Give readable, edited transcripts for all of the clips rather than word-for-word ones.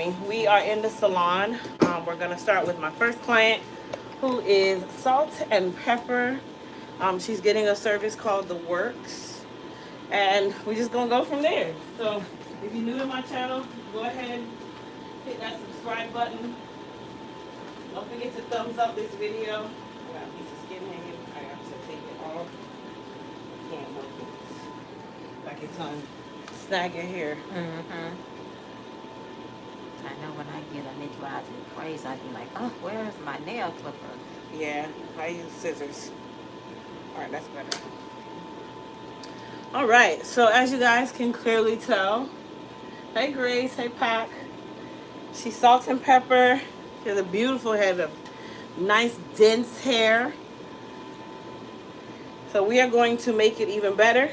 morning. We are in the salon. We're gonna start with my first client, who is Salt and Pepper. She's getting a service called The Works, and we're just gonna go from there. So if you're new to my channel, go ahead, hit that subscribe button. Don't forget to thumbs up this video. I got a piece of skin hanging. I have to take it off. Can't work it. Like it's on. Snag your hair. I know when I get a midwife in praise, I'd be like, oh, where's my nail clipper? Yeah, I use scissors. Alright, that's better. Alright, so as you guys can clearly tell, hey Grace, hey Pac. She's Salt and Pepper. She has a beautiful head of nice dense hair. So we are going to make it even better.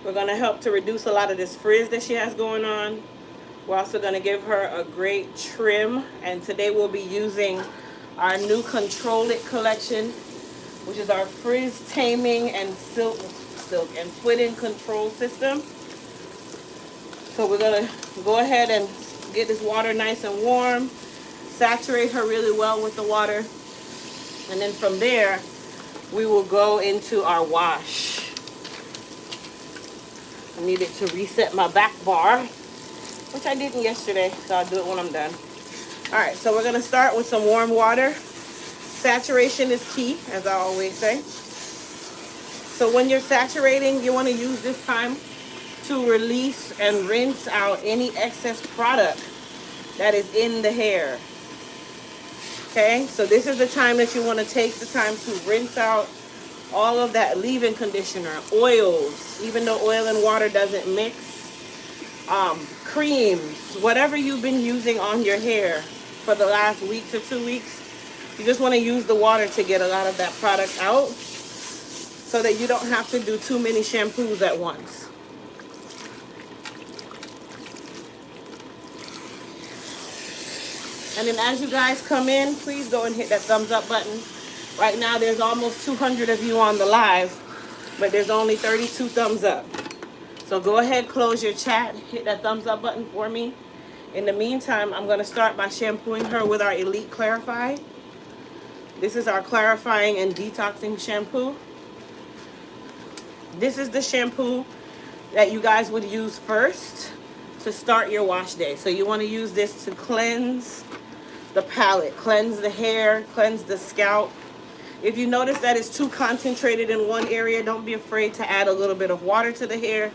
We're going to help to reduce a lot of this frizz that she has going on. We're also going to give her a great trim. And today we'll be using our new Control It collection, which is our frizz taming and silk and split-in control system. So we're going to go ahead and get this water nice and warm. Saturate her really well with the water. And then from there, we will go into our wash. I needed to reset my back bar, which I didn't yesterday, so I'll do it when I'm done. All right, so we're gonna start with some warm water. Saturation is key, as I always say. So when you're saturating, you wanna use this time to release and rinse out any excess product that is in the hair. Okay, so this is the time that you wanna take the time to rinse out all of that leave-in conditioner, oils, even though oil and water doesn't mix, creams, whatever you've been using on your hair for the last week to 2 weeks, you just want to use the water to get a lot of that product out so that you don't have to do too many shampoos at once. And then as you guys come in, please go and hit that thumbs up button. Right now there's almost 200 of you on the live, but there's only 32 thumbs up. So go ahead, close your chat, hit that thumbs up button for me. In the meantime, I'm going to start by shampooing her with our Elite Clarify. This is our clarifying and detoxing shampoo. This is the shampoo that you guys would use first to start your wash day. So you want to use this to cleanse the palate, cleanse the hair, cleanse the scalp. If you notice that it's too concentrated in one area, don't be afraid to add a little bit of water to the hair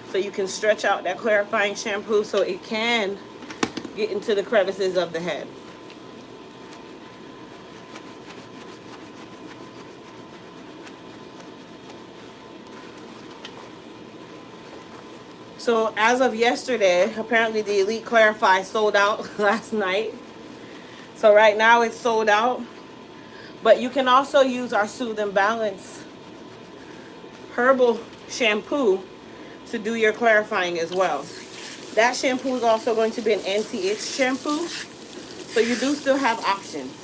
so you can stretch out that clarifying shampoo so it can get into the crevices of the head. So as of yesterday, apparently the Elite Clarify sold out last night. So right now it's sold out. But you can also use our Soothe and Balance herbal shampoo to do your clarifying as well. That shampoo is also going to be an anti-itch shampoo. So you do still have options.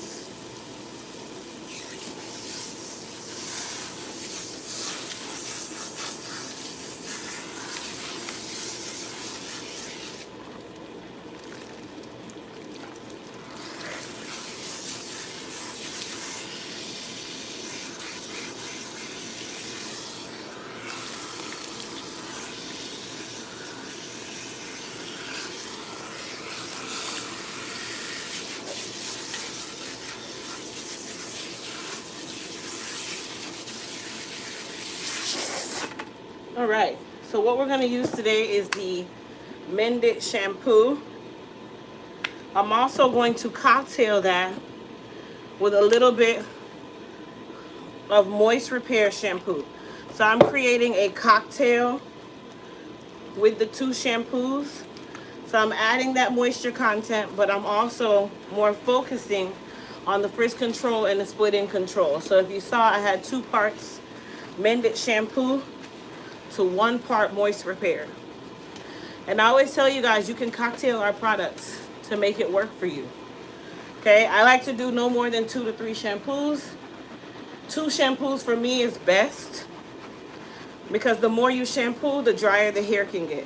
All right, so what we're going to use today is the Mend It shampoo. I'm also going to cocktail that with a little bit of Moist Repair shampoo. So I'm creating a cocktail with the two shampoos. So I'm adding that moisture content, but I'm also more focusing on the frizz control and the split-in control. So if you saw, I had 2 parts Mend It shampoo to 1 part Moist Repair. And I always tell you guys, you can cocktail our products to make it work for you. Okay, I like to do no more than 2 to 3 shampoos. 2 shampoos for me is best because the more you shampoo, the drier the hair can get.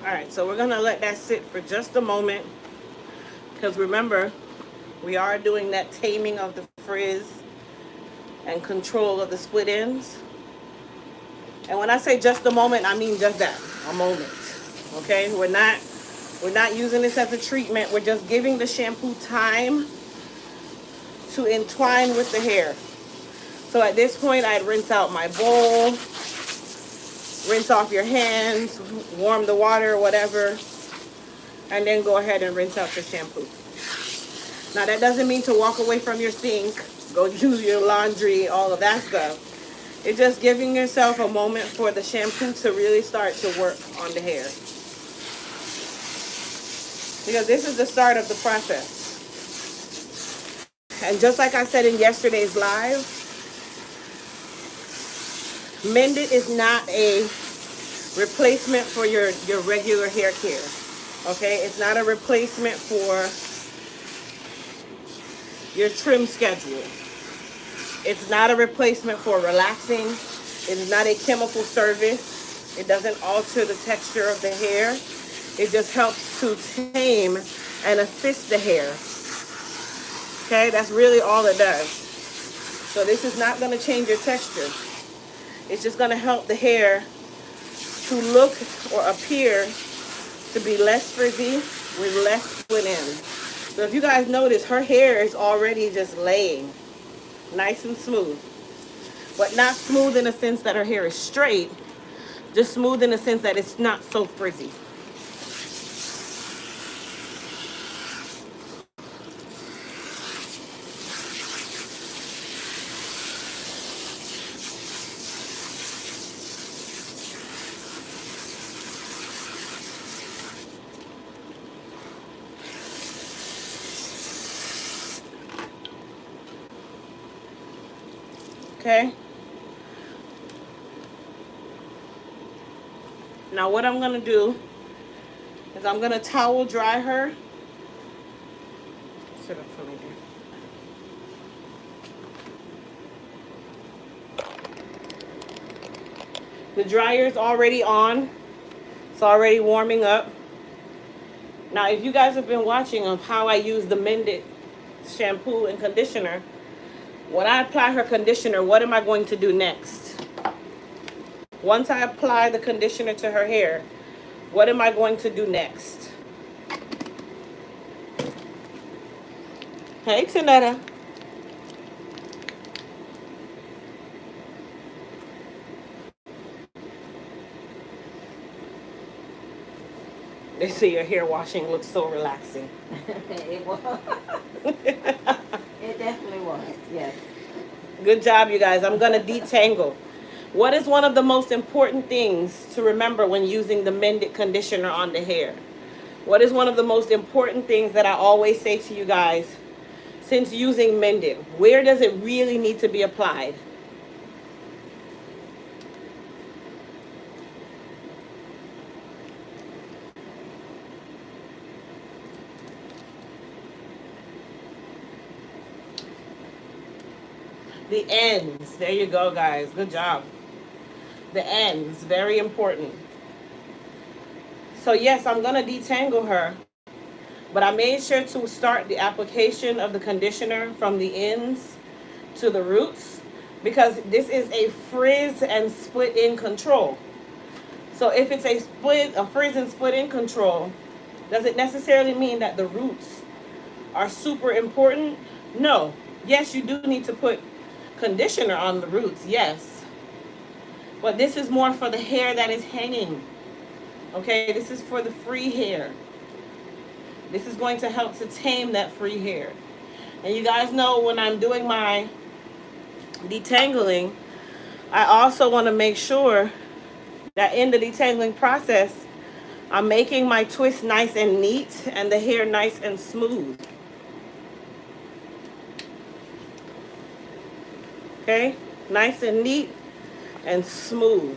All right, so we're gonna let that sit for just a moment, because remember, we are doing that taming of the frizz and control of the split ends. And when I say just a moment, I mean just that, a moment. Okay, we're not using this as a treatment. We're just giving the shampoo time to entwine with the hair. So at this point, I'd rinse out my bowl, rinse off your hands, warm the water, whatever, and then go ahead and rinse out the shampoo. Now that doesn't mean to walk away from your sink, go use your laundry, all of that stuff. It's just giving yourself a moment for the shampoo to really start to work on the hair. Because this is the start of the process. And just like I said in yesterday's live, Mended is not a replacement for your regular hair care. Okay? It's not a replacement for your trim schedule. It's not a replacement for relaxing. It is not a chemical service. It doesn't alter the texture of the hair. It just helps to tame and assist the hair. Okay, that's really all it does. So this is not going to change your texture. It's just going to help the hair to look or appear to be less frizzy with less split ends. So if you guys notice, her hair is already just laying nice and smooth. But not smooth in the sense that her hair is straight, just smooth in the sense that it's not so frizzy. Okay? Now what I'm going to do is I'm going to towel dry her. Sit up for me there. The dryer's already on. It's already warming up. Now, if you guys have been watching of how I use the Mended shampoo and conditioner, when I apply her conditioner, what am I going to do next? Once I apply the conditioner to her hair, what am I going to do next? Hey, Tanetta. They say your hair washing looks so relaxing. It was. It definitely was, yes. Good job, you guys. I'm going to detangle. What is one of the most important things to remember when using the Mended conditioner on the hair? What is one of the most important things that I always say to you guys since using Mended? Where does it really need to be applied? The ends. There you go, guys. Good job. The ends. Very important. So yes, I'm going to detangle her. But I made sure to start the application of the conditioner from the ends to the roots, because this is a frizz and split end control. So if it's a frizz and split end control, does it necessarily mean that the roots are super important? No. Yes, you do need to put conditioner on the roots, yes. But this is more for the hair that is hanging. Okay, this is for the free hair. This is going to help to tame that free hair. And you guys know when I'm doing my detangling, I also want to make sure that in the detangling process, I'm making my twist nice and neat and the hair nice and smooth. Okay? Nice and neat and smooth.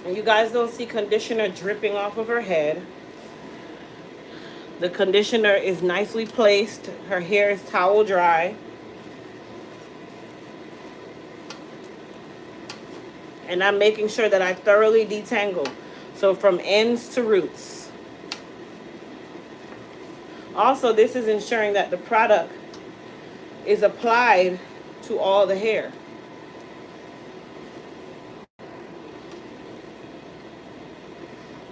And you guys don't see conditioner dripping off of her head. The conditioner is nicely placed. Her hair is towel dry. And I'm making sure that I thoroughly detangle. So from ends to roots. Also, this is ensuring that the product is applied to all the hair.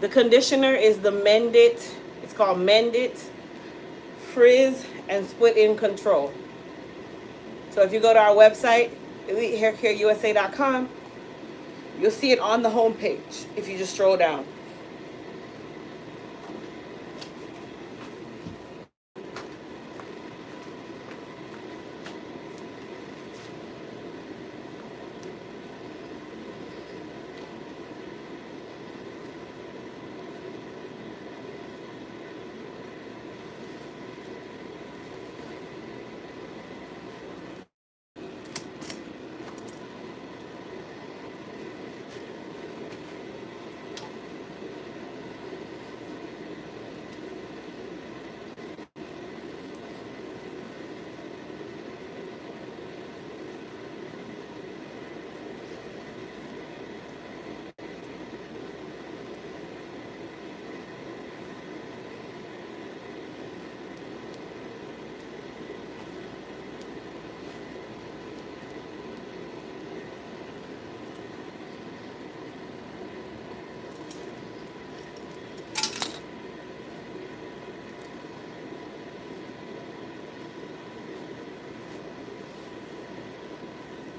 The conditioner is the Mended, it's called Mended Frizz and Split In Control. So if you go to our website, elitehaircareusa.com, you'll see it on the home page if you just scroll down.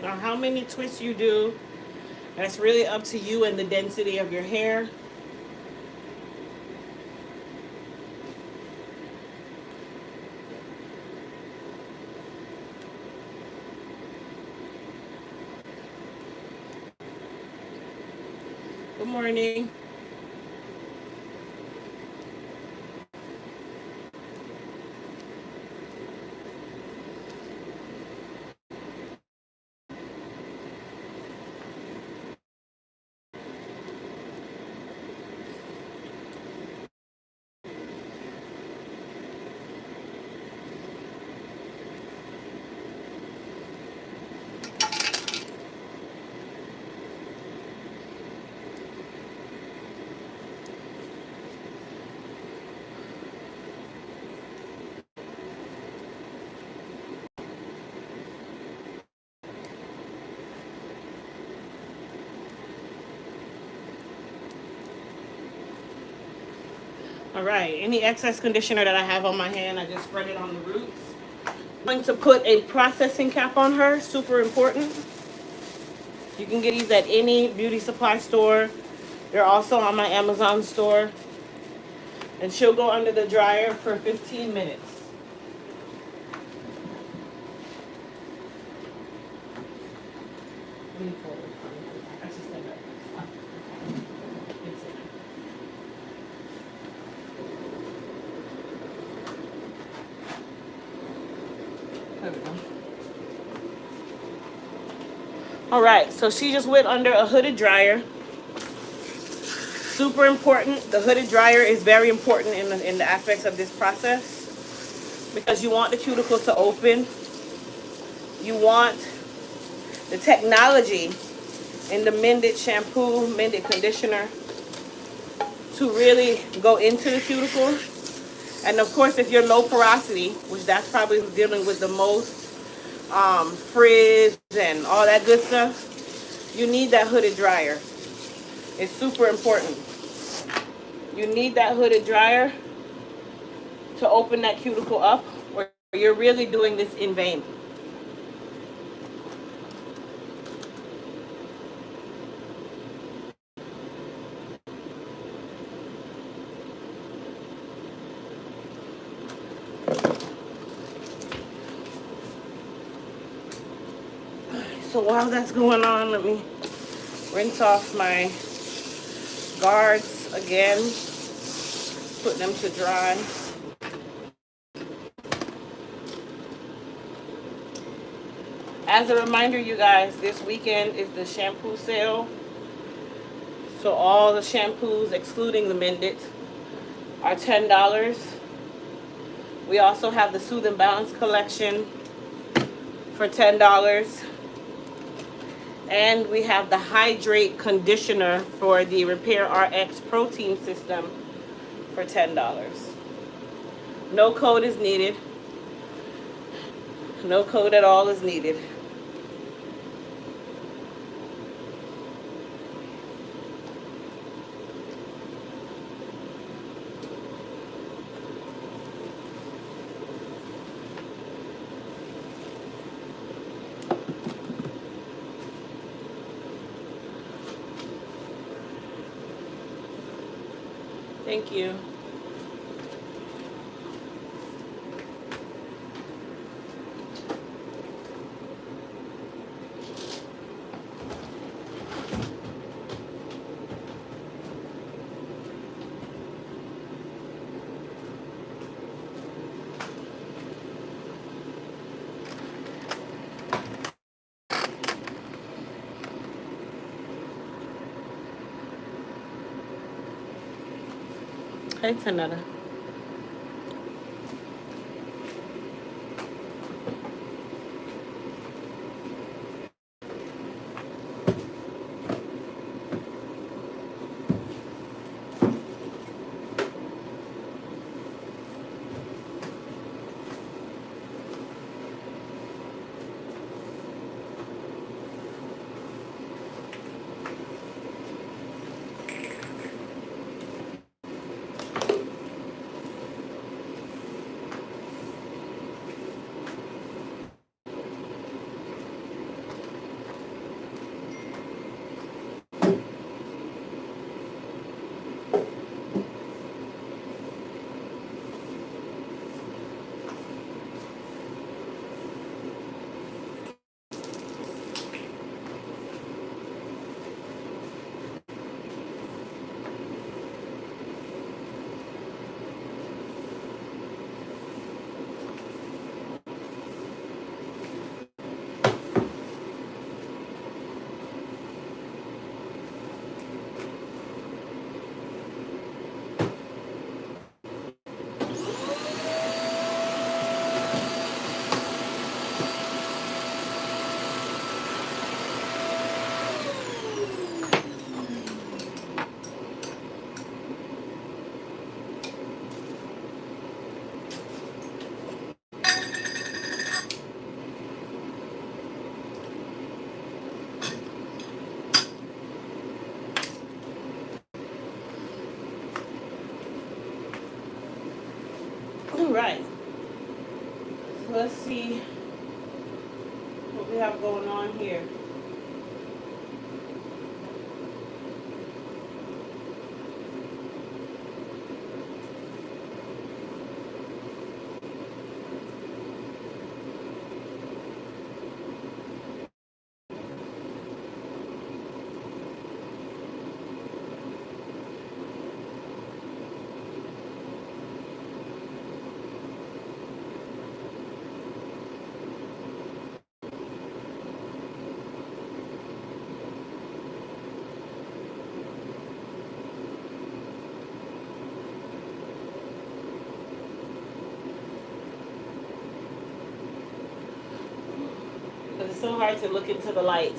Now, how many twists you do, that's really up to you and the density of your hair. Good morning. All right, any excess conditioner that I have on my hand, I just spread it on the roots. I'm going to put a processing cap on her, super important. You can get these at any beauty supply store. They're also on my Amazon store. And she'll go under the dryer for 15 minutes. All right, so she just went under a hooded dryer. Super important. The hooded dryer is very important in the aspects of this process because you want the cuticle to open. You want the technology in the Mended shampoo, Mended conditioner to really go into the cuticle. And of course, if you're low porosity, which that's probably dealing with the most frizz and all that good stuff, you need that hooded dryer. It's super important. You need that hooded dryer to open that cuticle up, or you're really doing this in vain. So while that's going on, let me rinse off my guards again, put them to dry. As a reminder, you guys, this weekend is the shampoo sale. So all the shampoos, excluding the Mendit, are $10. We also have the Soothe and Balance collection for $10. And we have the Hydrate Conditioner for the Repair RX Protein System for $10. No code is needed. No code at all is needed. Thank you. Hey, Tanetta. All right. So let's see what we have going on here. Because it's so hard to look into the light.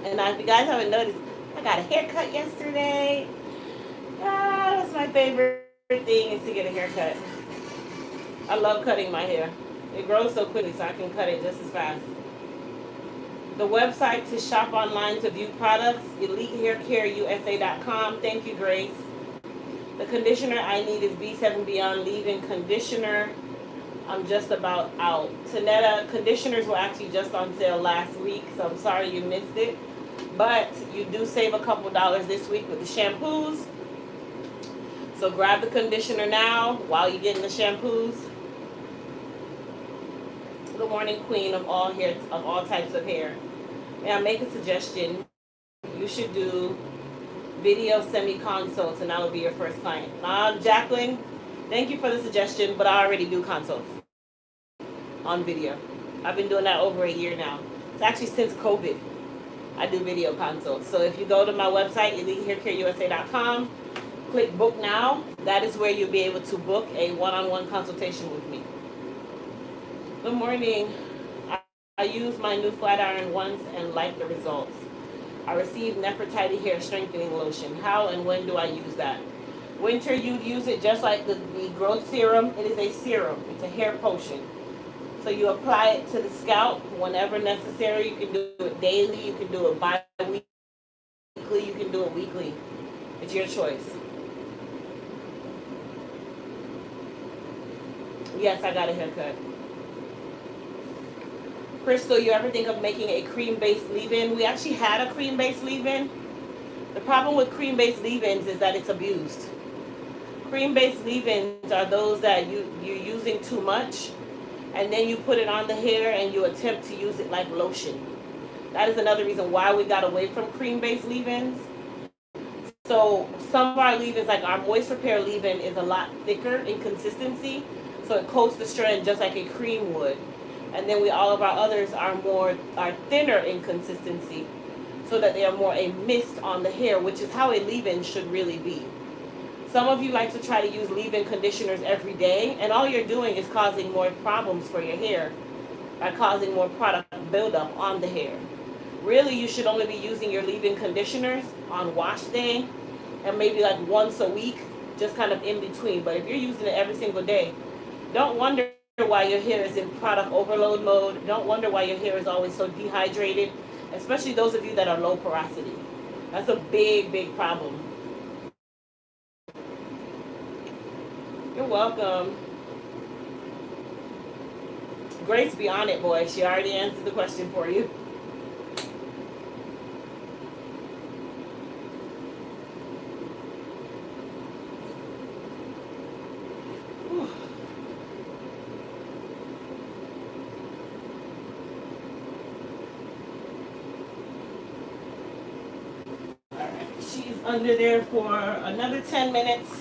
And if you guys haven't noticed, I got a haircut yesterday. Ah, that's my favorite thing is to get a haircut. I love cutting my hair. It grows so quickly, so I can cut it just as fast. The website to shop online to view products, EliteHairCareUSA.com. Thank you, Grace. The conditioner I need is B7 Beyond Leave-In Conditioner. I'm just about out. Tanetta, conditioners were actually just on sale last week, so I'm sorry you missed it. But you do save a couple dollars this week with the shampoos. So grab the conditioner now while you're getting the shampoos. Good morning, queen of all hair, of all types of hair. May I make a suggestion? You should do video semi-consults, and that will be your first client. Jacqueline, thank you for the suggestion, but I already do consults on video. I've been doing that over a year now. It's actually since COVID. I do video consults. So if you go to my website, elitehaircareusa.com, click book now. That is where you'll be able to book a one-on-one consultation with me. Good morning. I used my new flat iron once and like the results. I received Nefertiti hair strengthening lotion. How and when do I use that? Winter, you use it just like the growth serum. It is a serum. It's a hair potion. So you apply it to the scalp whenever necessary. You can do it daily. You can do it bi-weekly. You can do it weekly. It's your choice. Yes, I got a haircut. Crystal, you ever think of making a cream-based leave-in? We actually had a cream-based leave-in. The problem with cream-based leave-ins is that it's abused. Cream-based leave-ins are those that you're using too much, and then you put it on the hair and you attempt to use it like lotion. That is another reason why we got away from cream-based leave-ins. So some of our leave-ins, like our moist repair leave-in, is a lot thicker in consistency, so it coats the strand just like a cream would. And then all of our others are thinner in consistency, so that they are more a mist on the hair, which is how a leave-in should really be. Some of you like to try to use leave-in conditioners every day, and all you're doing is causing more problems for your hair by causing more product buildup on the hair. Really, you should only be using your leave-in conditioners on wash day and maybe like once a week, just kind of in between. But if you're using it every single day, don't wonder why your hair is in product overload mode. Don't wonder why your hair is always so dehydrated, especially those of you that are low porosity. That's a big, big problem. You're welcome. Grace, be on it, boy. She already answered the question for you. Under there for another 10 minutes.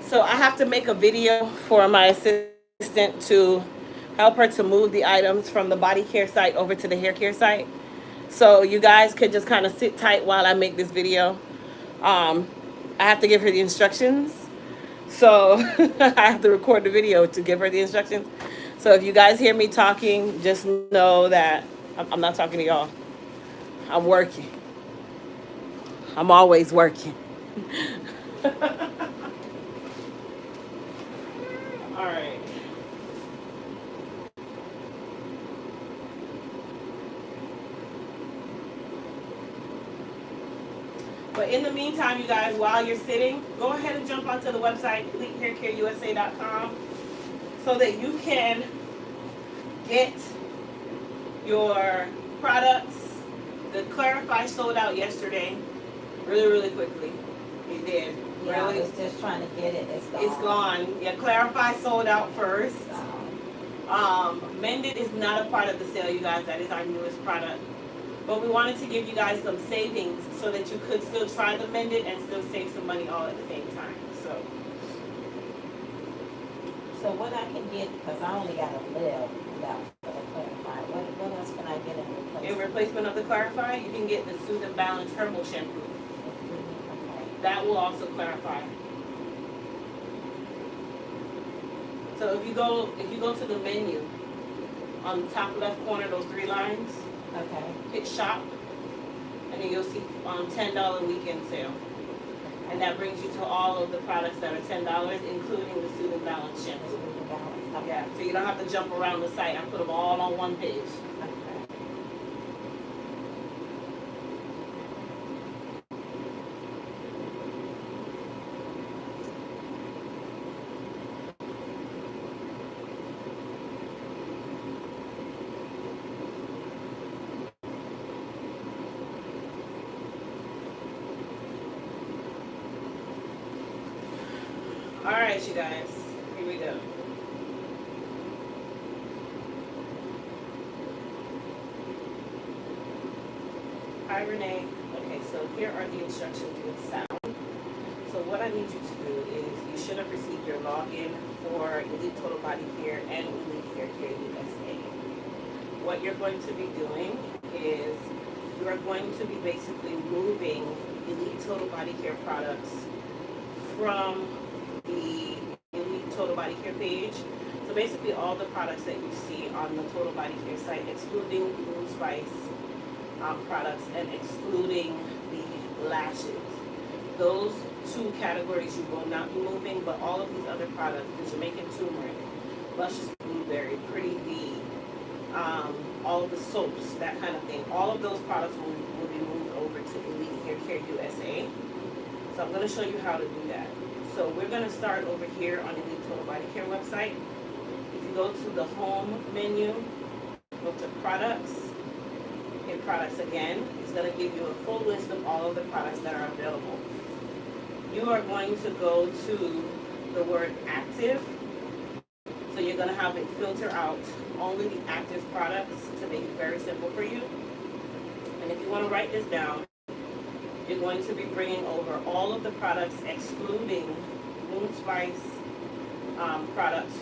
So I have to make a video for my assistant to help her to move the items from the body care site over to the hair care site. So you guys could just kind of sit tight while I make this video. I have to give her the instructions. So I have to record the video to give her the instructions. So if you guys hear me talking, just know that I'm not talking to y'all. I'm working. I'm always working. All right. But in the meantime, you guys, while you're sitting, go ahead and jump onto the website, elitehaircareusa.com, so that you can get your products. The Clarify sold out yesterday. Really quickly. It did. Yeah, really. I was just trying to get it. It's gone. Yeah, Clarify sold out first. Mended is not a part of the sale, you guys. That is our newest product. But we wanted to give you guys some savings so that you could still try the Mended and still save some money all at the same time. So what I can get, because I only got a little left for the Clarify. What else can I get in replacement? In replacement of the Clarify, you can get the Soothe and Balance Herbal Shampoo. That will also clarify. So if you go to the menu, on the top left corner, those three lines, okay, hit shop, and then you'll see $10 weekend sale. And that brings you to all of the products that are $10, including the Soothe and Balance shampoo. Yeah, so you don't have to jump around the site. I put them all on one page. All right, you guys, here we go. Hi, Renee. Okay, so here are the instructions with sound. So what I need you to do is you should have received your login for Elite Total Body Care and Elite Hair Care USA. What you're going to be doing is you are going to be basically moving Elite Total Body Care products from the Elite Total Body Care page. So basically all the products that you see on the Total Body Care site, excluding Moon Spice products and excluding the lashes. Those two categories you will not be moving, but all of these other products, the Jamaican turmeric, Luscious Blueberry, Pretty V, all of the soaps, that kind of thing, all of those products will be moved over to Elite Hair Care USA. So I'm going to show you how to do that. So we're going to start over here on Elite Total Body Care website. If you go to the home menu, go to products, hit products again, it's going to give you a full list of all of the products that are available. You are going to go to the word active. So you're going to have it filter out only the active products to make it very simple for you. And if you want to write this down, you're going to be bringing over all of the products excluding Moon Spice products.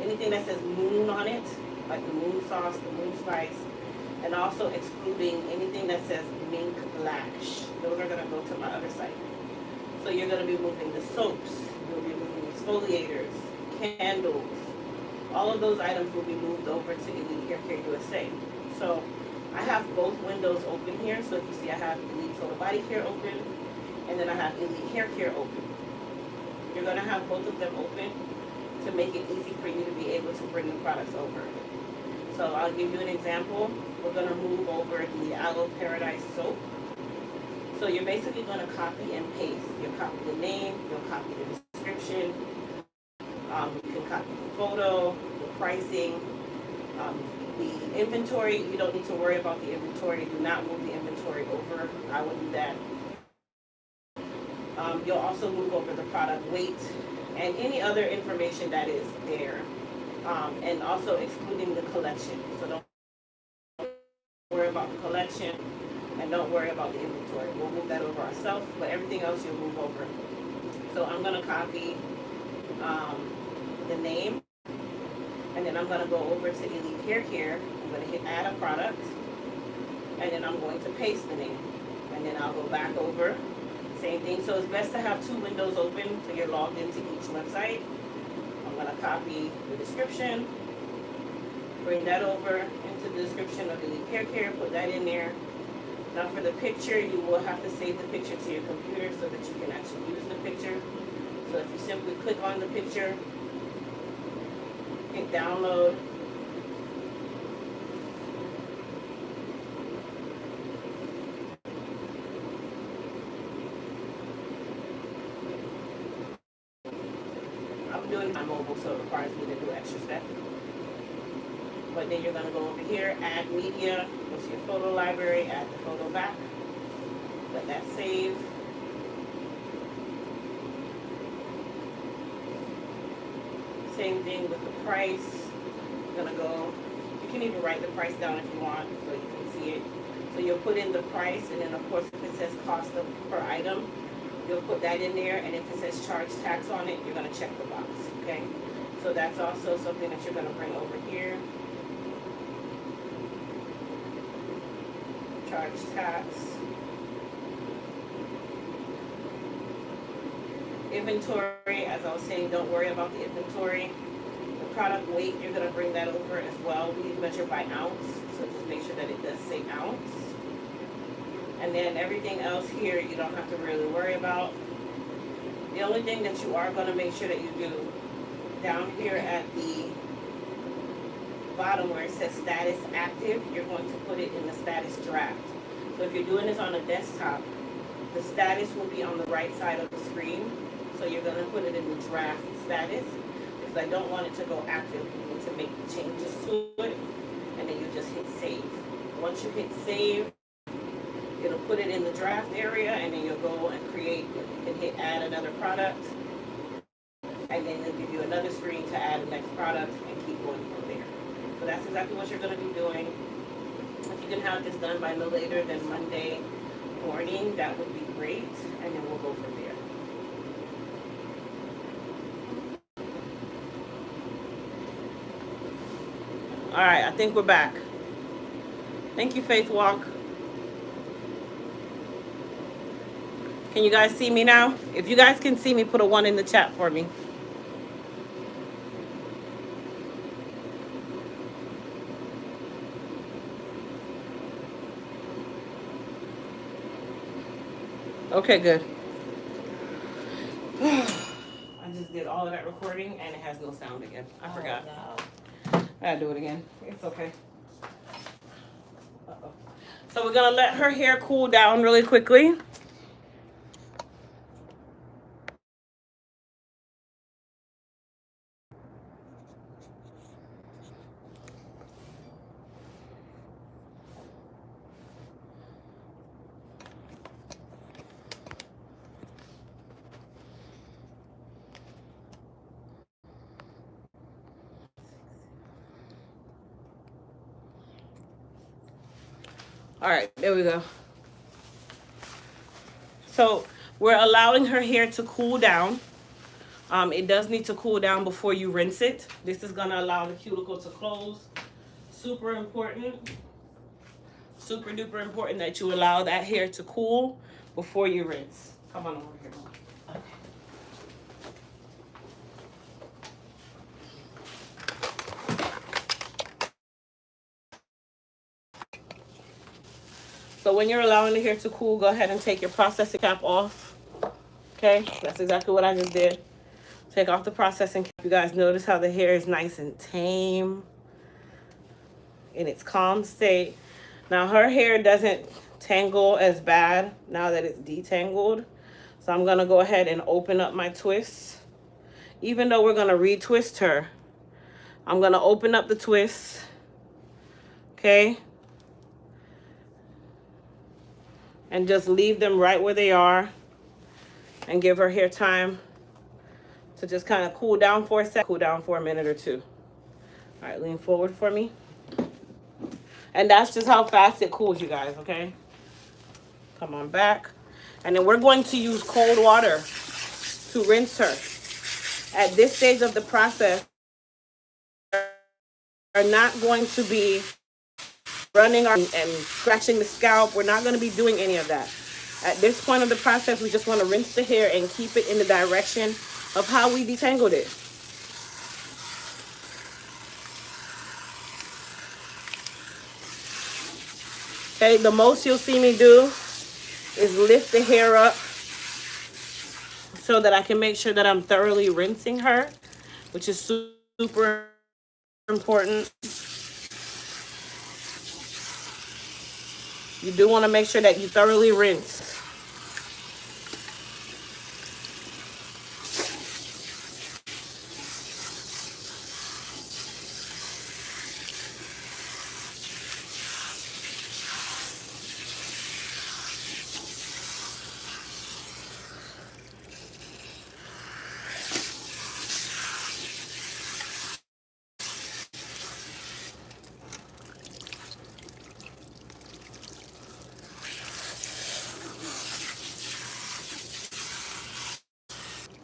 Anything that says Moon on it, like the Moon Sauce, the Moon Spice, and also excluding anything that says Mink Lash. Those are going to go to my other site. So you're going to be moving the soaps, you'll be moving exfoliators, candles. All of those items will be moved over to Elite Hair Care USA. So I have both windows open here. So if you see, I have Elite Total Body Care open, and then I have Elite Hair Care open. You're going to have both of them open to make it easy for you to be able to bring the products over. So I'll give you an example. We're going to move over the Aloe Paradise soap. So you're basically going to copy and paste. You'll copy the name, you'll copy the description, you can copy the photo, the pricing, the inventory. You don't need to worry about the inventory. Do not move the inventory over. I will do that. You'll also move over the product weight and any other information that is there, and also excluding the collection. So don't worry about the collection and don't worry about the inventory. We'll move that over ourselves, but everything else you'll move over. So I'm going to copy the name, and then I'm going to go over to Elite Hair Care. I'm going to hit add a product, and then I'm going to paste the name, and then I'll go back over, same thing. So it's best to have two windows open so you're logged into each website. I'm going to copy the description, bring that over into the description of Elite Hair Care, put that in there. Now for the picture, you will have to save the picture to your computer so that you can actually use the picture. So if you simply click on the picture, hit download, I'm doing my mobile, so it requires me to do extra steps. But then you're going to go over here, add media, go to your photo library, add the photo back, let that save. Same thing with the price. You're going to go, you can even write the price down if you want so you can see it. So you'll put in the price, and then of course if it says cost of per item, you'll put that in there, and if it says charge tax on it, you're going to check the box, okay? So that's also something that you're going to bring over here. Charge tax. Inventory, as I was saying, don't worry about the inventory. The product weight, you're going to bring that over as well. We measure by ounce, so just make sure that it does say ounce. And then everything else here, you don't have to really worry about. The only thing that you are going to make sure that you do down here at the bottom where it says status active, you're going to put it in the status draft. So if you're doing this on a desktop, the status will be on the right side of the screen. So you're going to put it in the draft status, because I don't want it to go active. You need to make the changes to it, and then you just hit save. Once you hit save, it'll put it in the draft area, and then you'll go and create, you can hit add another product, and then it'll give you another screen to add the next product and keep going from there. So that's exactly what you're going to be doing. If you can have this done by no later than Monday morning, that would be great, and then we'll go from there. All right, I think we're back. Thank you, Faith Walk. Can you guys see me now? If you guys can see me, put a 1 in the chat for me. Okay, good. I just did all of that recording and it has no sound again. I forgot. No. I gotta do it again. It's okay. Uh-oh. So we're gonna let her hair cool down really quickly. All right, there we go. So we're allowing her hair to cool down. It does need to cool down before you rinse it. This is gonna allow the cuticle to close. Super important. Super duper important that you allow that hair to cool before you rinse. Come on over here. Okay. So when you're allowing the hair to cool, go ahead and take your processing cap off. Okay, that's exactly what I just did. Take off the processing cap. You guys notice how the hair is nice and tame in its calm state. Now her hair doesn't tangle as bad now that it's detangled. So I'm gonna go ahead and open up my twists. Even though we're gonna retwist her, I'm gonna open up the twists, okay? And just leave them right where they are and give her hair time to just kind of cool down for a sec, cool down for a minute or two. All right, lean forward for me. And that's just how fast it cools, you guys, okay? Come on back. And then we're going to use cold water to rinse her. At this stage of the process, we're not going to be running and scratching the scalp. We're not going to be doing any of that. At this point of the process, we just want to rinse the hair and keep it in the direction of how we detangled it. Okay, the most you'll see me do is lift the hair up so that I can make sure that I'm thoroughly rinsing her, which is super important. You do want to make sure that you thoroughly rinse.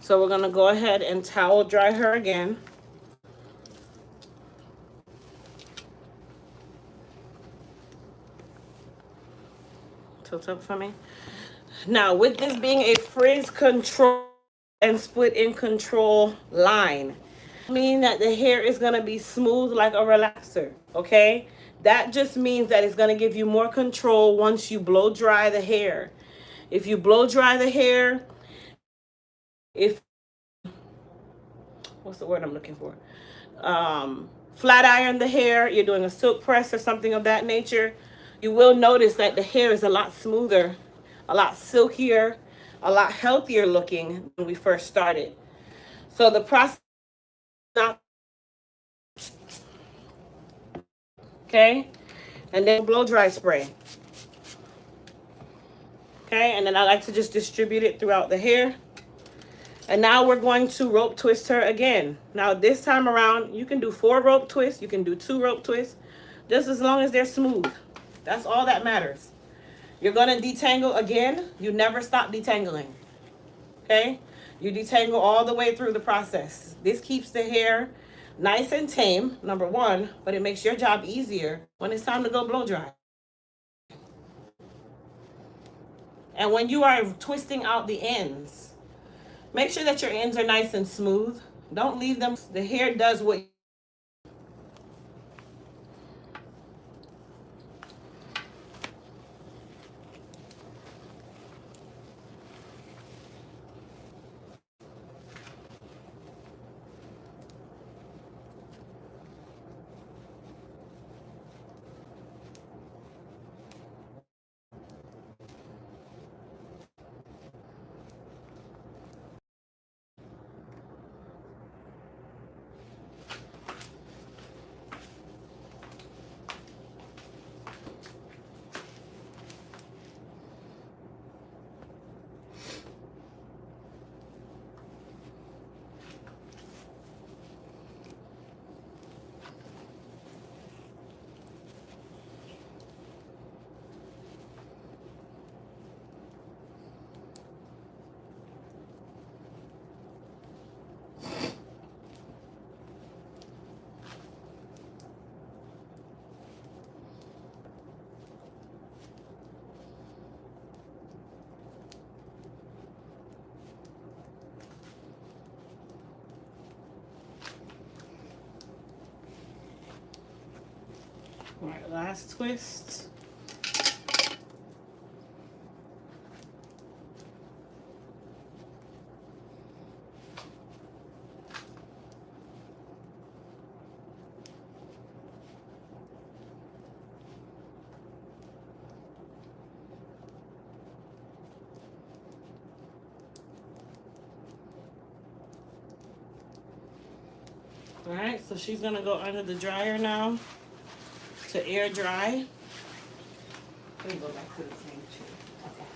So we're going to go ahead and towel dry her again. Tilt up for me. Now, with this being a frizz control and split in control line, mean that the hair is going to be smooth like a relaxer, okay? That just means that it's going to give you more control once you blow dry the hair. If you blow dry the hair, what's the word I'm looking for? Flat iron the hair, you're doing a silk press or something of that nature, you will notice that the hair is a lot smoother, a lot silkier, a lot healthier looking when we first started. So the process not okay, and then blow dry spray. Okay, and then I like to just distribute it throughout the hair. And now we're going to rope twist her again. Now this time around, you can do 4 rope twists, you can do 2 rope twists, just as long as they're smooth. That's all that matters. You're gonna detangle again. You never stop detangling, okay? You detangle all the way through the process. This keeps the hair nice and tame, number 1, but it makes your job easier when it's time to go blow dry. And when you are twisting out the ends, make sure that your ends are nice and smooth. Don't leave them. The hair does what. All right, last twist. All right, so she's gonna go under the dryer now to air dry. Let me go back to the same chair. Okay.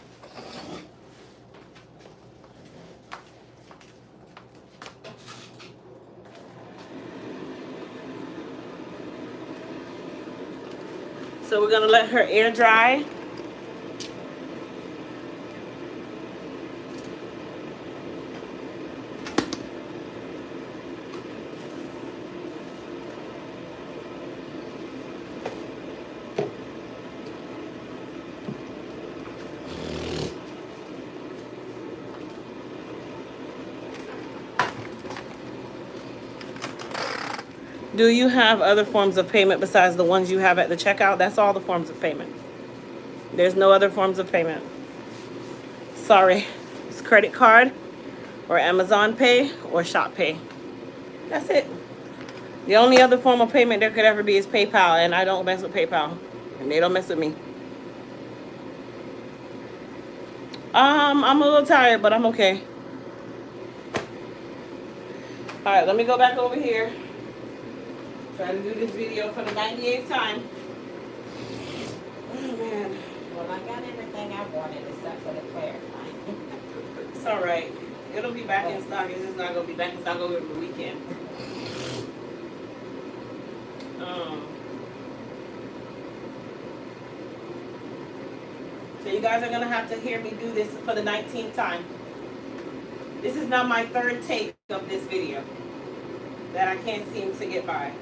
So we're gonna let her air dry. Do you have other forms of payment besides the ones you have at the checkout? That's all the forms of payment. There's no other forms of payment. Sorry. It's credit card or Amazon Pay or Shop Pay. That's it. The only other form of payment there could ever be is PayPal, and I don't mess with PayPal. And they don't mess with me. I'm a little tired, but I'm okay. Alright, let me go back over here. Try to do this video for the 98th time. Oh man. Well, I got everything I wanted except for the clarifying. It's alright. It'll be back in stock. It's just not gonna be back in stock over the weekend. So you guys are gonna have to hear me do this for the 19th time. This is now my third take of this video that I can't seem to get by.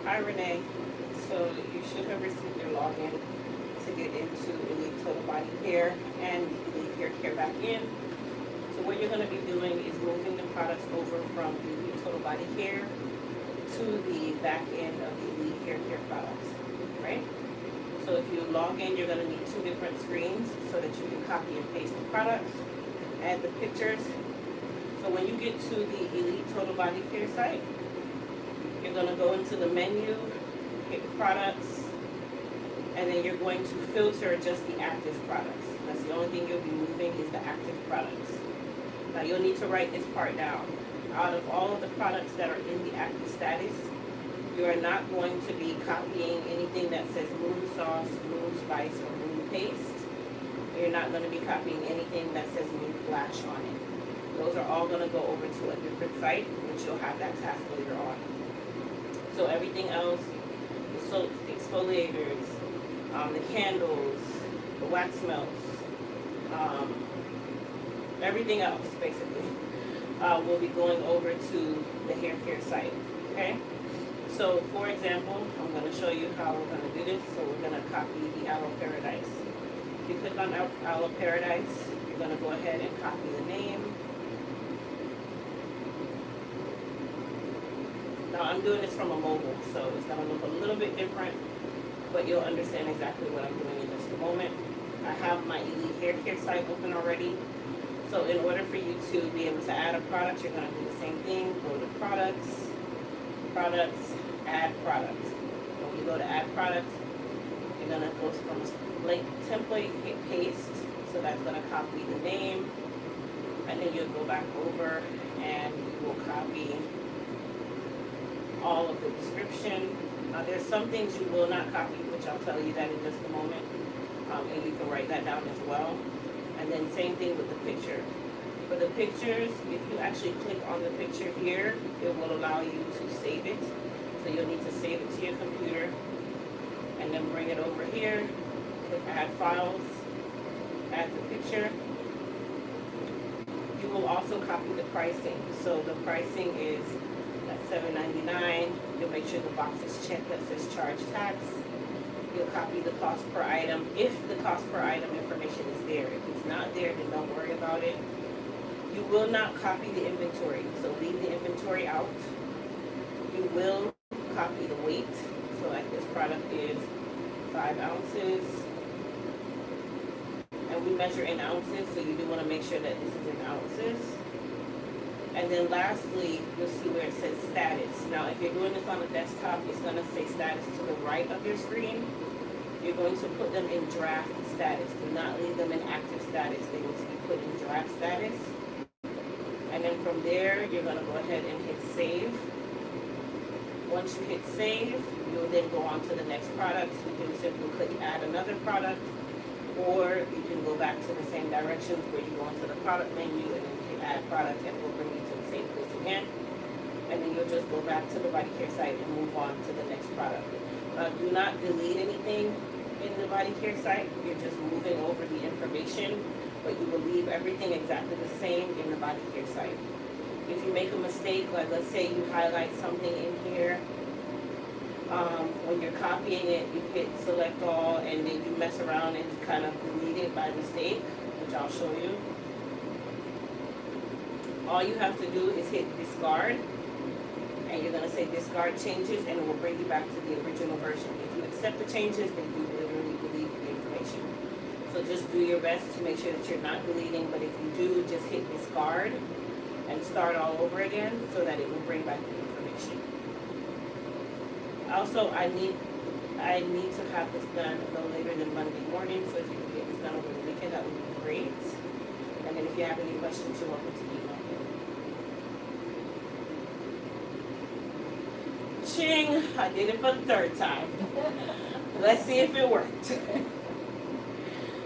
Hi Renee. So you should have received your login to get into Elite Total Body Care and Elite Hair Care back in. So what you're going to be doing is moving the products over from Elite Total Body Care to the back end of the Elite Hair Care products, right? So if you log in, you're going to need two different screens so that you can copy and paste the products, add the pictures. So when you get to the Elite Total Body Care site, you're going to go into the menu, hit products, and then you're going to filter just the active products. That's the only thing you'll be moving is the active products. Now you'll need to write this part down. Out of all of the products that are in the active status, you are not going to be copying anything that says moon sauce, moon spice, or moon paste. You're not going to be copying anything that says moon flash on it. Those are all going to go over to a different site, which you'll have that task later on. So everything else, the soaps, the exfoliators, the candles, the wax melts, um, everything else basically will be going over to the hair care site. Okay. So for example, I'm going to show you how we're going to do this. So we're going to copy the Aloe Paradise. If you click on Aloe Paradise, you're going to go ahead and copy the name. Now I'm doing this from a mobile, so it's going to look a little bit different, but you'll understand exactly what I'm doing in just a moment. I have my Elite Hair Care site open already. So in order for you to be able to add a product, you're going to do the same thing. Go to products, add product. When you go to add product, you're going to go from a blank template, hit paste. So that's going to copy the name. And then you'll go back over and you will copy all of the description. There's some things you will not copy, which I'll tell you that in just a moment. And you can write that down as well. And then same thing with the picture. For the pictures, if you actually click on the picture here, it will allow you to save it. So you'll need to save it to your computer and then bring it over here. Click add files, add the picture. You will also copy the pricing. So the pricing is at $7.99. You'll make sure the box is checked that says charge tax. You'll copy the cost per item if the cost per item information is there. If it's not there, then don't worry about it. You will not copy the inventory, so leave the inventory out. You will copy the weight. So like this product is 5 ounces. And we measure in ounces, so you do want to make sure that this is in ounces. And then lastly, you'll see where it says status. Now, if you're doing this on a desktop, it's going to say status to the right of your screen. You're going to put them in draft status. Do not leave them in active status. They need to be put in draft status. And then from there, you're going to go ahead and hit save. Once you hit save, you'll then go on to the next product. You can simply click add another product, or you can go back to the same directions where you go into the product menu and then hit add product, and it will bring you to the same place again. And then you'll just go back to the body care site and move on to the next product. Do not delete anything in the body care site. You're just moving over the information, but you will leave everything exactly the same in the body care site. If you make a mistake, like let's say you highlight something in here, when you're copying it, you hit select all and then you mess around and you kind of delete it by mistake, which I'll show you. All you have to do is hit discard, and you're going to say discard changes, and it will bring you back to the original version. If you accept the changes, then you literally delete the information. So just do your best to make sure that you're not deleting, but if you do, just hit discard and start all over again so that it will bring back the information. Also, I need to have this done no later than Monday morning, so if you can get this done over the weekend, that would be great. And then if you have any questions, you're welcome to email me. Ching! I did it for the third time. Let's see if it worked.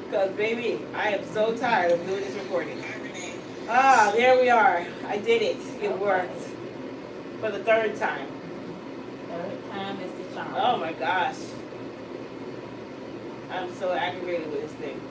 Because, baby, I am so tired of doing this recording. Ah, there we are. I did it. It worked. For the third time. Third time is the charm. Oh my gosh. I'm so aggravated with this thing.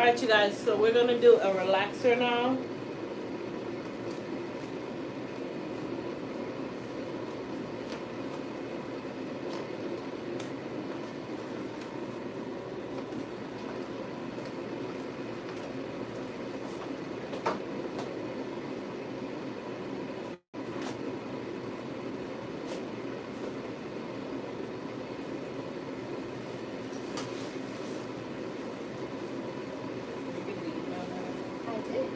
Alright, you guys, so we're gonna do a relaxer now. I did.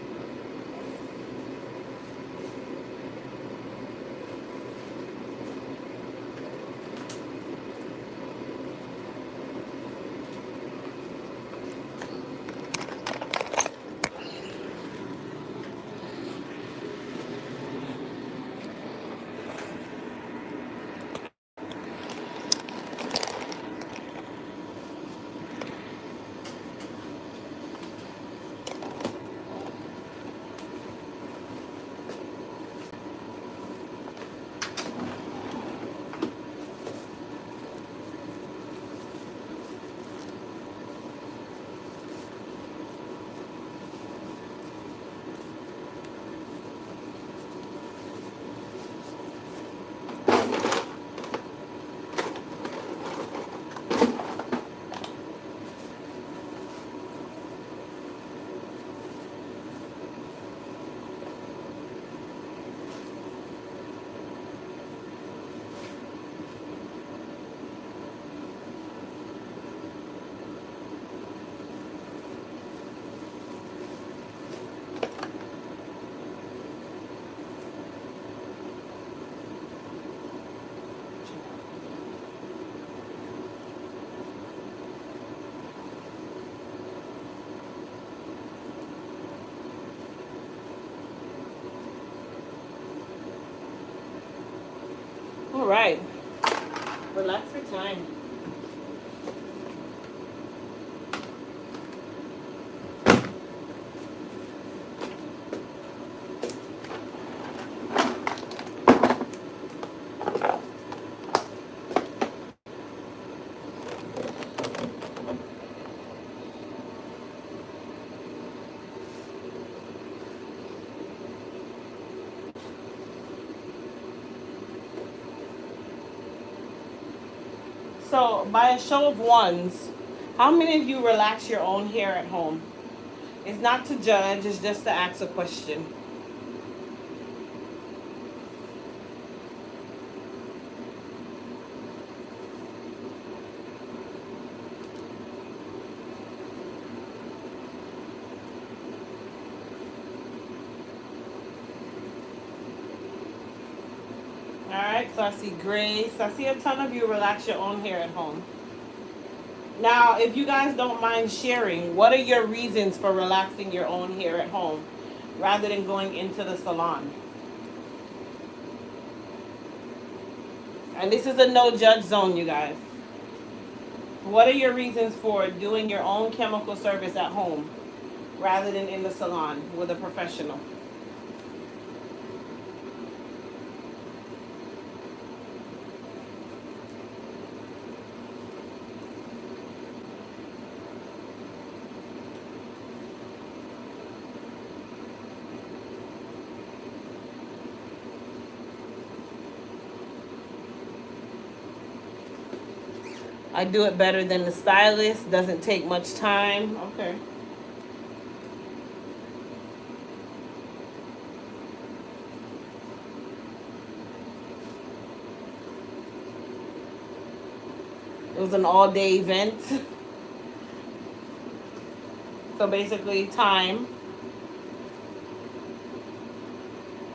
Alright. Relaxer time. So, by a show of ones, how many of you relax your own hair at home? It's not to judge, it's just to ask a question. Alright, so I see Grace. I see a ton of you relax your own hair at home. Now, if you guys don't mind sharing, what are your reasons for relaxing your own hair at home rather than going into the salon? And this is a no judge zone, you guys. What are your reasons for doing your own chemical service at home rather than in the salon with a professional? I do it better than the stylist. Doesn't take much time. Okay. It was an all-day event. So basically, time.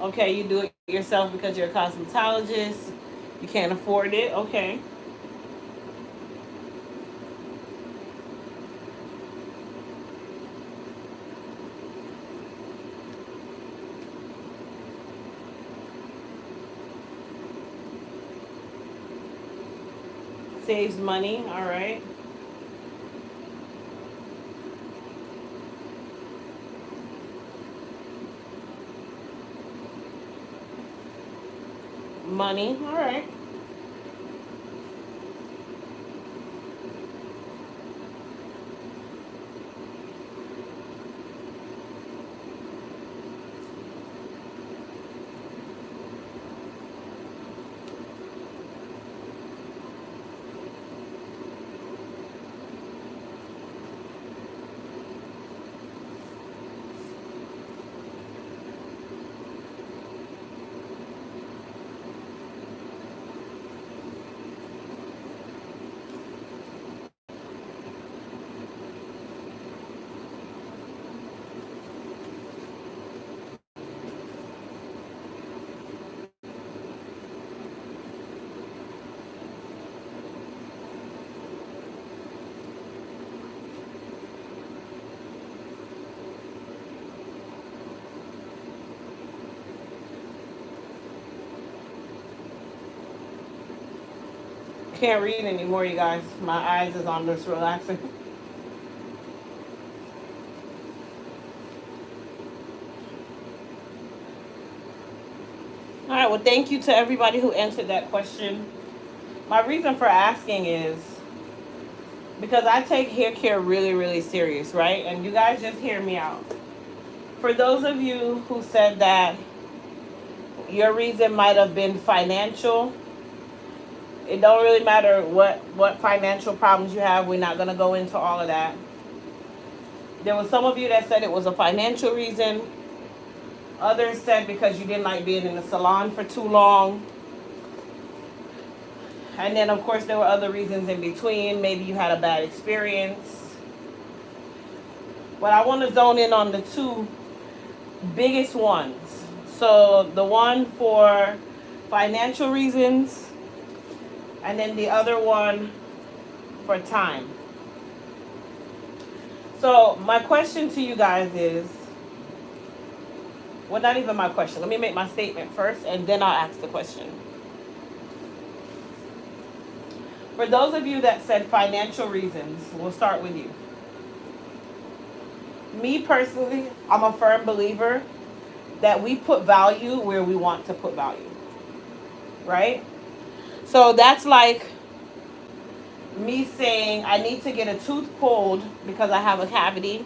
Okay, you do it yourself because you're a cosmetologist. You can't afford it. Okay. Saves money. All right. Money. All right. can't read anymore, you guys. My eyes is on this relaxing. All right, well, thank you to everybody who answered that question. My reason for asking is because I take hair care really, really serious, right? And you guys just hear me out. For those of you who said that your reason might have been financial, it don't really matter what financial problems you have. We're not going to go into all of that. There was some of you that said it was a financial reason. Others said because you didn't like being in the salon for too long. And then, of course, there were other reasons in between. Maybe you had a bad experience. But I want to zone in on the two biggest ones. So the one for financial reasons, and then the other one for time. So my question to you guys is, well, not even my question. Let me make my statement first, and then I'll ask the question. For those of you that said financial reasons, we'll start with you. Me personally, I'm a firm believer that we put value where we want to put value, right? So that's like me saying I need to get a tooth pulled because I have a cavity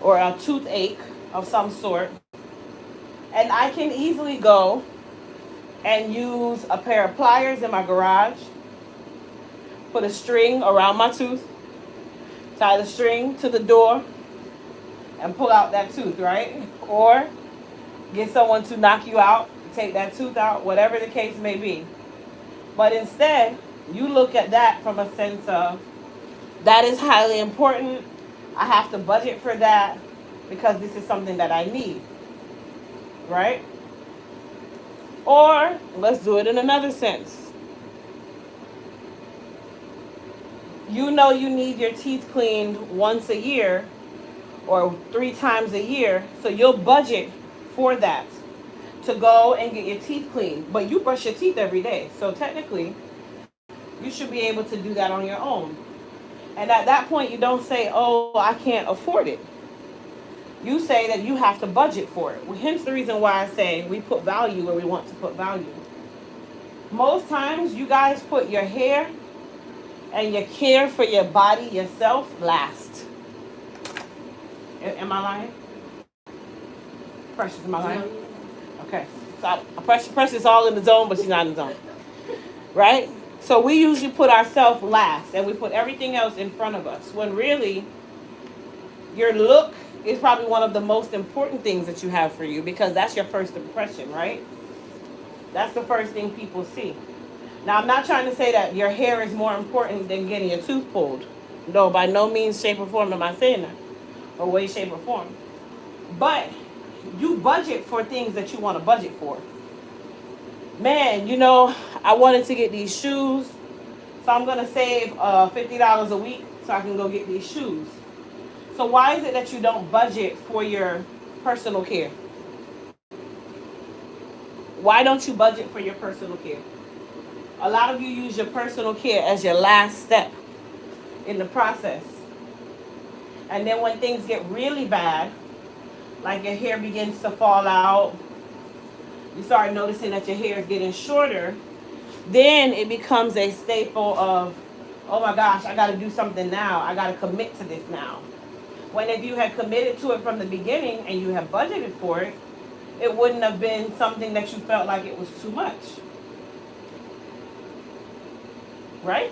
or a toothache of some sort. And I can easily go and use a pair of pliers in my garage, put a string around my tooth, tie the string to the door, and pull out that tooth, right? Or get someone to knock you out, take that tooth out, whatever the case may be. But instead, you look at that from a sense of, that is highly important. I have to budget for that because this is something that I need, right? Or let's do it in another sense. You know you need your teeth cleaned once a year or 3 times a year, so you'll budget for that to go and get your teeth cleaned. But you brush your teeth every day, so technically you should be able to do that on your own. And at that point, you don't say, oh, I can't afford it. You say that you have to budget for it. Well, hence the reason why I say we put value where we want to put value. Most times, you guys put your hair and your care for your body yourself last. Am I lying? Precious, am I lying? Okay. So Precious is all in the zone, but she's not in the zone. Right? So we usually put ourselves last, and we put everything else in front of us. When really, your look is probably one of the most important things that you have for you, because that's your first impression, right? That's the first thing people see. Now, I'm not trying to say that your hair is more important than getting your tooth pulled. No, by no means, shape, or form am I saying that. Or way, shape, or form. But you budget for things that you want to budget for. Man, you know, I wanted to get these shoes, so I'm going to save $50 a week so I can go get these shoes. So why is it that you don't budget for your personal care? Why don't you budget for your personal care? A lot of you use your personal care as your last step in the process. And then when things get really bad, like your hair begins to fall out, you start noticing that your hair is getting shorter, then it becomes a staple of, oh my gosh, I got to do something now. I got to commit to this now. When if you had committed to it from the beginning and you have budgeted for it, it wouldn't have been something that you felt like it was too much. Right?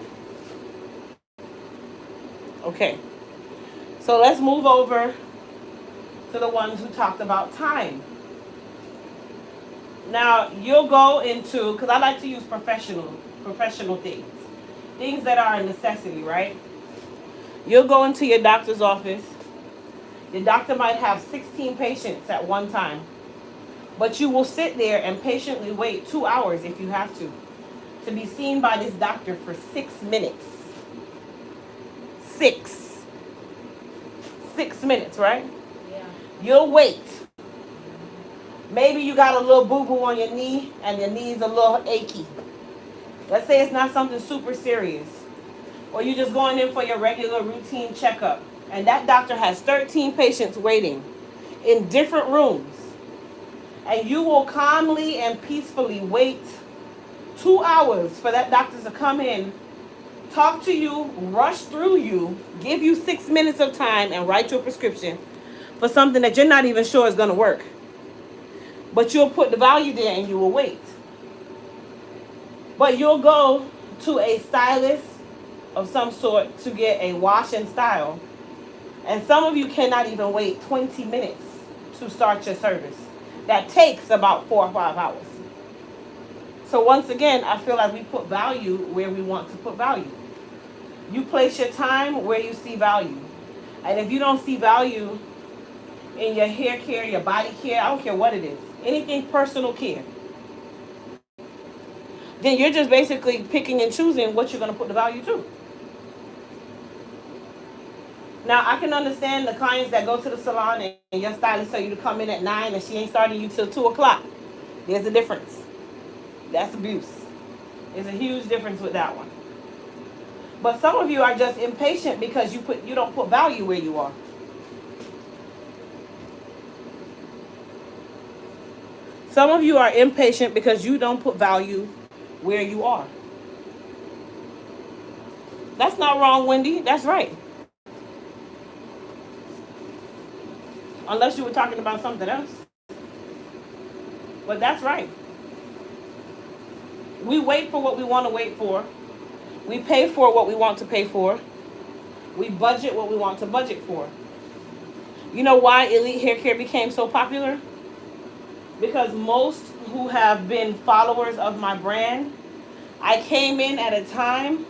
Okay. So let's move over to the ones who talked about time. Now, you'll go into, because I like to use professional things that are a necessity, right? You'll go into your doctor's office. Your doctor might have 16 patients at one time, but you will sit there and patiently wait 2 hours if you have to be seen by this doctor for 6 minutes. 6 minutes, right? Yeah. You'll wait. Maybe you got a little boo-boo on your knee and your knee's a little achy. Let's say it's not something super serious, or you're just going in for your regular routine checkup, and that doctor has 13 patients waiting in different rooms, and you will calmly and peacefully wait 2 hours for that doctor to come in, talk to you, rush through you, give you 6 minutes of time, and write you a prescription for something that you're not even sure is going to work. But you'll put the value there and you will wait. But you'll go to a stylist of some sort to get a wash and style. And some of you cannot even wait 20 minutes to start your service. That takes about 4 or 5 hours. So once again, I feel like we put value where we want to put value. You place your time where you see value. And if you don't see value in your hair care, your body care, I don't care what it is, anything personal care, then you're just basically picking and choosing what you're going to put the value to. Now, I can understand the clients that go to the salon and your stylist tell you to come in at 9 and she ain't starting you till 2 o'clock. There's a difference. That's abuse. There's a huge difference with that one. But some of you are just impatient because you don't put value where you are. Some of you are impatient because you don't put value where you are. That's not wrong, Wendy. That's right. Unless you were talking about something else. But that's right. We wait for what we want to wait for. We pay for what we want to pay for. We budget what we want to budget for. You know why Elite Hair Care became so popular? Because most who have been followers of my brand, I came in at a time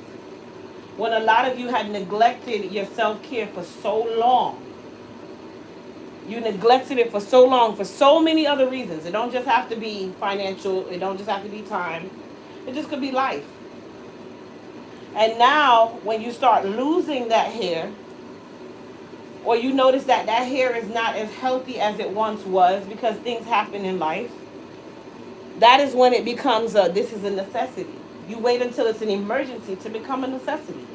when a lot of you had neglected your self-care for so long. You neglected it for so long for so many other reasons. It don't just have to be financial. It don't just have to be time. It just could be life. And now when you start losing that hair, or you notice that that hair is not as healthy as it once was because things happen in life, that is when it becomes this is a necessity. You wait until it's an emergency to become a necessity.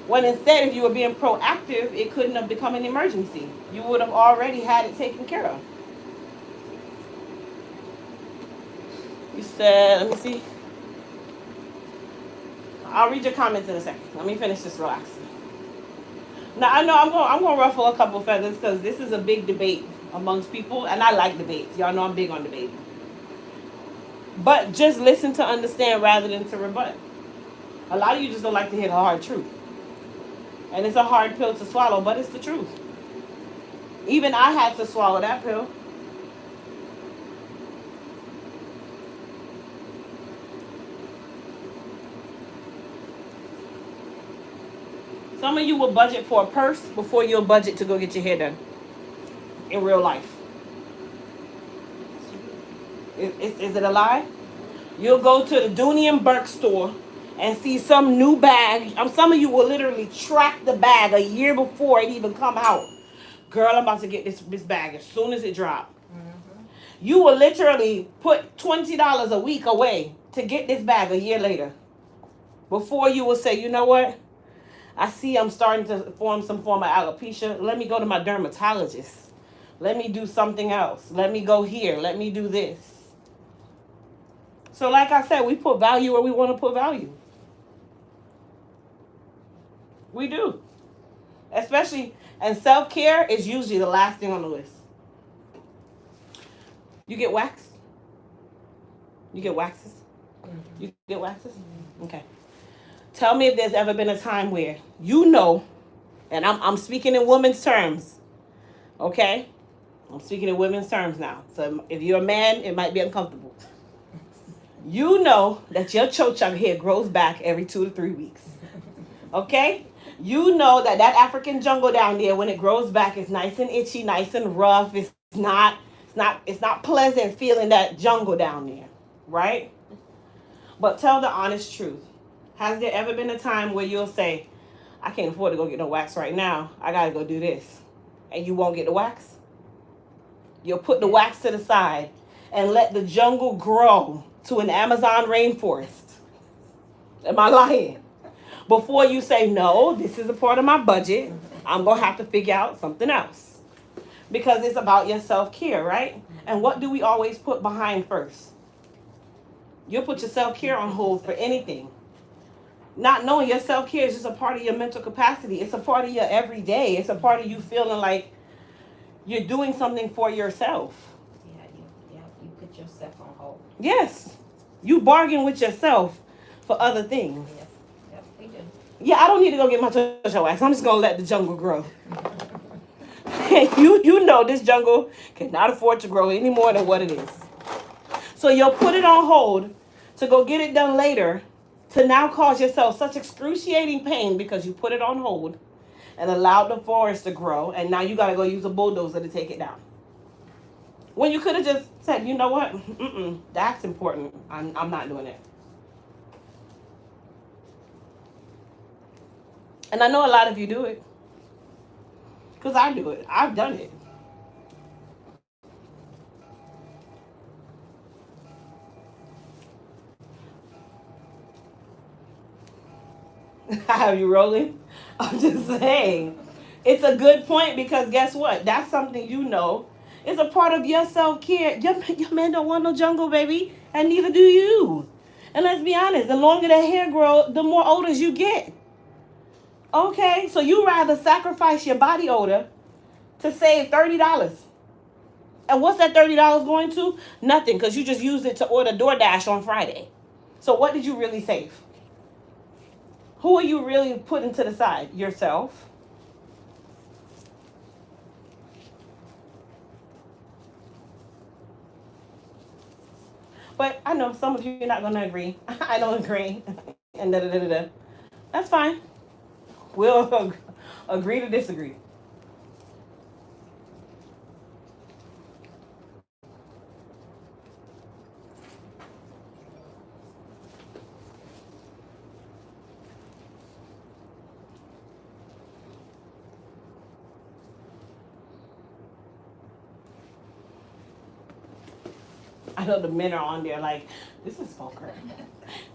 When instead, if you were being proactive, it couldn't have become an emergency. You would have already had it taken care of. You said, let me see. I'll read your comments in a second. Let me finish this relaxing. Now, I know I'm going to ruffle a couple feathers because this is a big debate amongst people, and I like debates. Y'all know I'm big on debate. But just listen to understand rather than to rebut. A lot of you just don't like to hear the hard truth. And it's a hard pill to swallow, but it's the truth. Even I had to swallow that pill. Some of you will budget for a purse before you'll budget to go get your hair done in real life. Is it a lie? You'll go to the Dooney and Burke store and see some new bag. Some of you will literally track the bag a year before it even come out. Girl, I'm about to get this bag as soon as it drop. Mm-hmm. You will literally put $20 a week away to get this bag a year later. Before you will say, you know what? I see I'm starting to form some form of alopecia. Let me go to my dermatologist. Let me do something else. Let me go here. Let me do this. So like I said, we put value where we want to put value. We do. Especially, and self-care is usually the last thing on the list. You get wax? You get waxes? Mm-hmm. You get waxes? Mm-hmm. Okay. Tell me if there's ever been a time where you know, and I'm speaking in women's terms, okay? I'm speaking in women's terms now. So if you're a man, it might be uncomfortable. You know that your cho-chunk hair grows back every 2 to 3 weeks. Okay? You know that African jungle down there, when it grows back, it's nice and itchy, nice and rough. It's not pleasant feeling that jungle down there, right? But tell the honest truth. Has there ever been a time where you'll say, I can't afford to go get no wax right now. I got to go do this. And you won't get the wax? You'll put the wax to the side and let the jungle grow to an Amazon rainforest. Am I lying? Before you say, no, this is a part of my budget, I'm going to have to figure out something else. Because it's about your self-care, right? And what do we always put behind first? You'll put your self-care on hold for anything. Not knowing your self-care is just a part of your mental capacity. It's a part of your everyday. It's a part of you feeling like you're doing something for yourself. You put yourself on hold. Yes. You bargain with yourself for other things. Yes, we do. Yeah, I don't need to go get my JoJo wax. I'm just going to let the jungle grow. you know this jungle cannot afford to grow any more than what it is. So you'll put it on hold to go get it done later, to now cause yourself such excruciating pain because you put it on hold and allowed the forest to grow, and now you got to go use a bulldozer to take it down. When you could have just said, you know what, that's important. I'm not doing it. And I know a lot of you do it. Because I do it. I've done it. Have you rolling? I'm just saying. It's a good point because guess what? That's something you know. It's a part of your self-care. Your man don't want no jungle, baby. And neither do you. And let's be honest, the longer the hair grows, the more odors you get. Okay? So you rather sacrifice your body odor to save $30. And what's that $30 going to? Nothing, because you just used it to order DoorDash on Friday. So what did you really save? Who are you really putting to the side? Yourself. But I know some of you are not going to agree. I don't agree. And da-da-da-da-da. That's fine. We'll agree to disagree. I know the men are on there like, this is vulgar.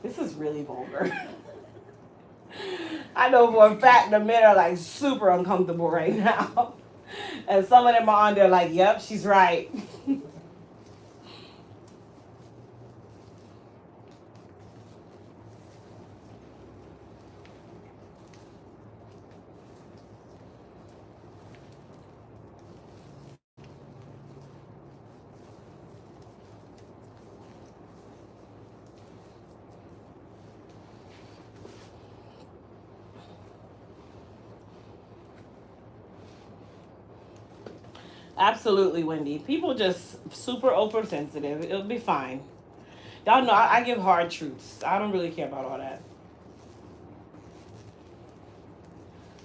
This is really vulgar. I know for a fact the men are like super uncomfortable right now. And some of them are on there like, yep, she's right. Absolutely, Wendy. People just super oversensitive. It'll be fine. Y'all know I give hard truths. I don't really care about all that.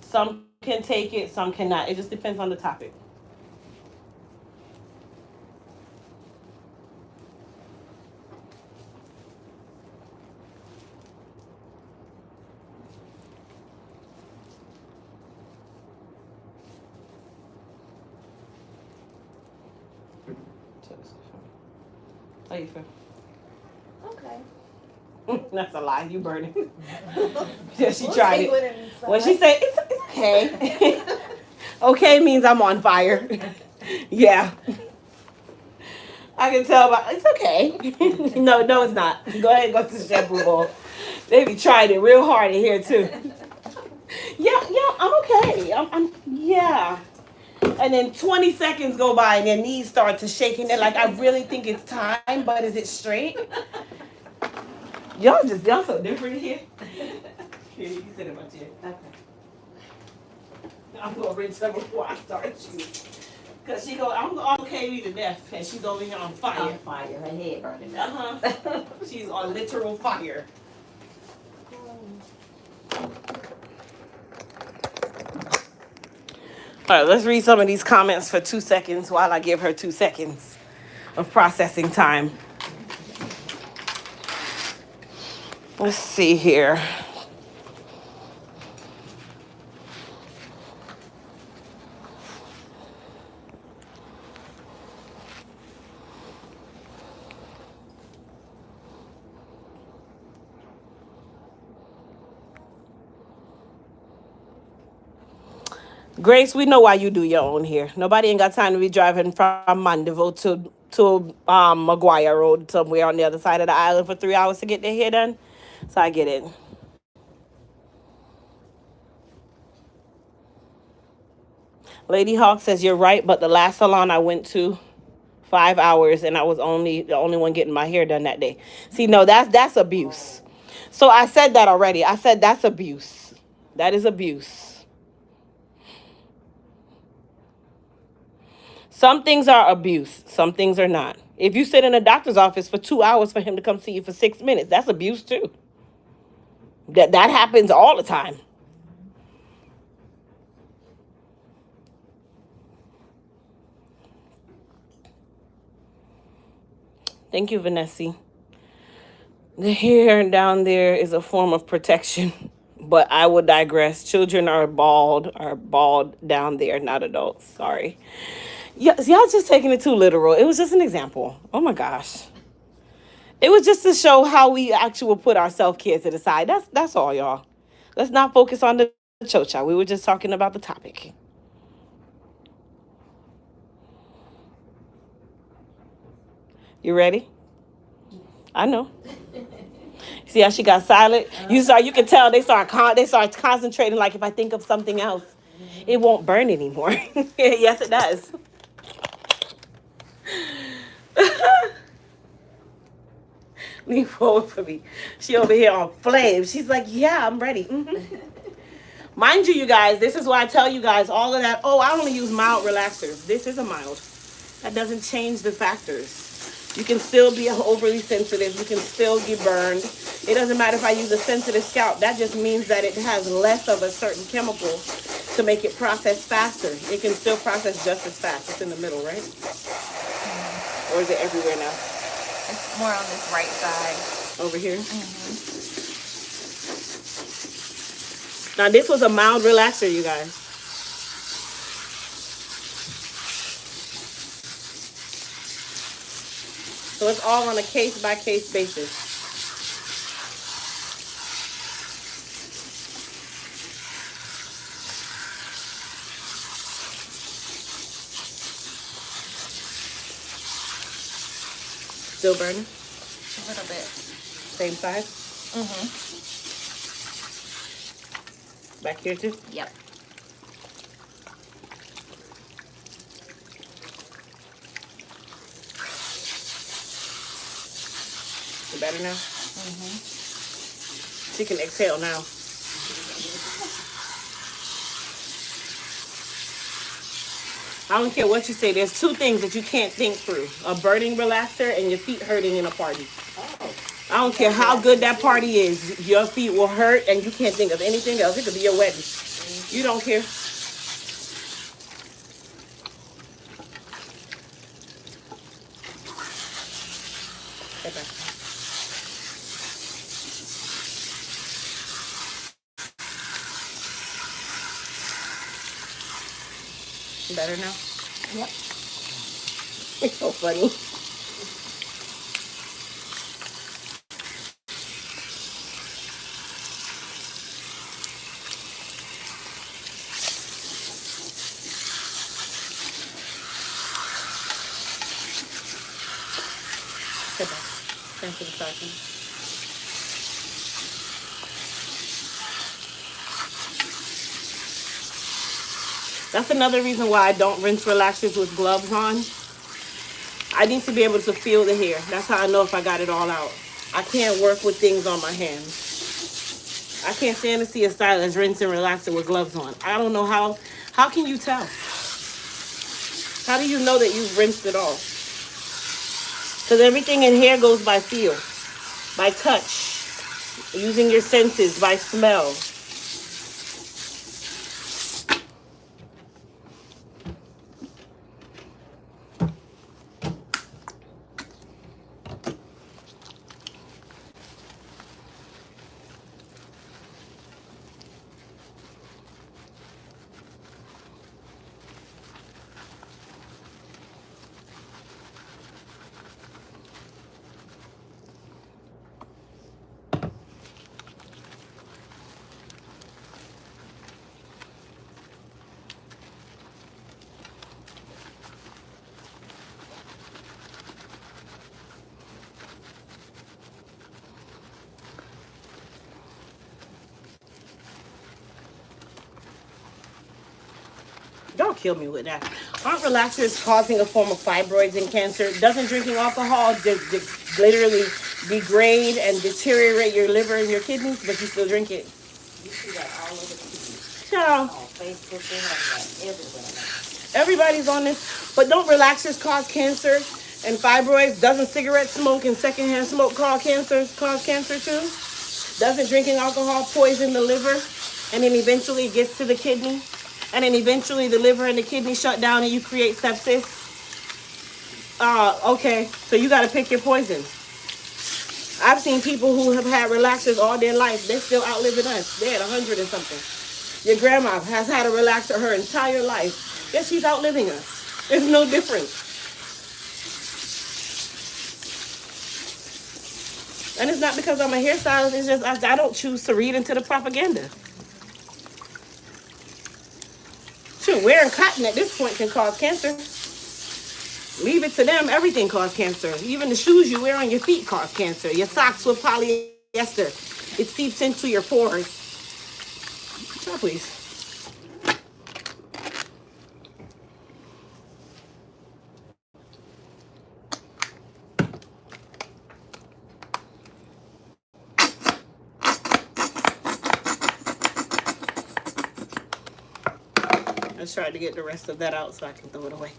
Some can take it, some cannot. It just depends on the topic. How you feel? Okay. That's a lie. You burning. Yeah, she tried it. When she said it's okay. Okay means I'm on fire. Yeah. I can tell by it's okay. No, it's not. Go ahead and go to the shampoo bowl. They be trying it real hard in here too. Yeah, I'm okay. Yeah. And then 20 seconds go by and their knees start to shake and they're like, I really think it's time, but is it straight? Y'all so different here. Here, you can sit in my chair. Okay. I'm gonna rinse her before I start you. Cause she go, I'm okay me to death, and she's over here on fire. On fire, her head burning up. She's on literal fire. All right, let's read some of these comments for 2 seconds while I give her 2 seconds of processing time. Let's see here. Grace, we know why you do your own hair. Nobody ain't got time to be driving from Mandeville to Maguire Road somewhere on the other side of the island for 3 hours to get their hair done. So I get it. Lady Hawk says you're right, but the last salon I went to, 5 hours, and I was only the only one getting my hair done that day. See, no, that's abuse. So I said that already. I said that's abuse. That is abuse. Some things are abuse. Some things are not. If you sit in a doctor's office for 2 hours for him to come see you for 6 minutes, that's abuse too. That happens all the time. Thank you, Vanessa. The hair down there is a form of protection, but I will digress. Children are bald down there, not adults. Sorry. Y'all just taking it too literal. It was just an example. Oh my gosh. It was just to show how we actually will put our self-care to the side. That's all, y'all. Let's not focus on the chocha. We were just talking about the topic. You ready? I know. See how she got silent? You can tell they start concentrating. Like if I think of something else, it won't burn anymore. Yes, it does. Lean forward for me. She over here on flames. She's like, yeah, I'm ready. Mind you guys, this is why I tell you guys all of that. Oh, I only use mild relaxers. This is a mild. That doesn't change the factors. You can still be overly sensitive. You can still get burned. It doesn't matter if I use a sensitive scalp. That just means that it has less of a certain chemical to make it process faster. It can still process just as fast. It's in the middle, right? Or is it everywhere now? It's more on this right side. Over here? Now, this was a mild relaxer, you guys. So it's all on a case-by-case basis. Still burning? A little bit. Same size? Back here too? Yep. Better now? She can exhale now. I don't care what you say. There's two things that you can't think through. A burning relaxer and your feet hurting in a party. I don't care how good that party is. Your feet will hurt and you can't think of anything else. It could be your wedding. You don't care. Get back. Better now? Yep. It's so funny. Get back. Thanks for the talking. That's another reason why I don't rinse relaxers with gloves on. I need to be able to feel the hair. That's how I know if I got it all out. I can't work with things on my hands. I can't stand to see a stylist rinse and relaxer with gloves on. I don't know how. How can you tell? How do you know that you've rinsed it all? Because everything in hair goes by feel, by touch, using your senses, by smell. kill me with that. Aren't relaxers causing a form of fibroids and cancer? Doesn't drinking alcohol literally degrade and deteriorate your liver and your kidneys, but you still drink it? You see that all over TV. Child. On Facebook, they have that everywhere. Everybody's on this. But don't relaxers cause cancer and fibroids? Doesn't cigarette smoke and secondhand smoke cause cancer too? Doesn't drinking alcohol poison the liver? And then eventually it gets to the kidney? And then eventually the liver and the kidney shut down and you create sepsis? Okay. So you got to pick your poison. I've seen people who have had relaxers all their life. They're still outliving us. They're at 100 and something. Your grandma has had a relaxer her entire life. Yet she's outliving us. There's no difference. And it's not because I'm a hairstylist. It's just I don't choose to read into the propaganda. Sure, wearing cotton at this point can cause cancer. Leave it to them. Everything causes cancer. Even the shoes you wear on your feet cause cancer. Your socks with polyester. It seeps into your pores. Try, please. I tried to get the rest of that out so I can throw it away.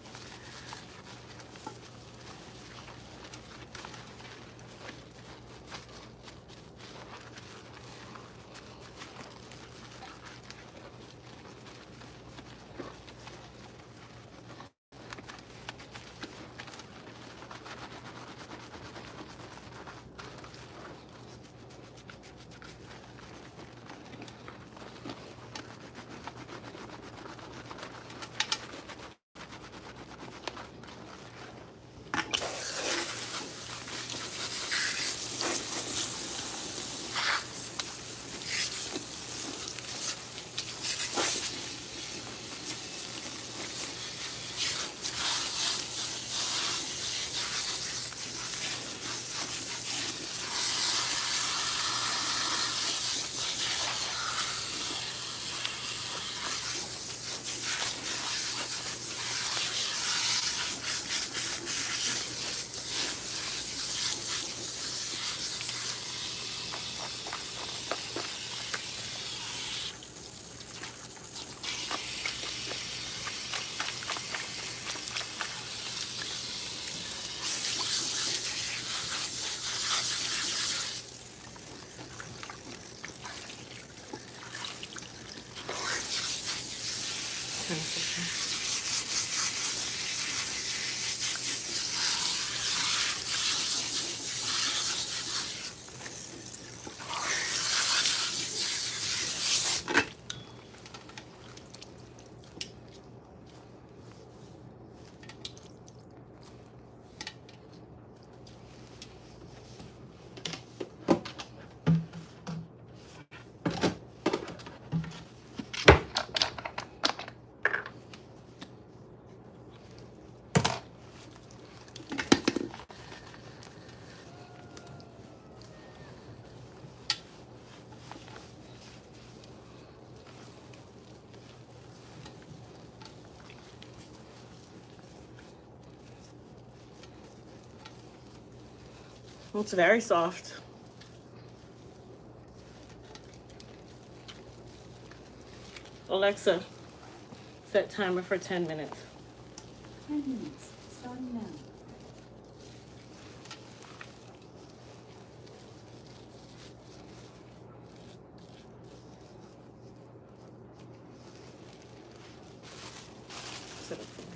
It's very soft. Alexa, set timer for 10 minutes. 10 minutes, starting now. Set it for me.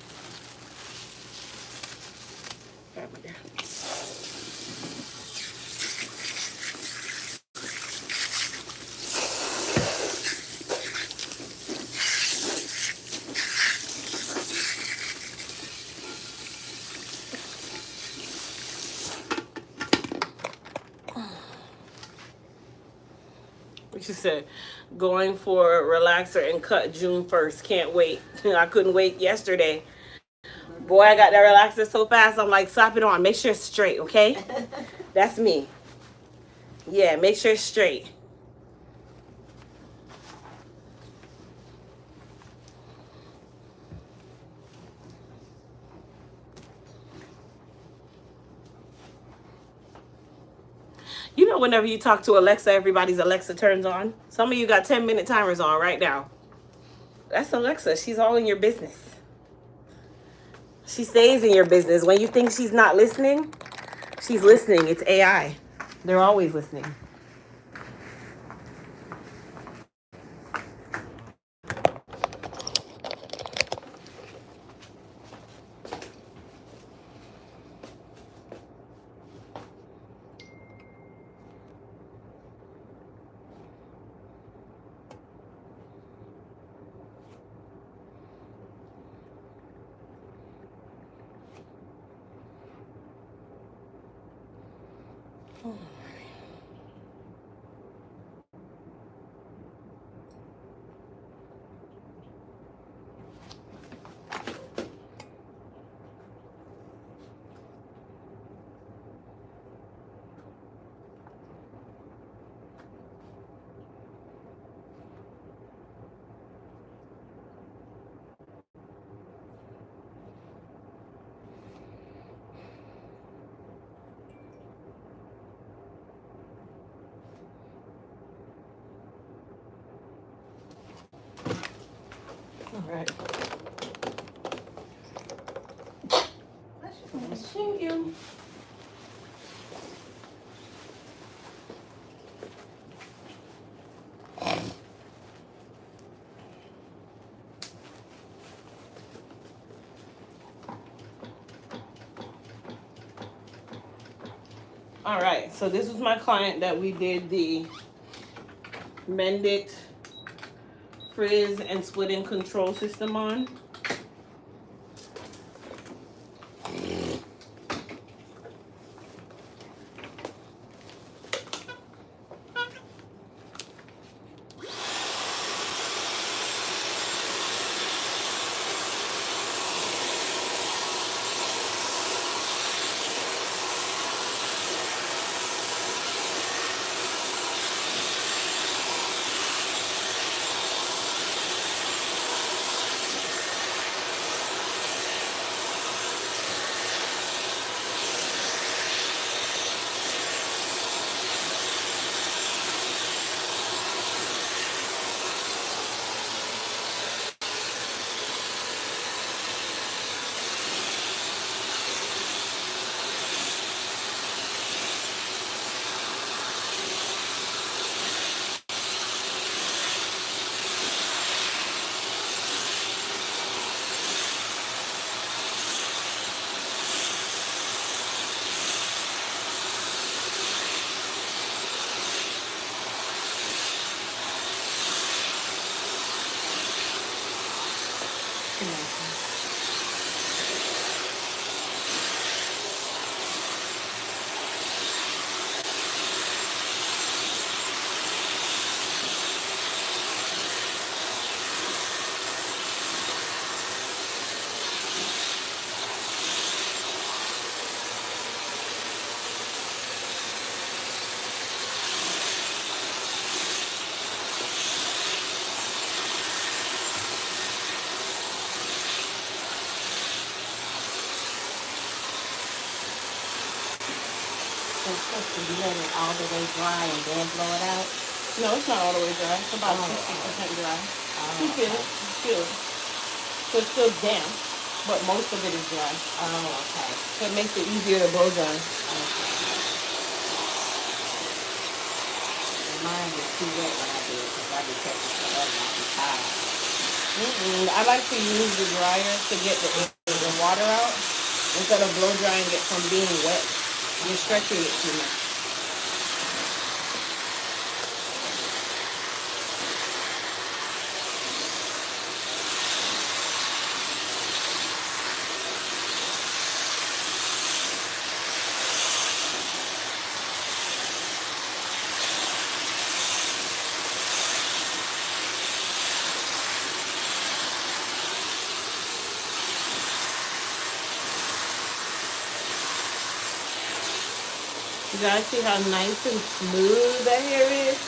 Grab it there. She said, going for a relaxer and cut June 1st. Can't wait. I couldn't wait yesterday. Boy, I got that relaxer so fast. I'm like, slap it on. Make sure it's straight, okay? That's me. Yeah, make sure it's straight. You know, whenever you talk to Alexa, everybody's Alexa turns on. Some of you got 10-minute timers on right now. That's Alexa. She's all in your business. She stays in your business. When you think she's not listening, she's listening. It's AI. They're always listening. All right. Thank you. All right, so this was my client that we did the Mend It frizz and split-in control system on. It's supposed to be let it all the way dry and then blow it out. No, it's not all the way dry. It's about Oh, 60% dry. You oh, feel it? okay. You feel it. So it's still damp, but most of it is dry. Oh, okay. So it makes it easier to blow dry. Okay. Mine was too wet when I did because I be taking forever. I be tired. I like to use the dryer to get the water out instead of blow drying it from being wet. You're stretching it too much. You guys see how nice and smooth that hair is?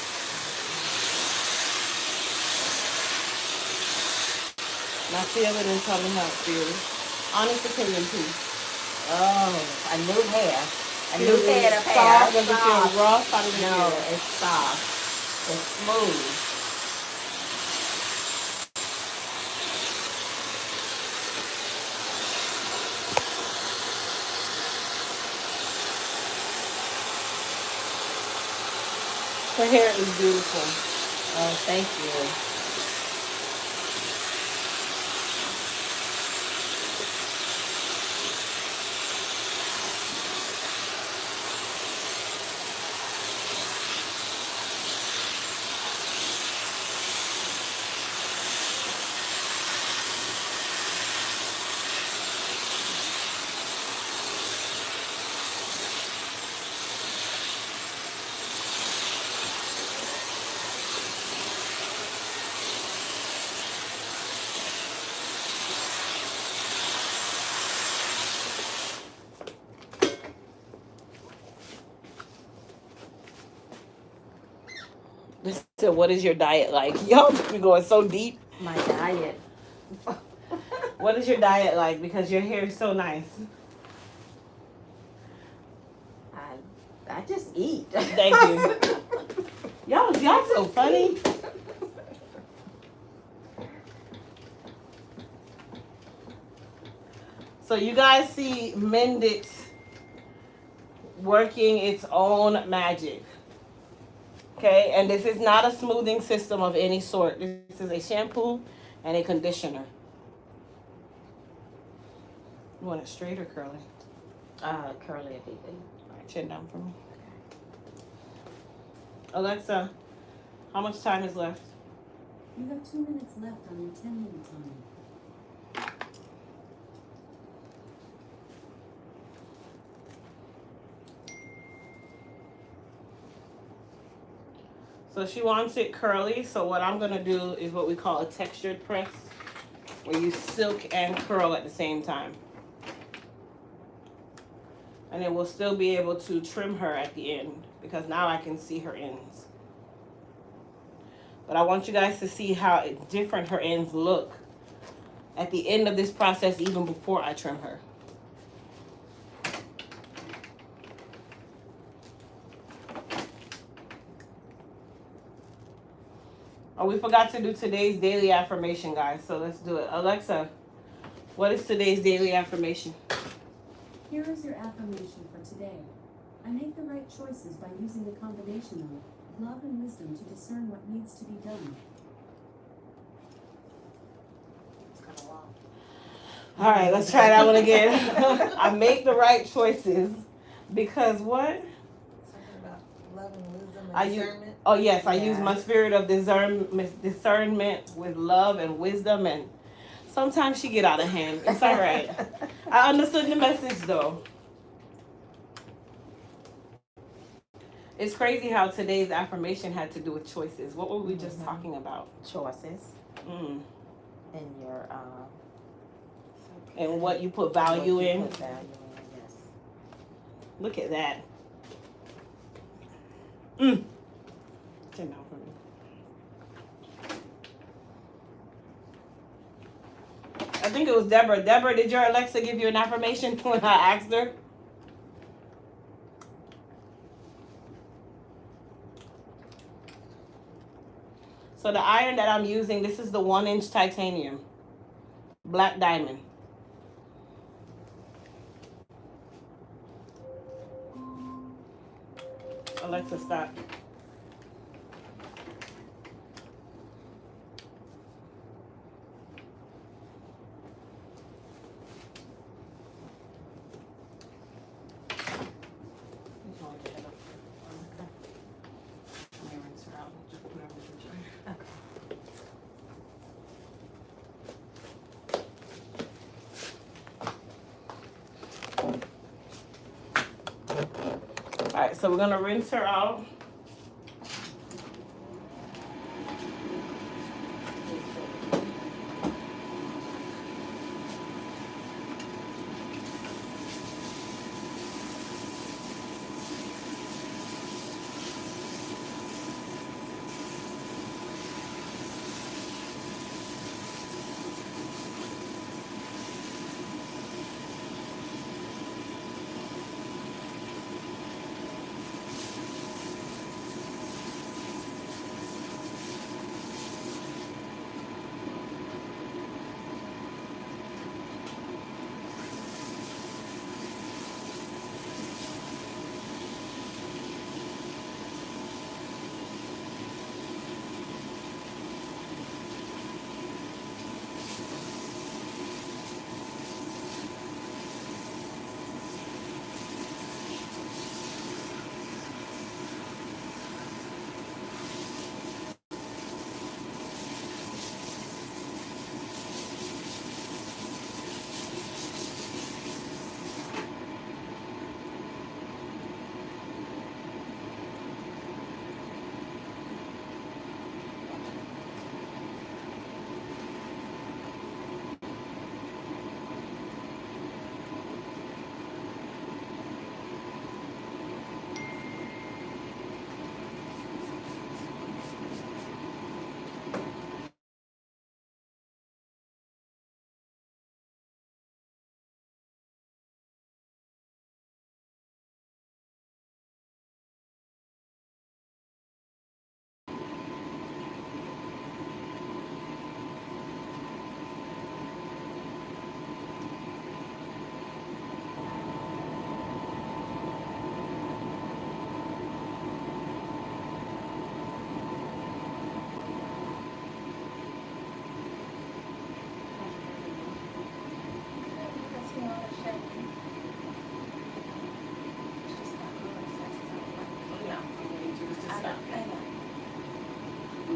Now feel it and tell me how it feels. Honest opinion, please. Oh, a new hair. A new head of hair. Soft? Does it feel Soft. rough? How does it No, feel? it's soft. It's smooth. Her hair is beautiful. Oh, thank you. So what is your diet like? Y'all be going so deep. My diet. What is your diet like? Because your hair is so nice. I just eat. Thank you. Y'all so funny. So you guys see Mendit working its own magic. Okay, and this is not a smoothing system of any sort. This is a shampoo and a conditioner. You want it straight or curly? Curly would be good. All right, chin down for me. Alexa, how much time is left? You have 2 minutes left on your 10-minute time. So she wants it curly. So what I'm gonna do is what we call a textured press, where you silk and curl at the same time. And then we'll still be able to trim her at the end because now I can see her ends. But I want you guys to see how different her ends look at the end of this process, even before I trim her. Oh, we forgot to do today's daily affirmation, guys. So let's do it. Alexa, what is today's daily affirmation? Here is your affirmation for today. I make the right choices by using a combination of love and wisdom to discern what needs to be done. It's kind of long. All right, let's try that one again. I make the right choices because what? Something about love and wisdom I and use, discernment. oh yes, I Yeah. use my spirit of discernment with love and wisdom, and sometimes she get out of hand. It's all right. I understood the message though. It's crazy how today's affirmation had to do with choices. What were we just talking about? Choices Mm. and your And what you put value what you in. put value in, yes. Look at that. Mm. Turn down for me. I think it was Deborah. Deborah, did your Alexa give you an affirmation when I asked her? So the iron that I'm using, this is the 1-inch titanium. Black diamond. Alexa, stop. All right, so we're gonna rinse her out.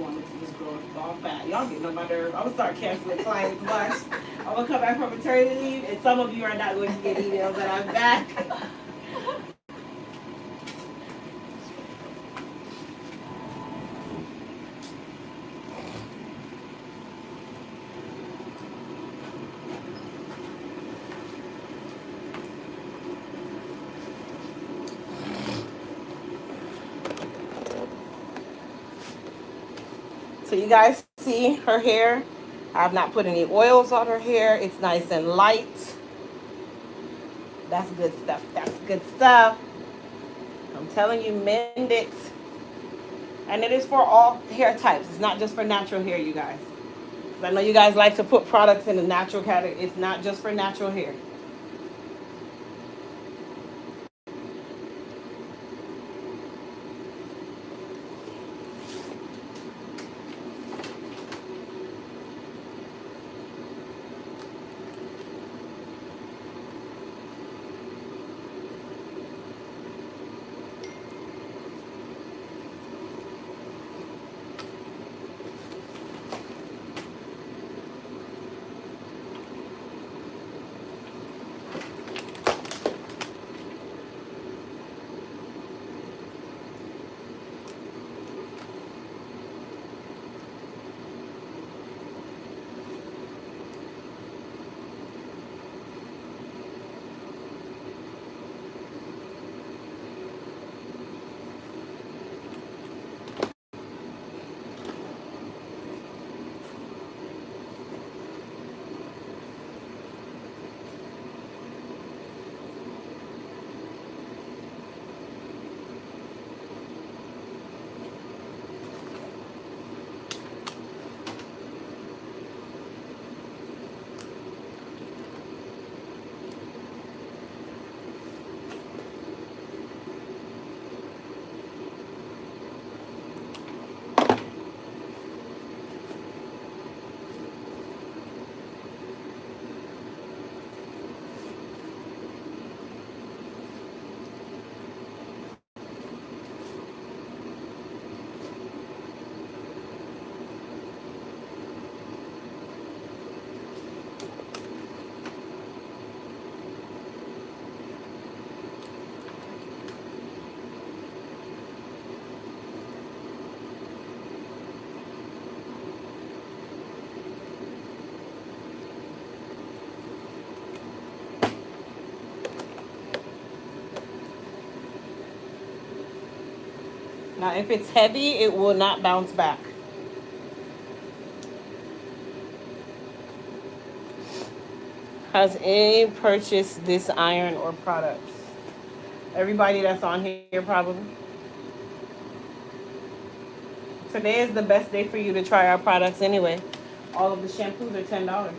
want it to just grow all fat. Y'all getting on my nerves. I'm gonna start canceling clients. Watch. I'm gonna come back from maternity leave, and some of you are not going to get emails that I'm back. So you guys see her hair. I've not put any oils on her hair. It's nice and light. That's good stuff. That's good stuff. I'm telling you, mend it. And it is for all hair types. It's not just for natural hair, you guys. I know you guys like to put products in the natural category. It's not just for natural hair. Now, if it's heavy, it will not bounce back. Has any purchased this iron or products? Everybody that's on here probably. Today is the best day for you to try our products anyway. All of the shampoos are $10.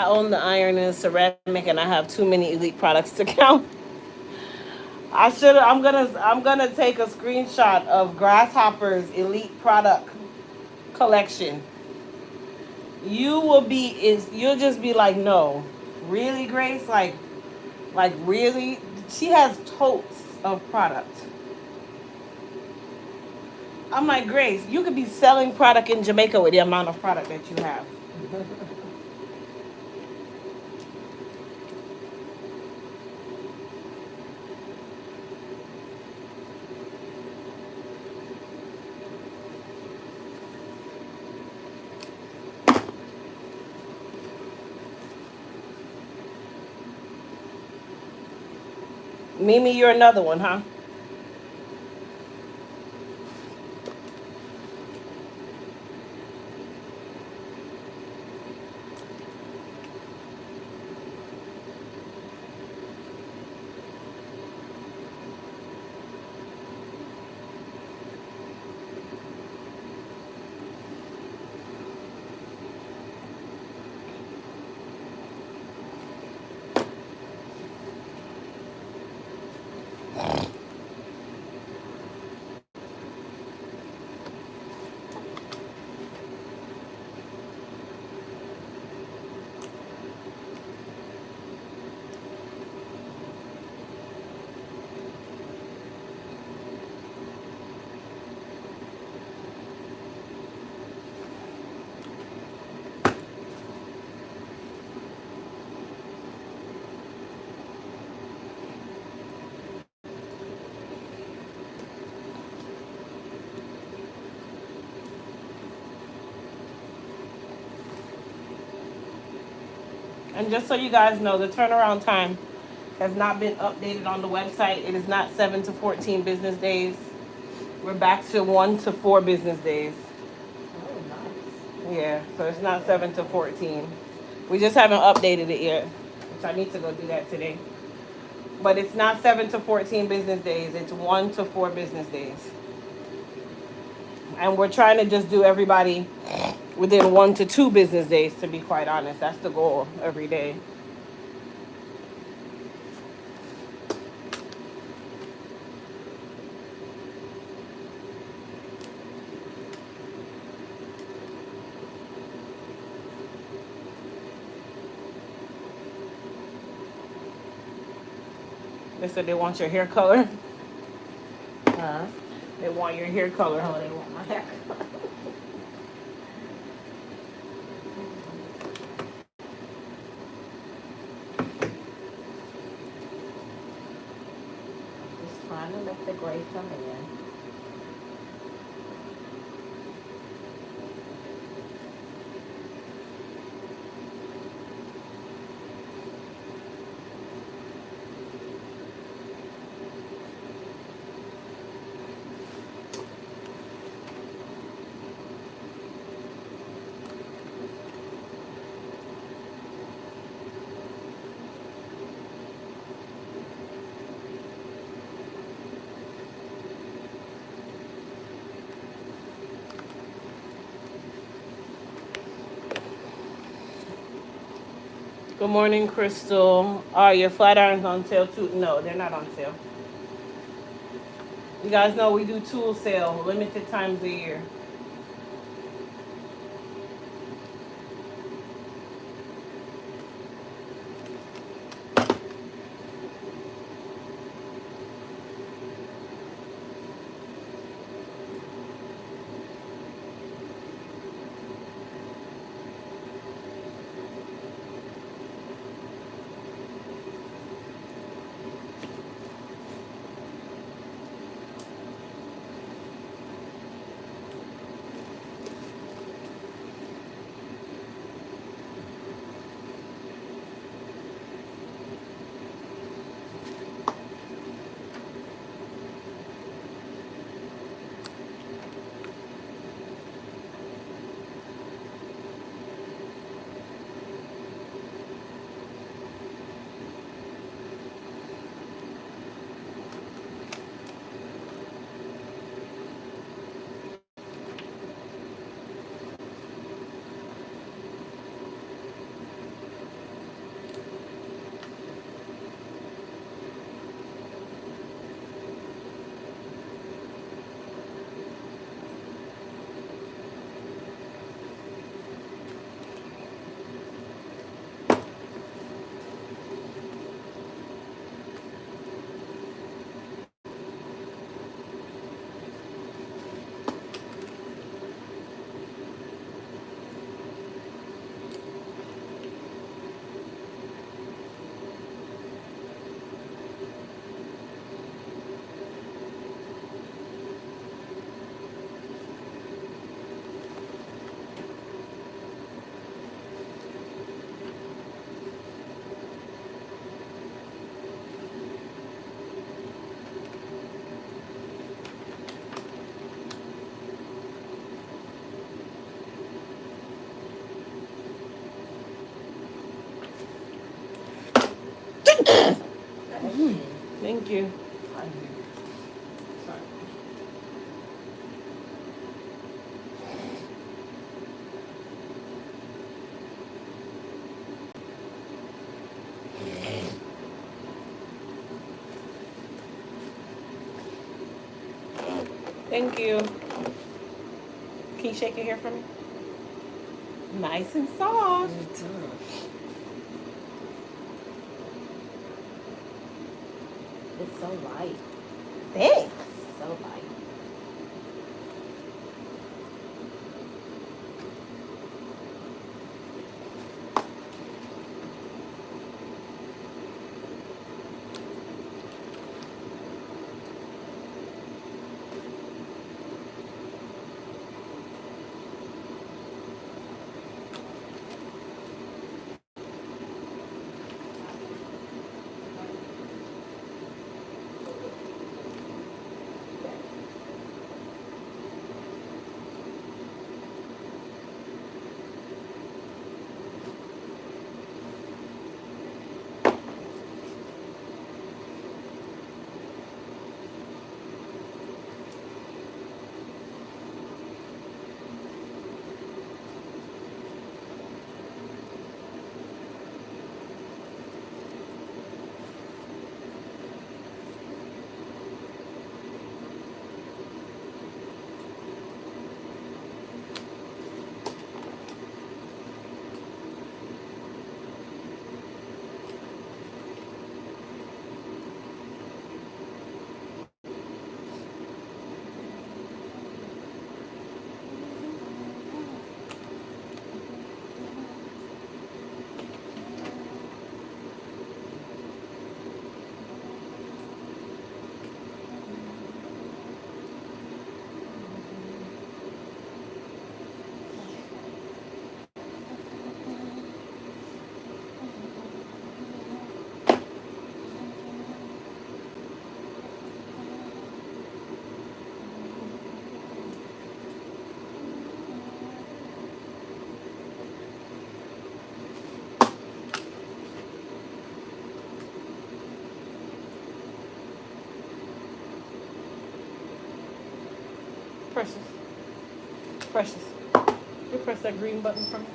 I own the iron and ceramic, and I have too many elite products to count. I should. I'm gonna take a screenshot of Grasshopper's elite product collection. You'll just be like, no, really, Grace, like really. She has totes of product. I'm like, Grace, you could be selling product in Jamaica with the amount of product that you have. Mimi, you're another one, huh? And just so you guys know, the turnaround time has not been updated on the website. It is not 7 to 14 business days. We're back to 1 to 4 business days. Oh, nice. Yeah, so it's not 7 to 14. We just haven't updated it yet, which I need to go do that today. But it's not 7 to 14 business days. It's 1 to 4 business days. And we're trying to just do everybody within 1 to 2 business days, to be quite honest. That's the goal every day. They said they want your hair color. Huh? They want your hair color. Oh, they want my hair. Just trying to let the gray come in. Good morning, Crystal. Are your flat irons on sale too? No, they're not on sale. You guys know we do tool sale limited times a year. Thank you. Right here. Sorry. Thank you. Can you shake your hair for me? Nice and soft. It's so light. Thanks. So light. Precious. Precious. You press that green button for me.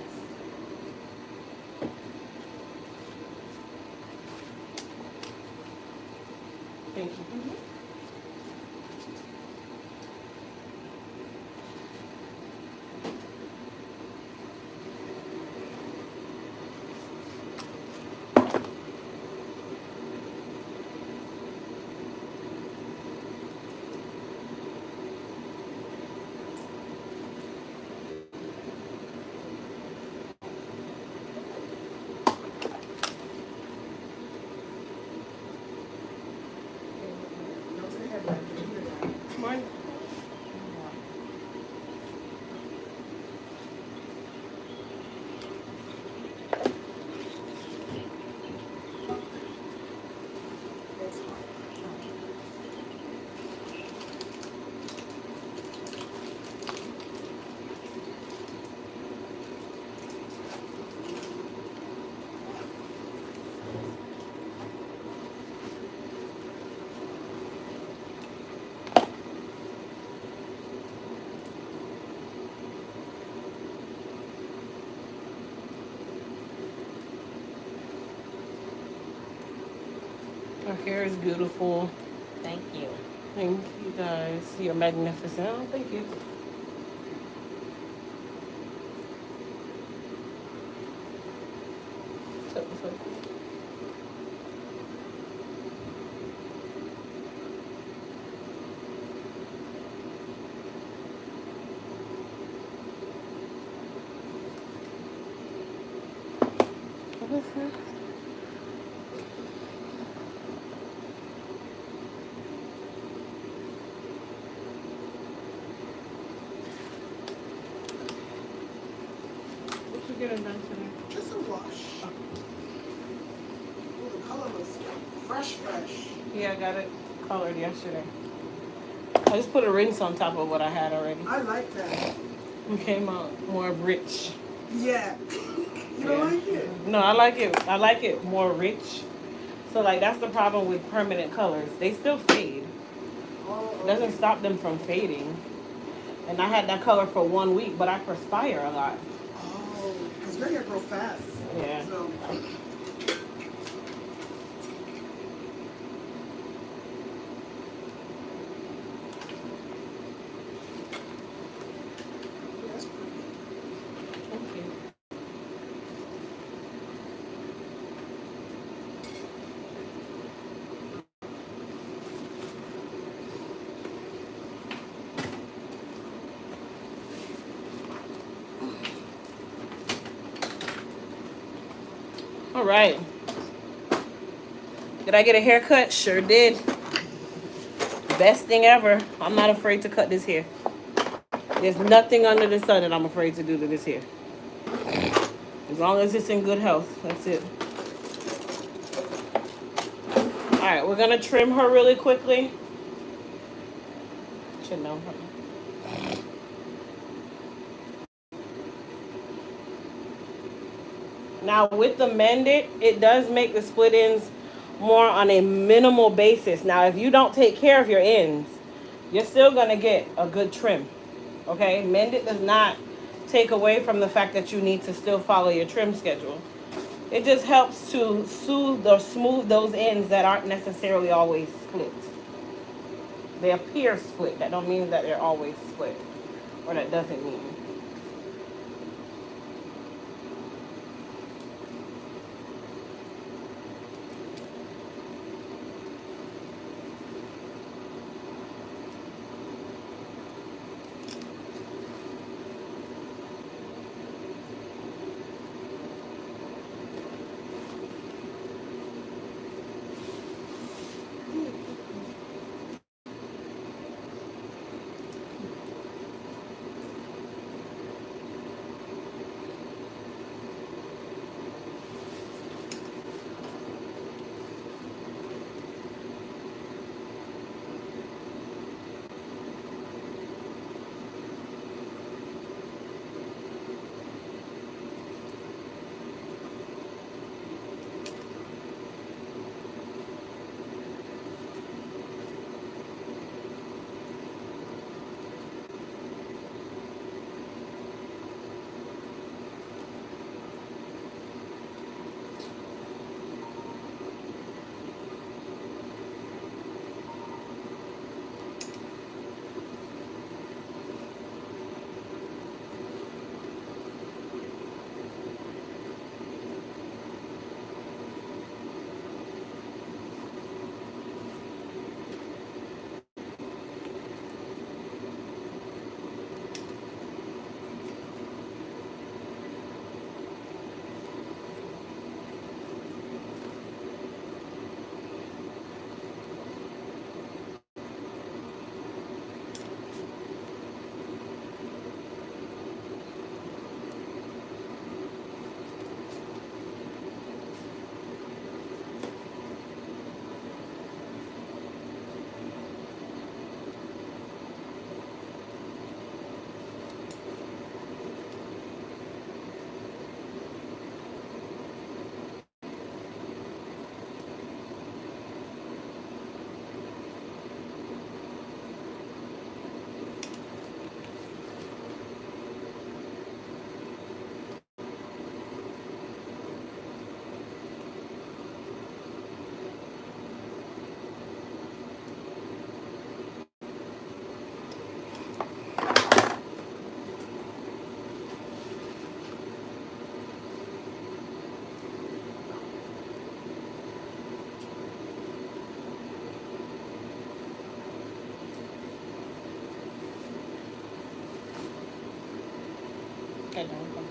Thank you. Morning. Her hair is beautiful. Thank you. Thank you guys. You're magnificent. Oh, thank you. So. What is that? What you getting done today? Just a wash. Oh, the color was fresh. Yeah, I got it colored yesterday. I just put a rinse on top of what I had already. I like that. It came out more rich. Yeah. You don't like it? No, I like it. I like it more rich. So like that's the problem with permanent colors. They still fade. Oh, It doesn't stop them from fading. And I had that color for 1 week, but I perspire a lot. oh, because your hair grow fast. Yeah. So that's pretty. Thank you. All right. Did I get a haircut? Sure did. Best thing ever. I'm not afraid to cut this hair. There's nothing under the sun that I'm afraid to do to this hair. As long as it's in good health. That's it. All right, we're gonna trim her really quickly. Should know. Now with the mended, it does make the split ends more on a minimal basis. Now if you don't take care of your ends, you're still gonna get a good trim. Okay, mended does not take away from the fact that you need to still follow your trim schedule. It just helps to soothe or smooth those ends that aren't necessarily always split. They appear split. That don't mean that they're always split. Or that doesn't mean. Okay, done.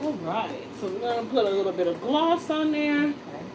All right, so we're gonna put a little bit of gloss on there. Okay.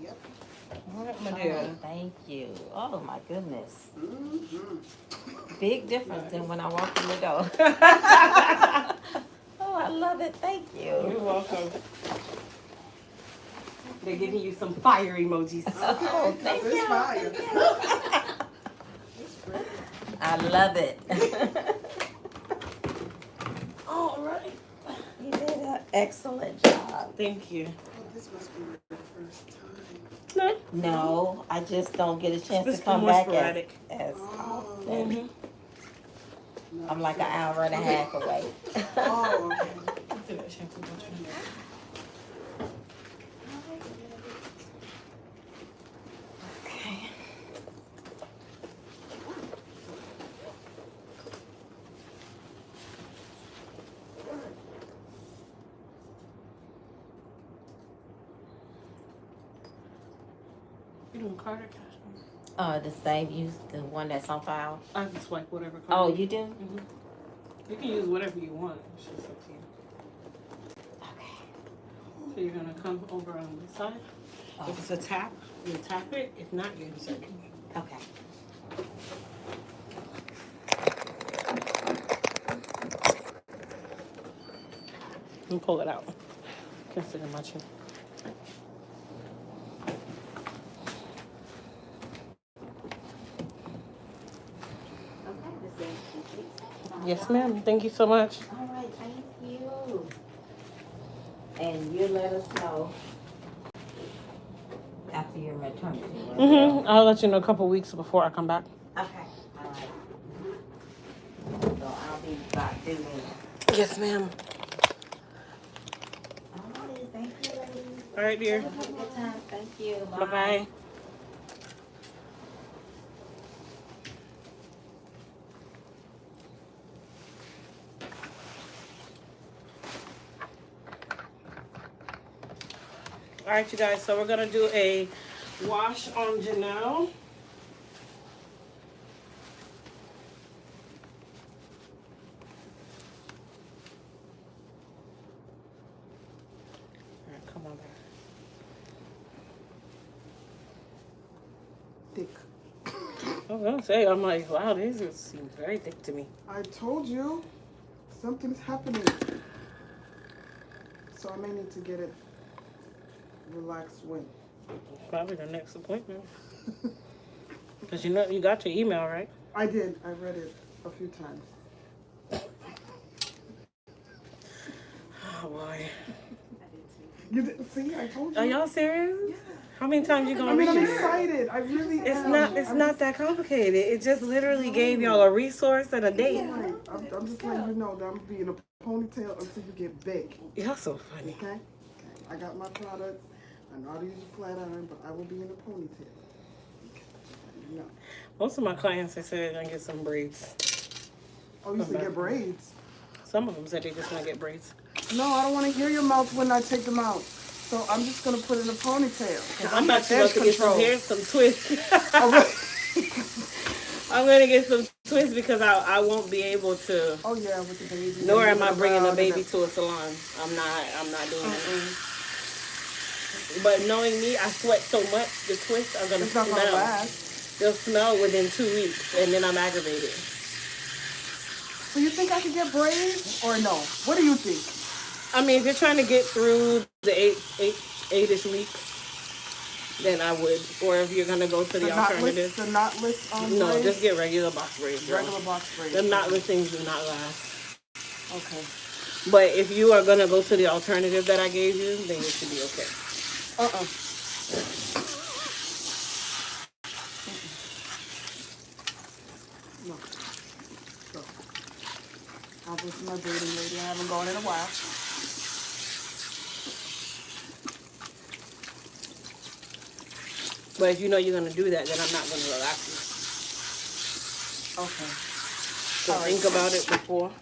Yep. All right, my Oh, dear. thank you. Oh my goodness. Mm-hmm. Big difference than when I walked in the door. Oh, I love it. Thank You're you. welcome. They're giving you some fire emojis. Okay, Oh, 'cause thank it's you. fire. Thank you. It's pretty. I love it. All right. You did an excellent job. Thank you. Oh, this must be your first time. No. No, I just don't get a chance It's to come more back sporadic. as Oh. often. Mm-hmm. No, I'm like an hour and a half away. Oh, okay. Let's do that shampoo. Don't you know? Okay. You doing card or cash? The same use the one that's on file. I can swipe whatever card. Oh, you do? Mm-hmm. You can use whatever you want. It's just up to you. Okay. So you're gonna come over on this side. Oh. If it's a tap, you tap it. If not, you insert it. Okay. And pull it out. Consider my chin. Yes, ma'am. Thank you so much. All right, thank you. And you let us know after your maternity. I'll let you know a couple weeks before I come back. Okay, all right. So I'll be back then. Yes, ma'am. All right, thank you, ladies. All right, dear. Have a good time. Thank you. Bye-bye. All right, you guys. So we're going to do a wash on Janelle. All right, come on back. Thick. I was going to say, I'm like, wow, these seem very thick to me. I told you something's happening. So I may need to get it relaxed when. Probably the next appointment. Because you know, you got your email, right? I did. I read it a few times. Oh, boy. You didn't see? I told you. Are y'all serious? Yeah. How many times you I gonna mean, read I'm it? excited. I really It's am. not. It's not that complicated. It just literally gave y'all a resource and a date. Right. I'm just letting you know that I'm being a ponytail until you get big. Y'all so funny. Okay? I got my products. I know how to use a flat iron, but I will be in a ponytail. Okay. No. Most of my clients they said they're gonna get some braids. Oh, you used to get braids. Some of them said they just want to get braids. No, I don't want to hear your mouth when I take them out. So I'm just gonna put it in a ponytail. 'Cause I'm got about to get some control. hair, some twists. Oh, really? I'm gonna get some twists because I won't be able to. Oh yeah, with the baby. Nor am I Moving bringing the around baby and to a salon. I'm not doing it. Mm-mm. But knowing me, I sweat so much. The twists are gonna It's not gonna smell. last. They'll smell within 2 weeks, and then I'm aggravated. So you think I could get braids or no? What do you think? I mean, if you're trying to get through the eight-ish weeks, then I would. Or if you're gonna go to the alternative. The knotless No, braids? just get regular box braids. Bro. Regular box braids. The knotless things do not last. Okay. But if you are gonna go to the alternative that I gave you, then it should be okay. No. So, I'll go to my braiding lady. I haven't gone in a while. But if you know you're gonna do that, then I'm not gonna relax you. Okay. So All right. think about it before.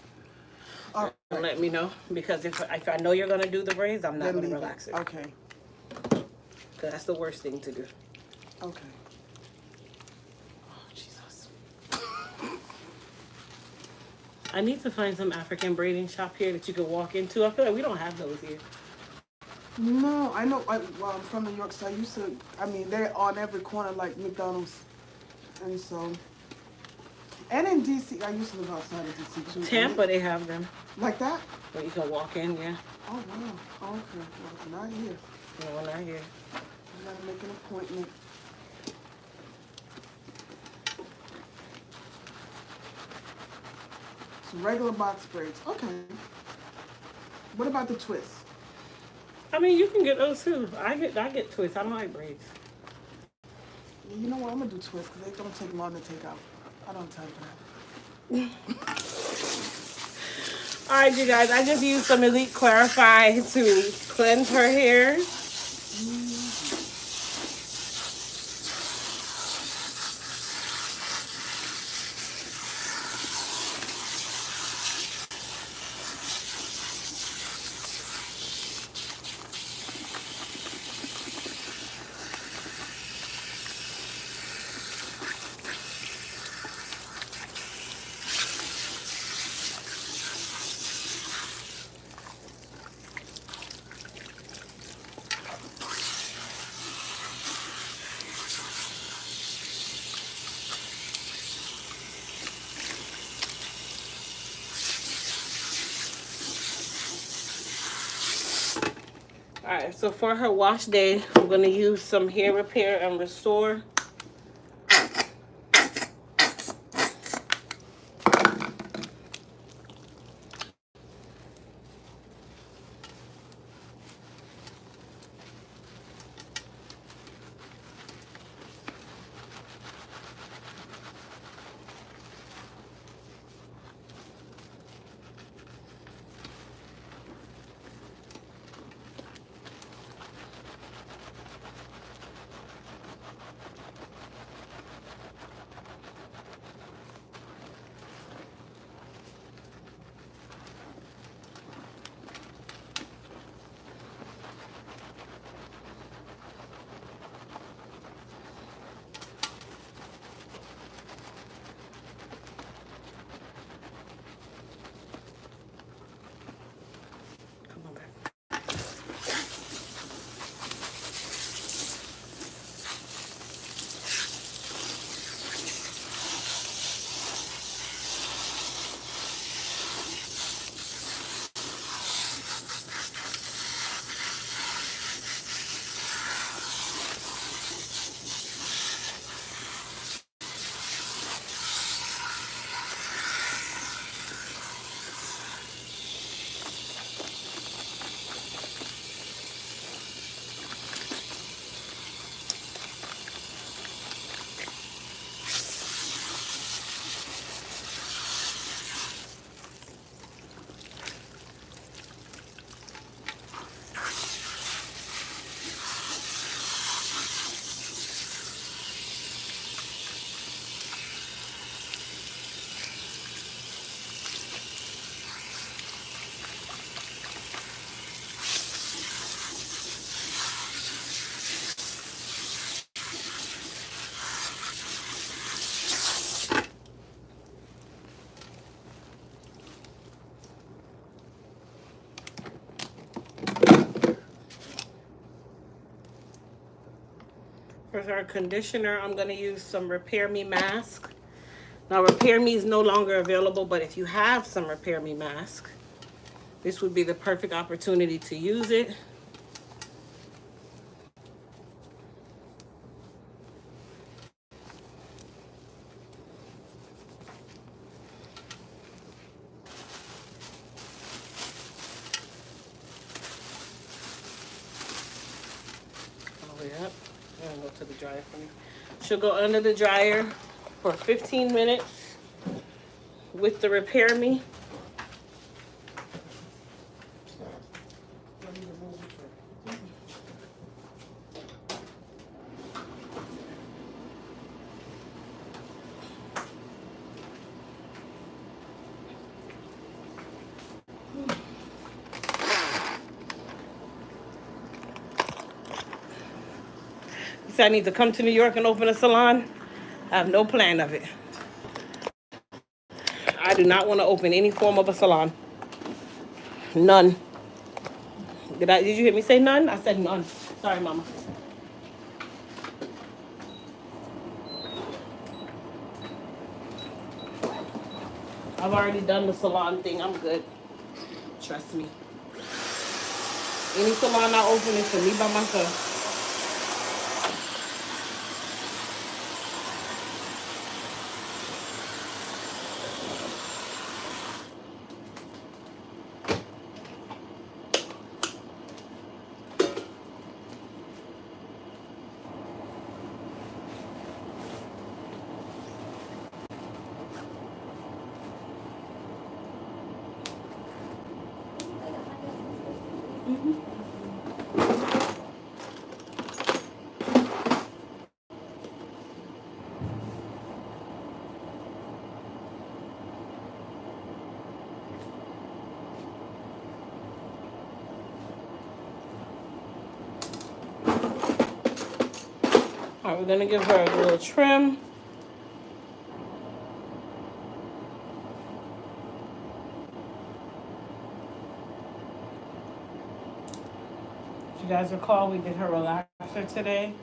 All And let me know, because if I know you're gonna do the braids, I'm not Then gonna leave relax it. Okay. Cause that's the worst thing to do. Okay. Oh Jesus! I need to find some African braiding shop here that you could walk into. I feel like we don't have those here. No, I know. Well, I'm from New York, so I used to. I mean, they're on every corner like McDonald's, and so. And in DC, I used to live outside of DC too. Tampa, they have them. Like that? Where you can walk in, yeah. Oh wow. Okay. Well, not here. No, not here. I gotta make an appointment. Some regular box braids. Okay. What about the twists? I mean, you can get those too. I get twists. I don't like braids. You know what? I'm gonna do twists because they don't take long to take out. I don't have time for that. All right, you guys. I just used some Elite Clarify to cleanse her hair. Alright, so for her wash day, I'm going to use some hair repair and restore. For our conditioner, I'm going to use some Repair Me mask. Now, Repair Me is no longer available, but if you have some Repair Me mask, this would be the perfect opportunity to use it. All the way up. I'm going to go to the dryer for me. She'll go under the dryer for 15 minutes with the Repair Me. You said I need to come to New York and open a salon. I have no plan of it. I do not want to open any form of a salon. None. Did you hear me say none? I said none. Sorry, Mama. I've already done the salon thing. I'm good. Trust me. Any salon I open is for me by myself. All right, we're gonna give her a little trim. If you guys recall, we did her relaxer today.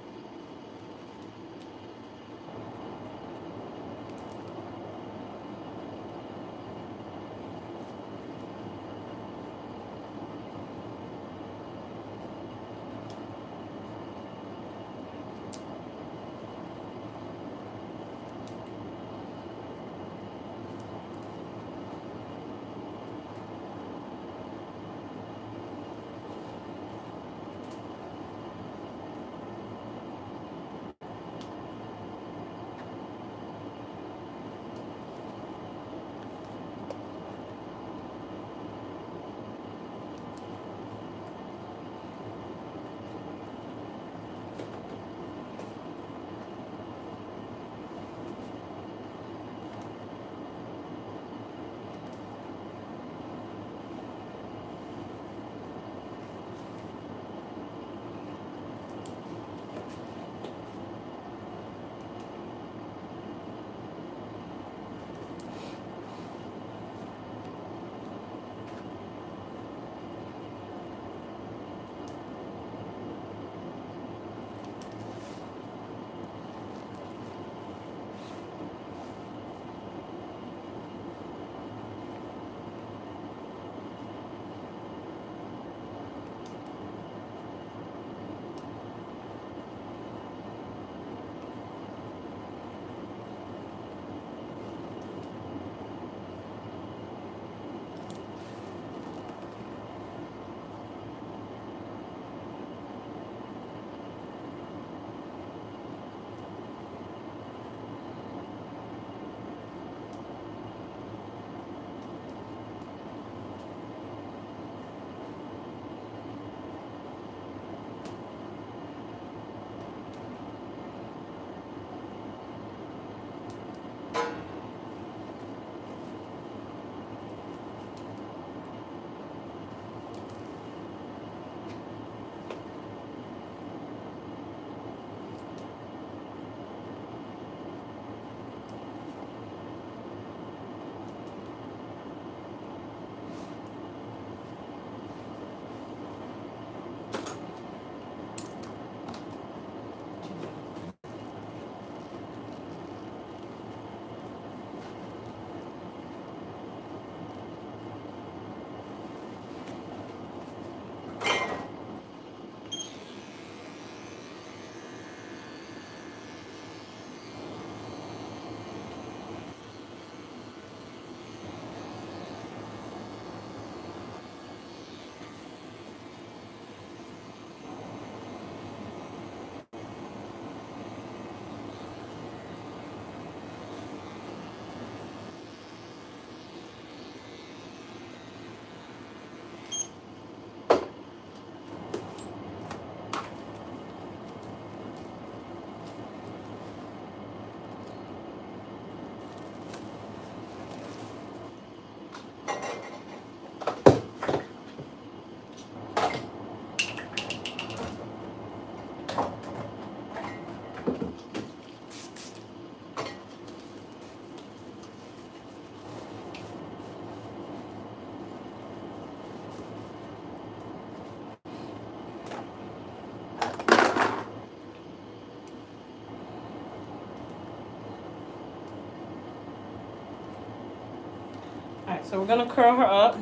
So we're gonna curl her up.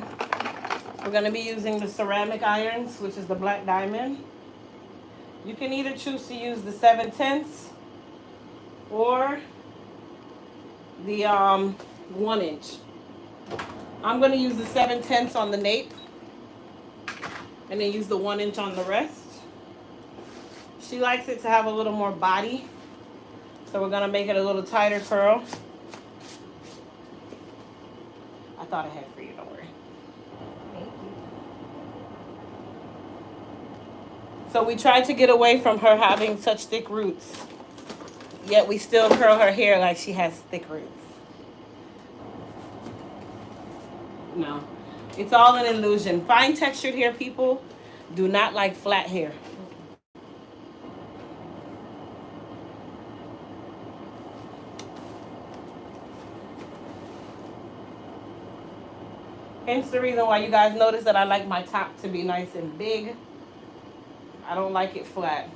We're gonna be using the ceramic irons, which is the Black Diamond. You can either choose to use the 7/10 or the 1 inch. I'm gonna use the 7/10 on the nape and then use the 1 inch on the rest. She likes it to have a little more body, so we're gonna make it a little tighter curl. I thought I had for you, don't worry. Thank you. So we tried to get away from her having such thick roots, yet we still curl her hair like she has thick roots. No, it's all an illusion. Fine textured hair people do not like flat hair. Hence the reason why you guys notice that I like my top to be nice and big. I don't like it flat.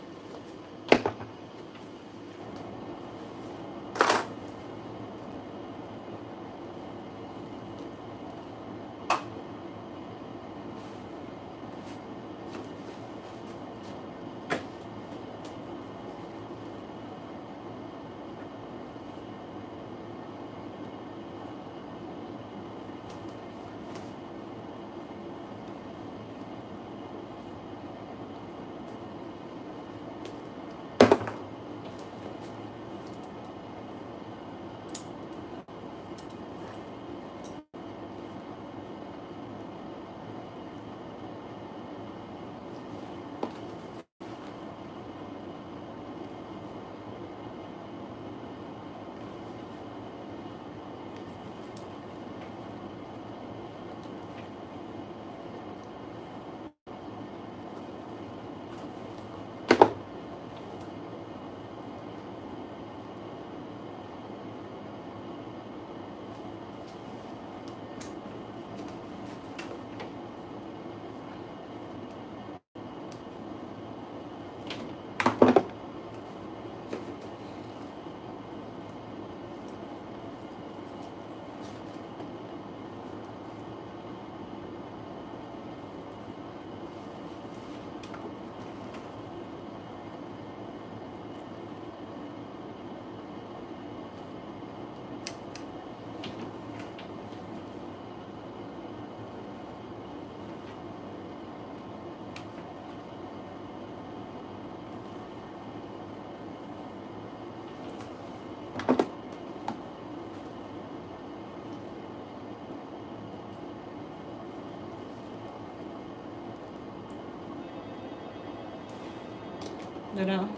Janelle,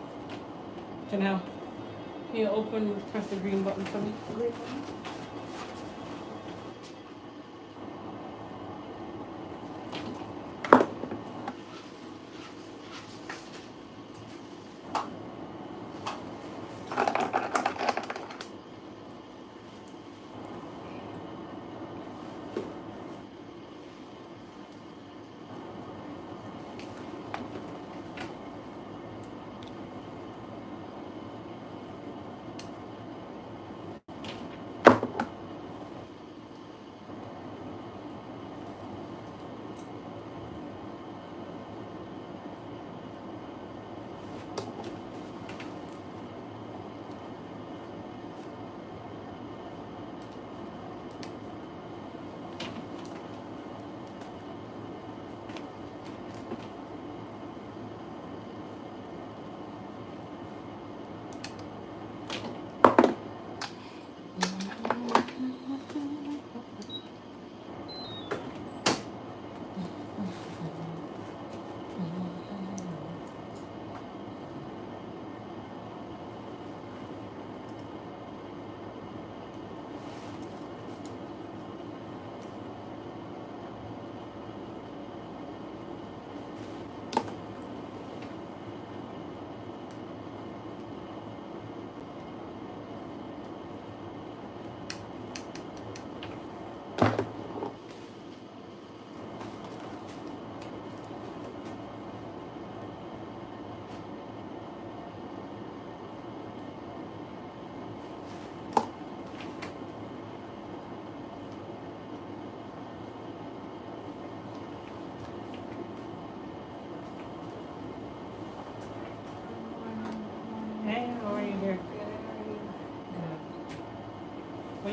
Janelle, can you press the green button for me?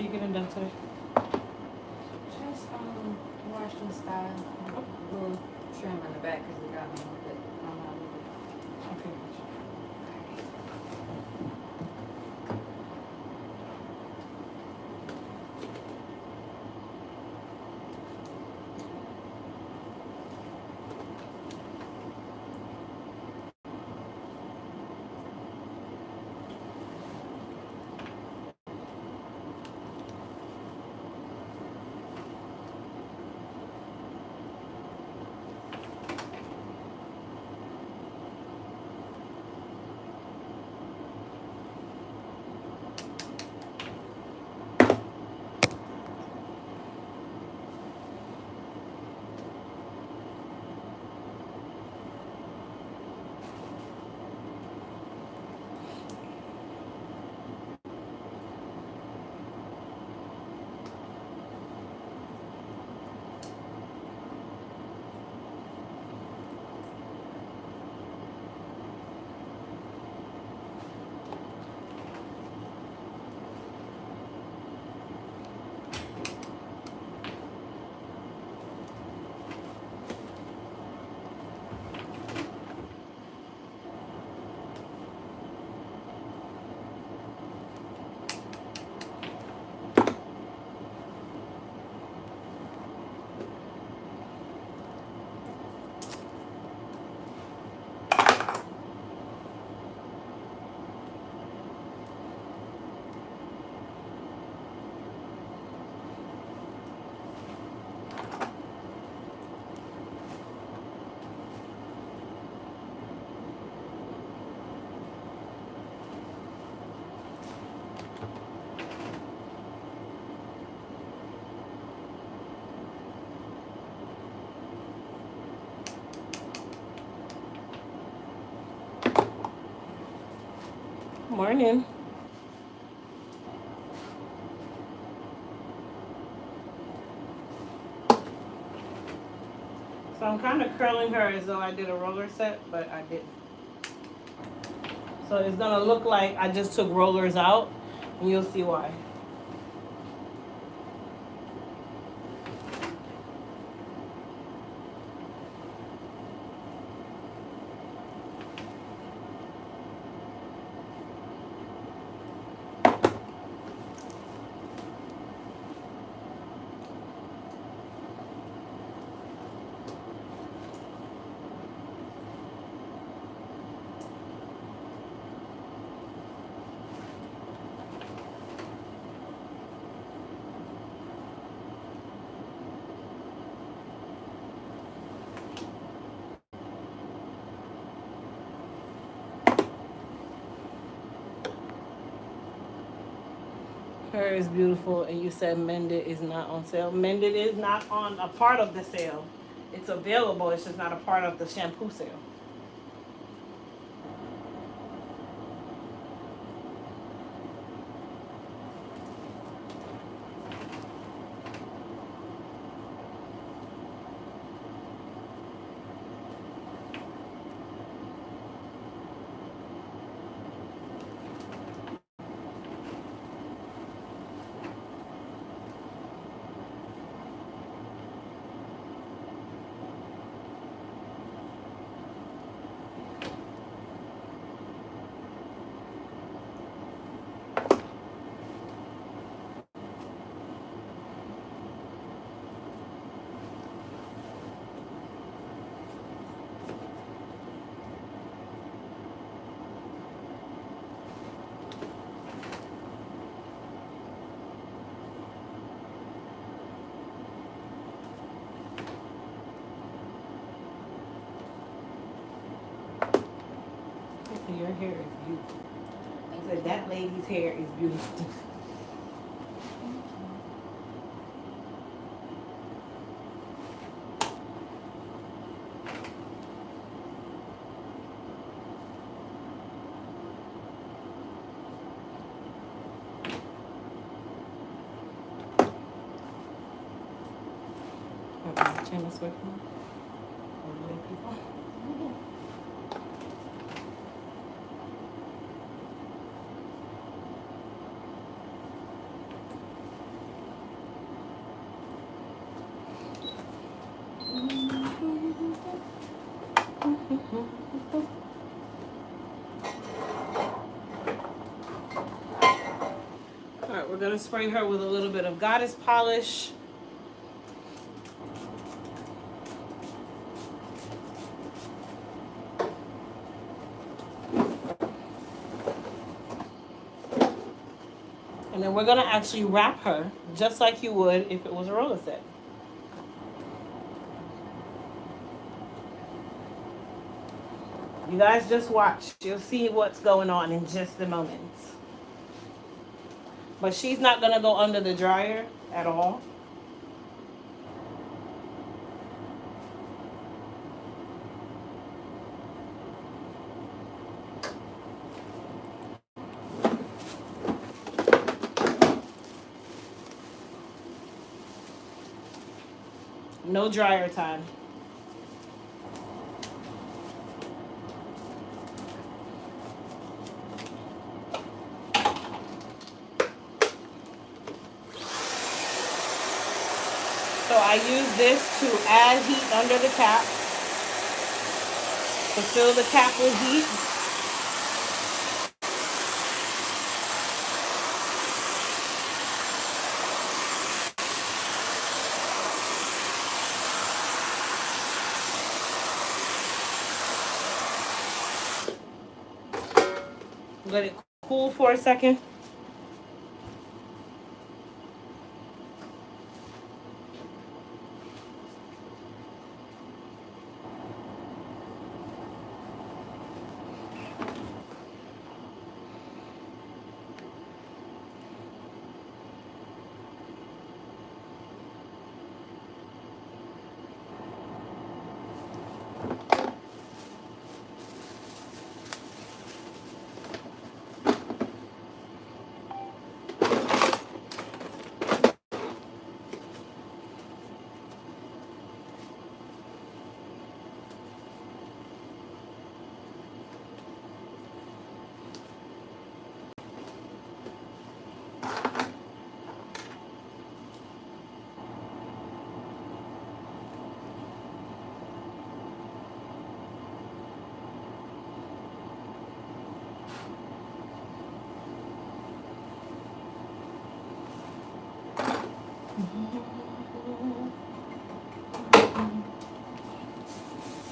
you getting done today? Just washed and styled. A little trim on the back because it got me a little bit. I'm not really. Okay. Morning. So I'm kind of curling her as though I did a roller set, but I didn't. So it's gonna look like I just took rollers out, and you'll see why. Her is beautiful, and you said Mended is not on sale. Mended is not on a part of the sale. It's available, it's just not a part of the shampoo sale. So your hair is beautiful. I said that lady's hair is beautiful. Okay, turn this way from me. Lovely people. All right, we're gonna spray her with a little bit of goddess polish. And then we're gonna actually wrap her just like you would if it was a roller set. You guys just watch. You'll see what's going on in just a moment. But she's not gonna go under the dryer at all. No dryer time. So I use this to add heat under the cap, to fill the cap with heat. Let it cool for a second.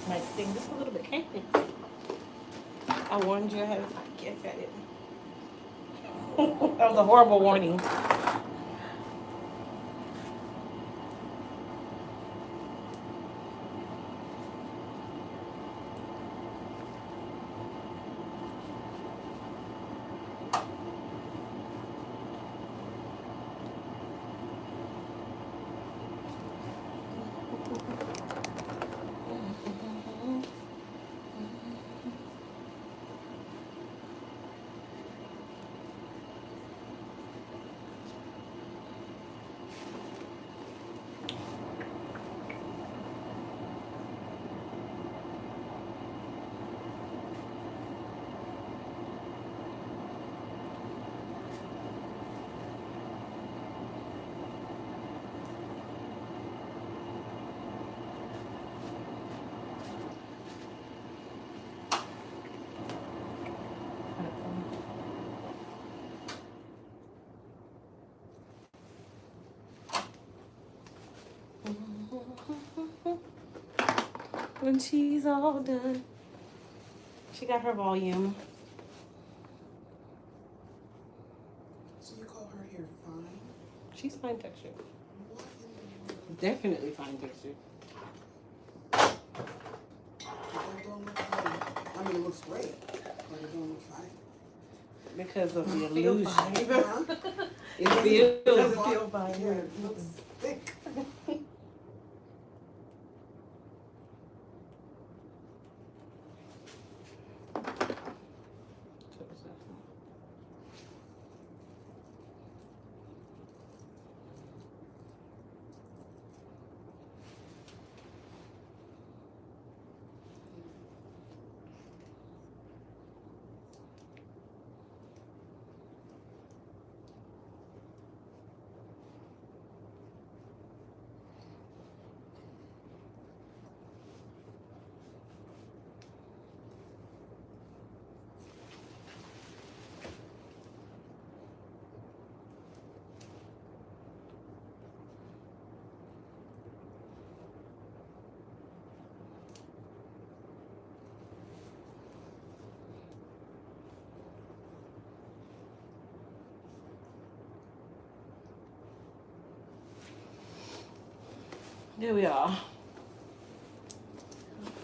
Might sting just a little bit, can't it? I warned you ahead of time. Guess I didn't. That was a horrible warning. When she's all done, she got her volume. So you call her hair fine? She's fine textured. What in the world? Definitely fine textured. That don't look fine. I mean, it looks great, but it don't look fine. Because of the illusion. Huh? It feels. Does it feel fine? Yeah, it looks thick. There we are.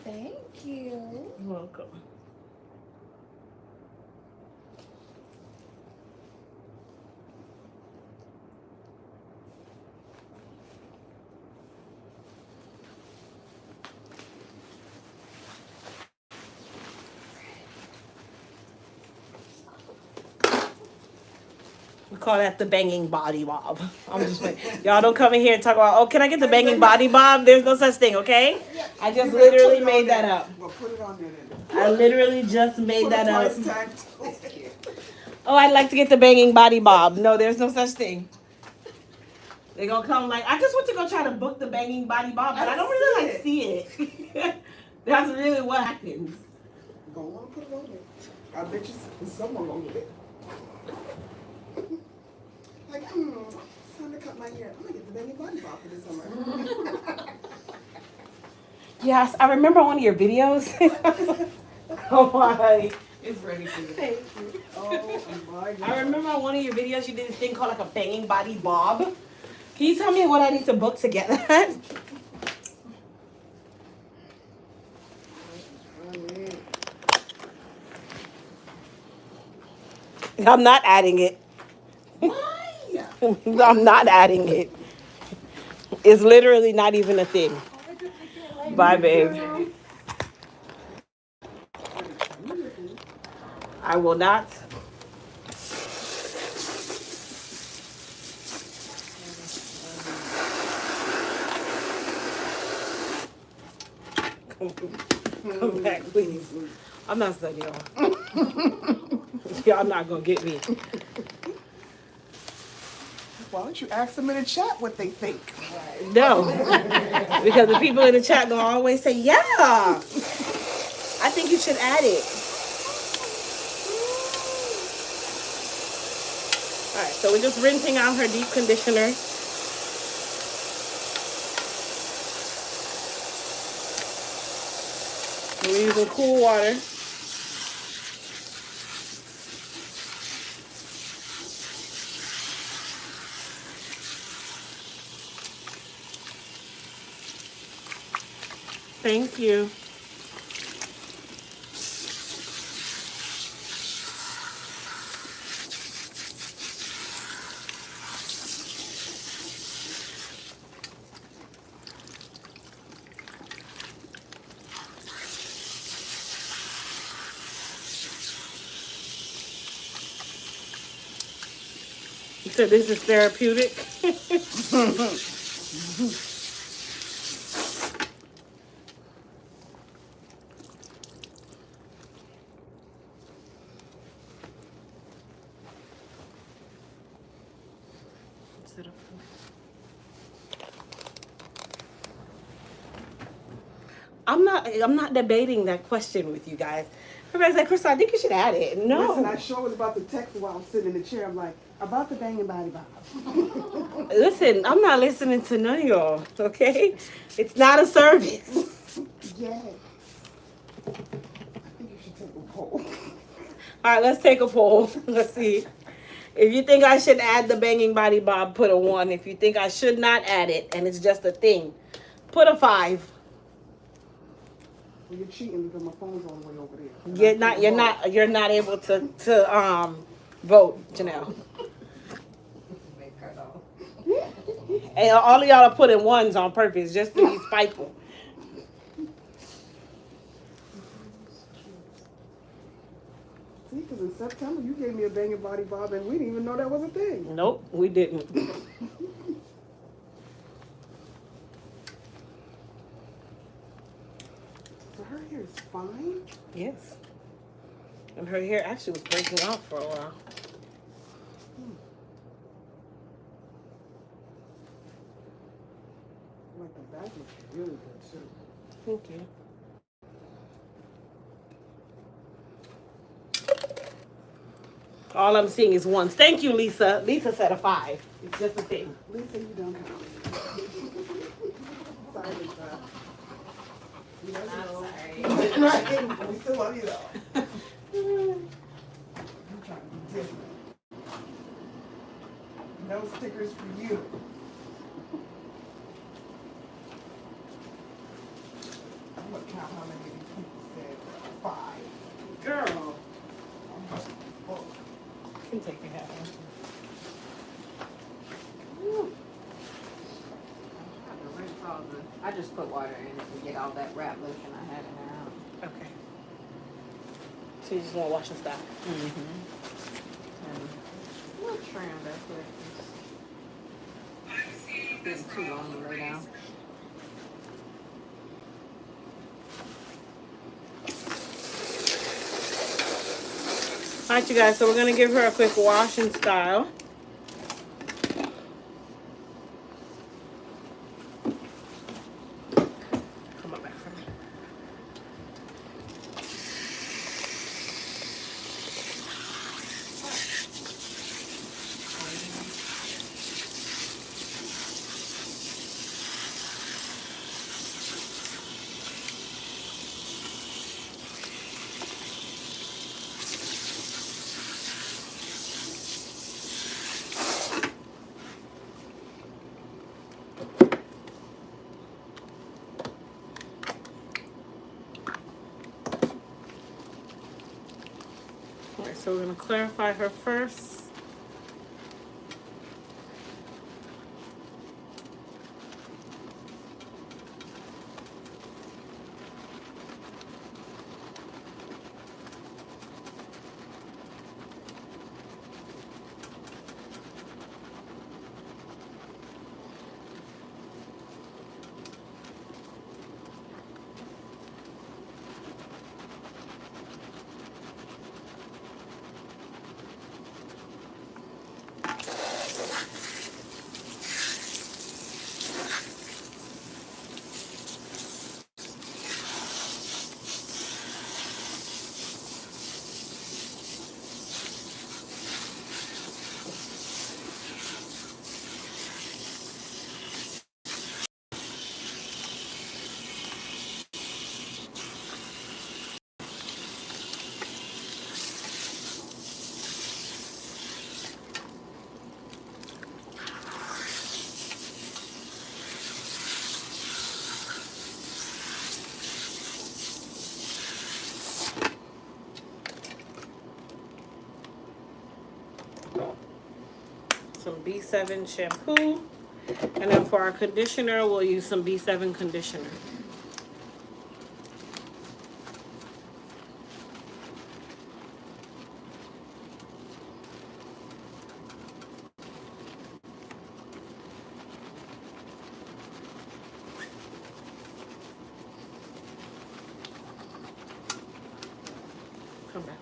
Thank you. You're welcome. We call that the banging body bob. I'm just like, y'all don't come in here and talk about, oh, can I get the banging body bob? There's no such thing, okay? I just literally made that up. Well, put it on there then. I literally just made Put that a up. price tag to it. Oh, I'd like to get the banging body bob. No, there's no such thing. They're gonna come like, I just want to go try to book the banging body bob, but I don't really like see it. That's really what happens. Go on and put it on there. I bet you someone gonna get it. Like, it's time to cut my hair. I'm gonna get the banging body bob for this summer. Yes, I remember one of your videos. Oh my, honey. It's ready for you. Thank you. Oh my God. I remember on one of your videos you did this thing called like a banging body bob. Can you tell me what I need to book to get that? I'm not adding it. Why? I'm not adding it. It's literally not even a thing. Bye, babe. I will not. Come back, please. I'm not studying y'all. Y'all not gonna get me. Why don't you ask them in the chat what they think? No, because the people in the chat gonna always say, "Yeah, I think you should add it." All right, so we're just rinsing out her deep conditioner. We're using cool water. Thank you. You said this is therapeutic. I'm not debating that question with you guys. Everybody's like, Crystal, I think you should add it. No. Listen, I sure was about to text while I'm sitting in the chair. I'm like, about the banging body bob. Listen, I'm not listening to none of y'all, okay? It's not a service. Yes. I think you should take a poll. All right, let's take a poll. Let's see. If you think I should add the banging body bob, put a 1. If you think I should not add it and it's just a thing, put a 5. Well, you're cheating because my phone's all the way over there. You're not able to vote, Janelle. And all of y'all are putting 1s on purpose just to be spiteful. See, because in September you gave me a banging body bob and we didn't even know that was a thing. Nope, we didn't. So her hair is fine? Yes. And her hair actually was breaking off for a while. Like the back looks really good too. Thank you. All I'm seeing is 1s. Thank you, Lisa. Lisa said a 5. It's just a thing. Lisa, you don't count. Sorry, Lisa. We love you. I'm sorry. Right, we still love you though. I'm trying to be different. No stickers for you. count how many people said 5. Girl, Oh, you can take your hat off. I just put water in it to get all that wrap lotion I had in there out. Okay. So you just want to wash and stop. Mm-hmm. And a little trim back there. It's getting too long to lay down. All right, you guys. So we're gonna give her a quick wash and style. Come on back for me. All right, so we're gonna clarify her first. Some B7 shampoo. And then for our conditioner, we'll use some B7 conditioner. Come back.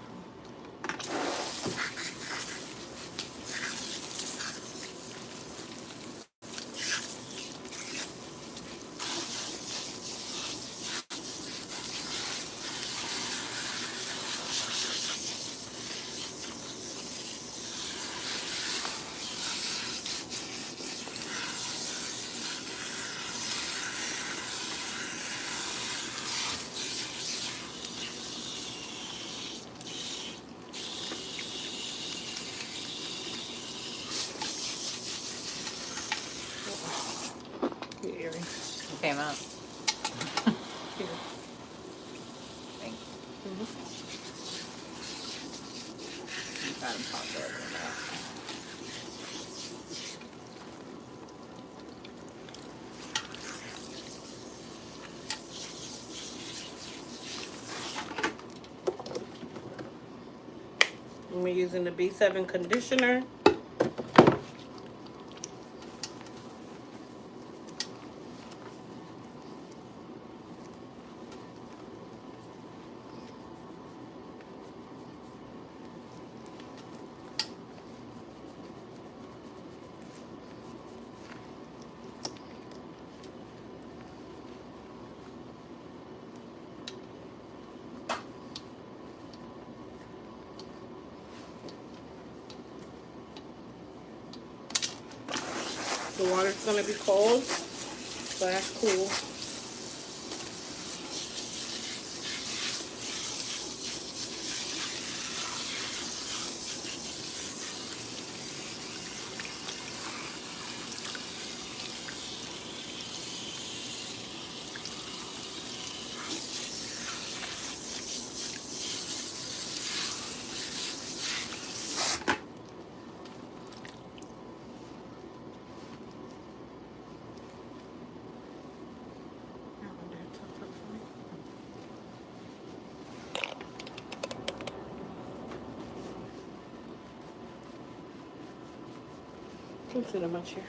Your earrings. It came out. Here. Thank you. Mhm. You got 'em popped up in there. And we're using the B7 conditioner. The water's gonna be cold, so that's cool. Don't sit in my chair.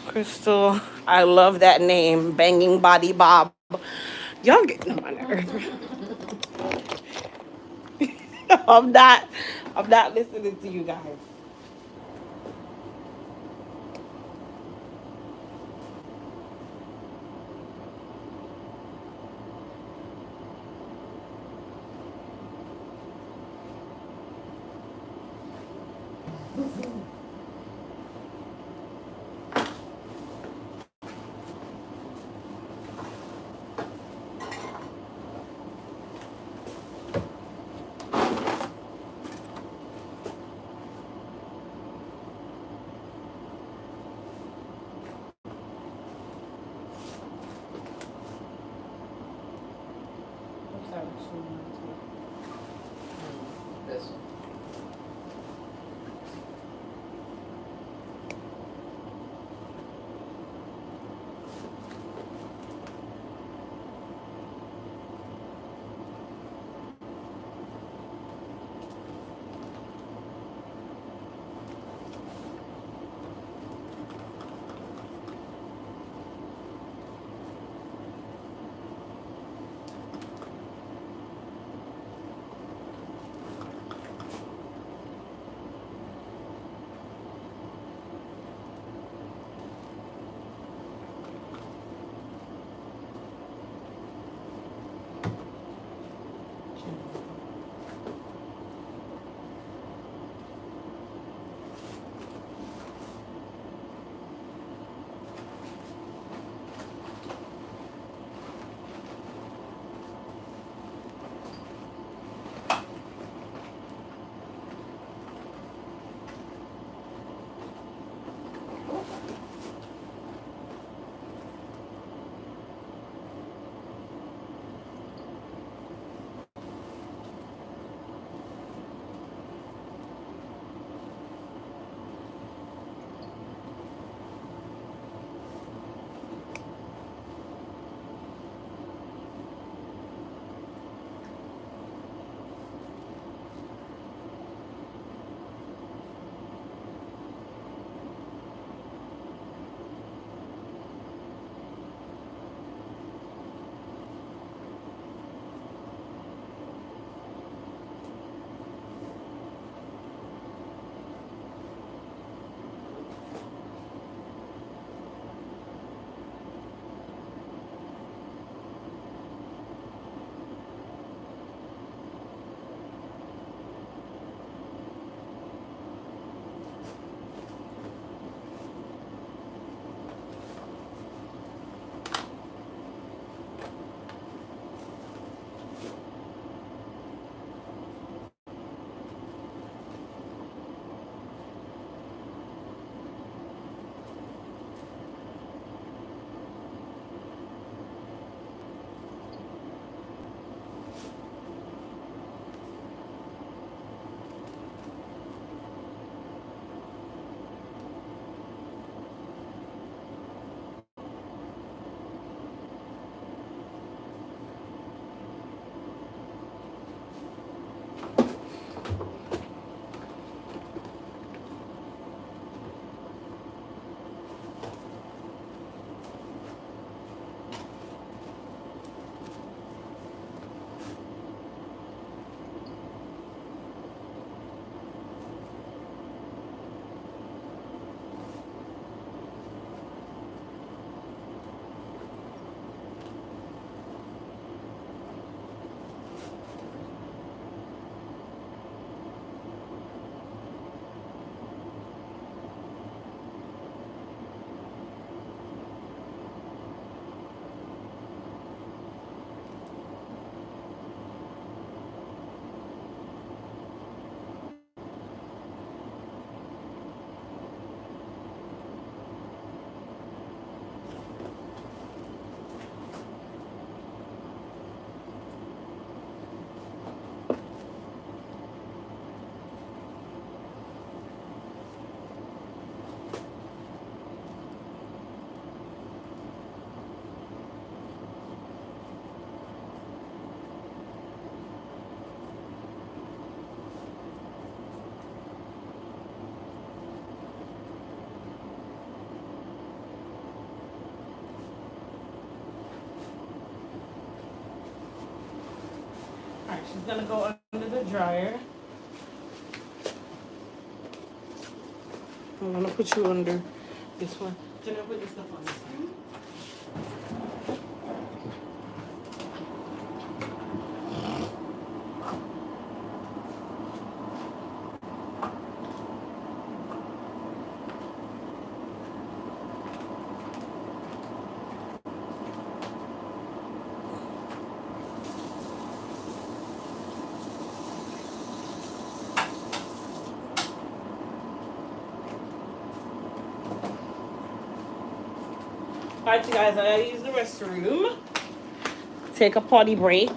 Crystal, I love that name, Banging Body Bob. Y'all getting on my nerves. I'm not, I'm not listening to you guys. This one. Alright, she's gonna go under the dryer. I'm gonna put you under this one. Jenna, put this stuff on this side. Alright, you guys, I gotta use the restroom. Take a potty break.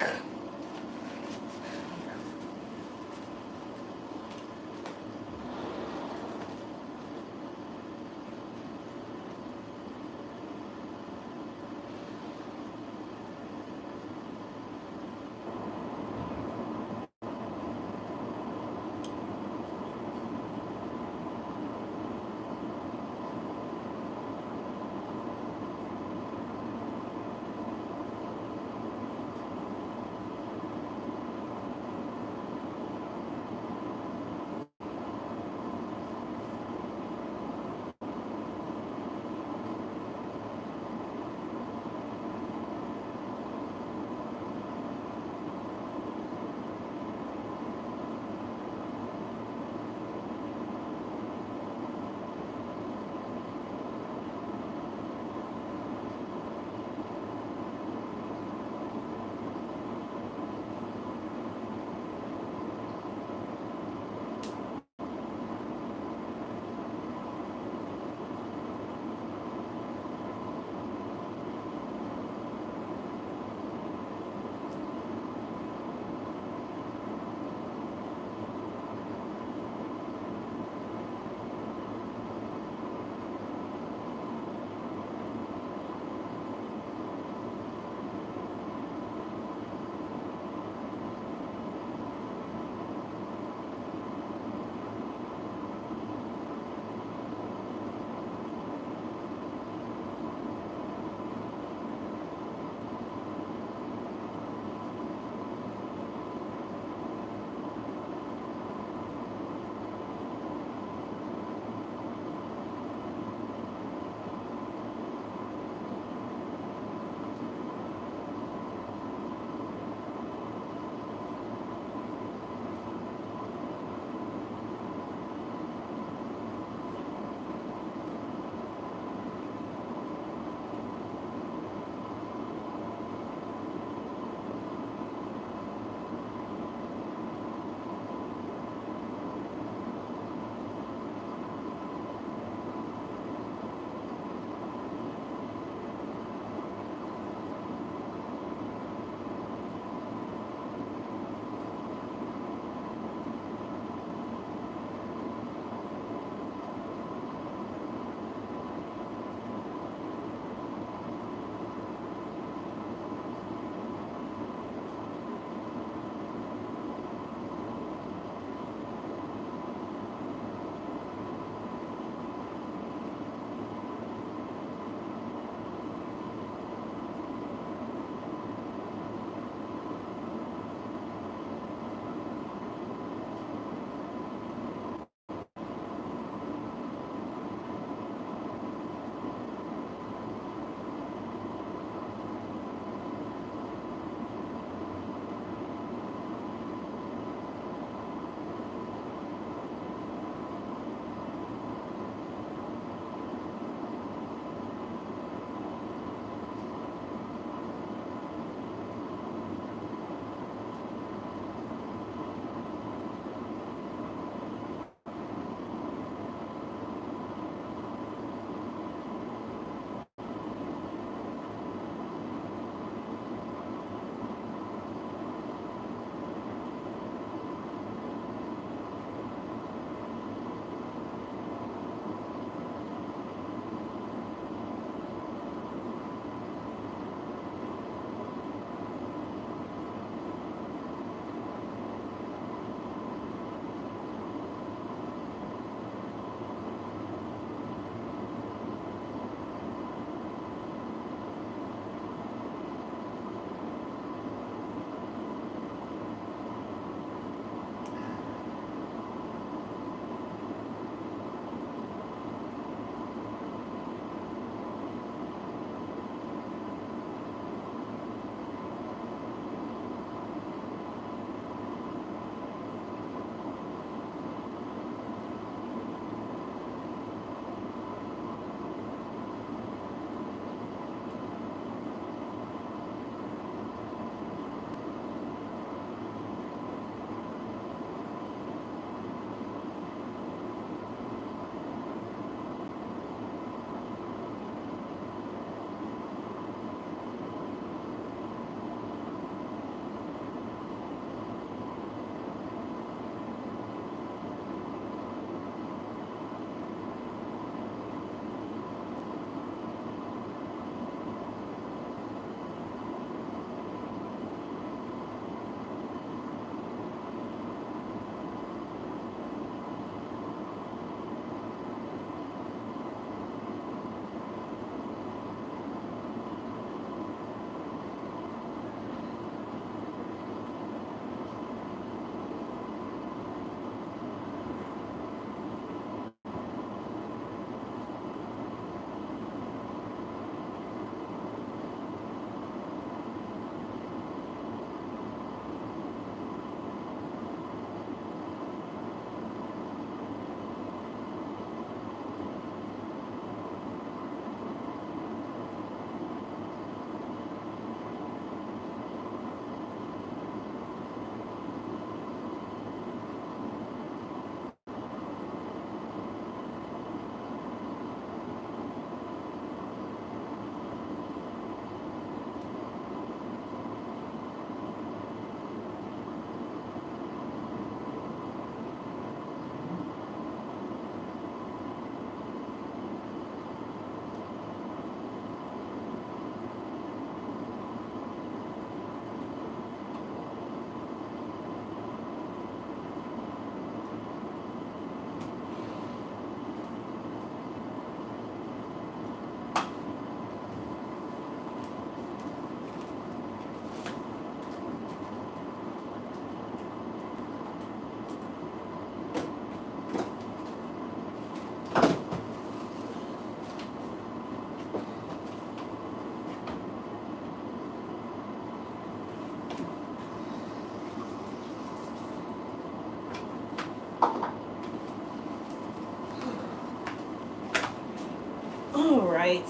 right.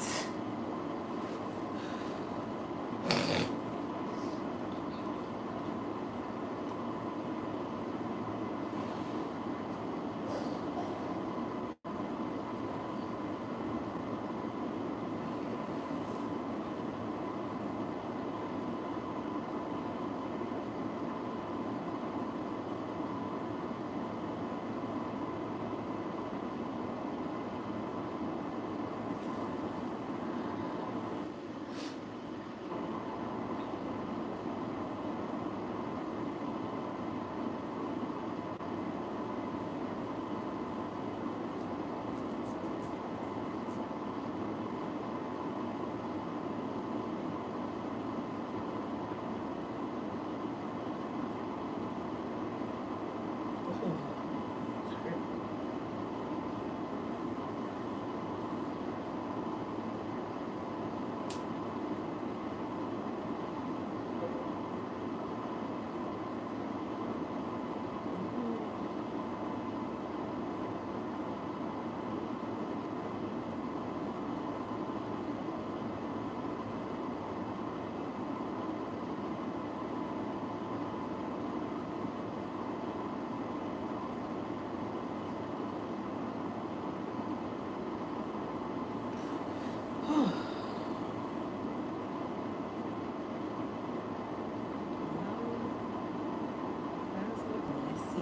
Let's see.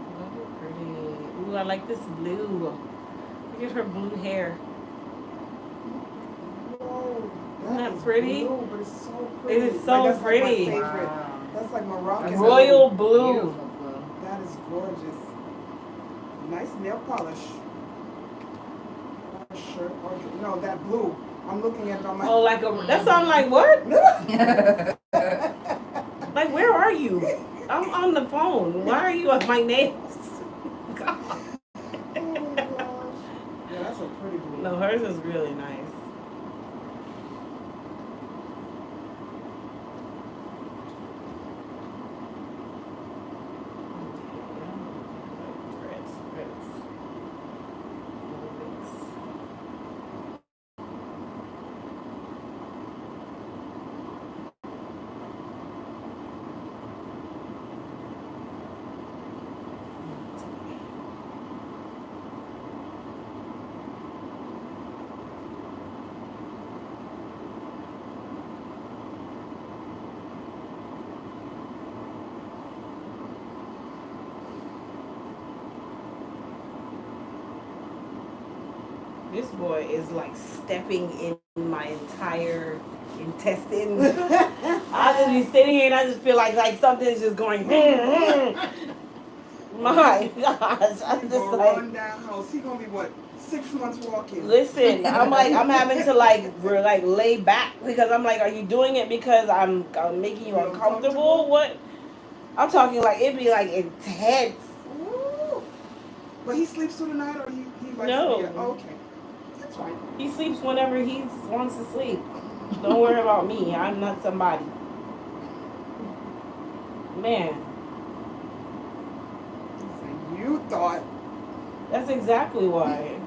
Oh, pretty. Ooh, I like this blue. Look at her blue hair. Whoa, Isn't that is pretty? blue, but it's so pretty. It is so like, that's pretty. Like my favorite. Wow. That's like Moroccan. Royal blue. blue. Beautiful blue. That is gorgeous. Nice nail polish. Shirt or no, that blue. I'm looking at it on my. Oh, like a. That sounds like what? Like, where are you? I'm on the phone. Why are you on my nails? God. Oh my gosh. Yeah, that's a pretty blue. No, hers is really nice. This boy is like stepping in my entire intestines. I just be sitting here and I just feel like something's just going. My gosh, I'm He's just gonna like. run down house. He gonna be what? 6 months walking. Listen, I'm having to like lay back because I'm like, are you doing it because I'm making you uncomfortable? What? I'm talking like it'd be like intense. Ooh. But he sleeps through the night, or he likes No. to be. Okay, that's right. He sleeps whenever he wants to sleep. Don't worry about me. I'm not somebody. Man, So you thought. that's exactly why.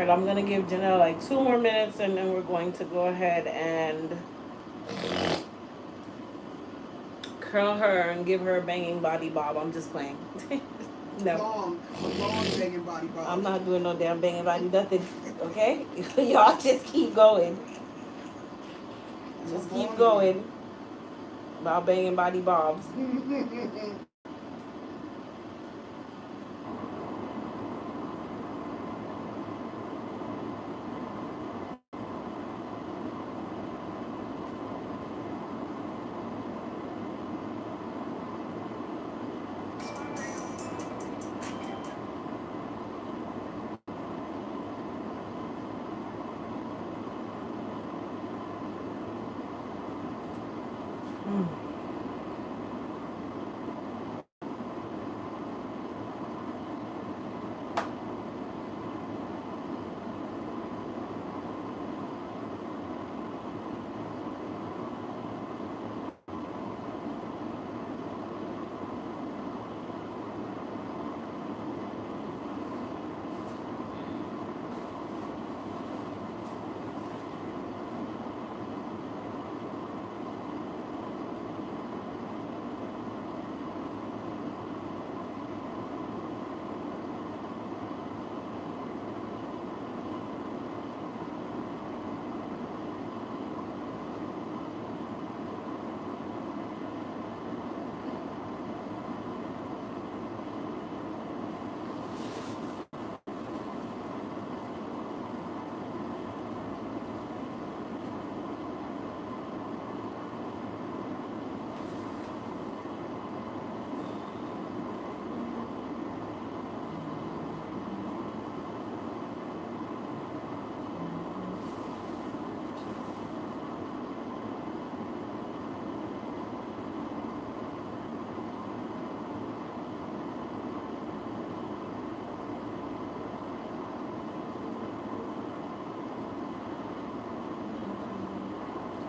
right, I'm gonna give Janelle like 2 more minutes, and then we're going to go ahead and curl her and give her a banging body bob. I'm just playing. No, Long banging body bob. I'm not doing no damn banging body nothing. Okay, y'all just keep going. Just keep going about banging body bobs.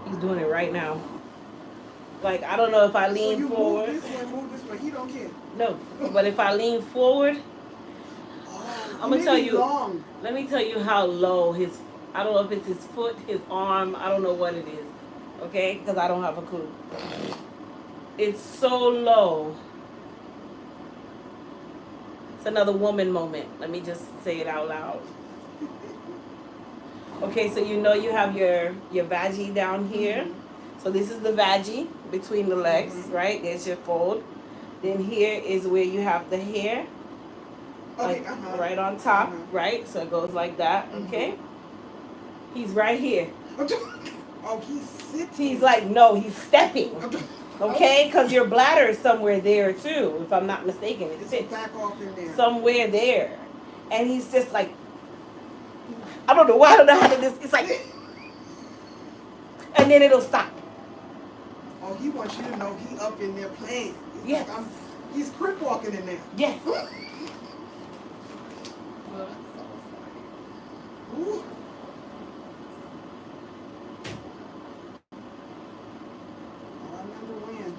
He's doing it right now. Like, I don't know if I lean you forward. move this way. He don't care. No, but if I lean forward, I'm gonna tell you. Long. Let me tell you how low his. I don't know if it's his foot, his arm. I don't know what it is. Okay, because I don't have a clue. It's so low. It's another woman moment. Let me just say it out loud. Okay, so you know you have your vaggie down here. Mm-hmm. So this is the vaggie between the legs, right? There's your fold. Then here is where you have the hair. Okay, like, right on top, right? So it goes like that, okay? He's right here. Oh, he's sitting. He's like, no, he's stepping. Okay? Because your bladder is somewhere there too, if I'm not mistaken. It sits back off in there. Somewhere there. And he's just like, I don't know why, I don't know how to do this. It's like, and then it'll stop. Oh, he wants you to know he up in there playing. He's yes. Like, he's crip walking in there. Yes. Ooh. I remember when.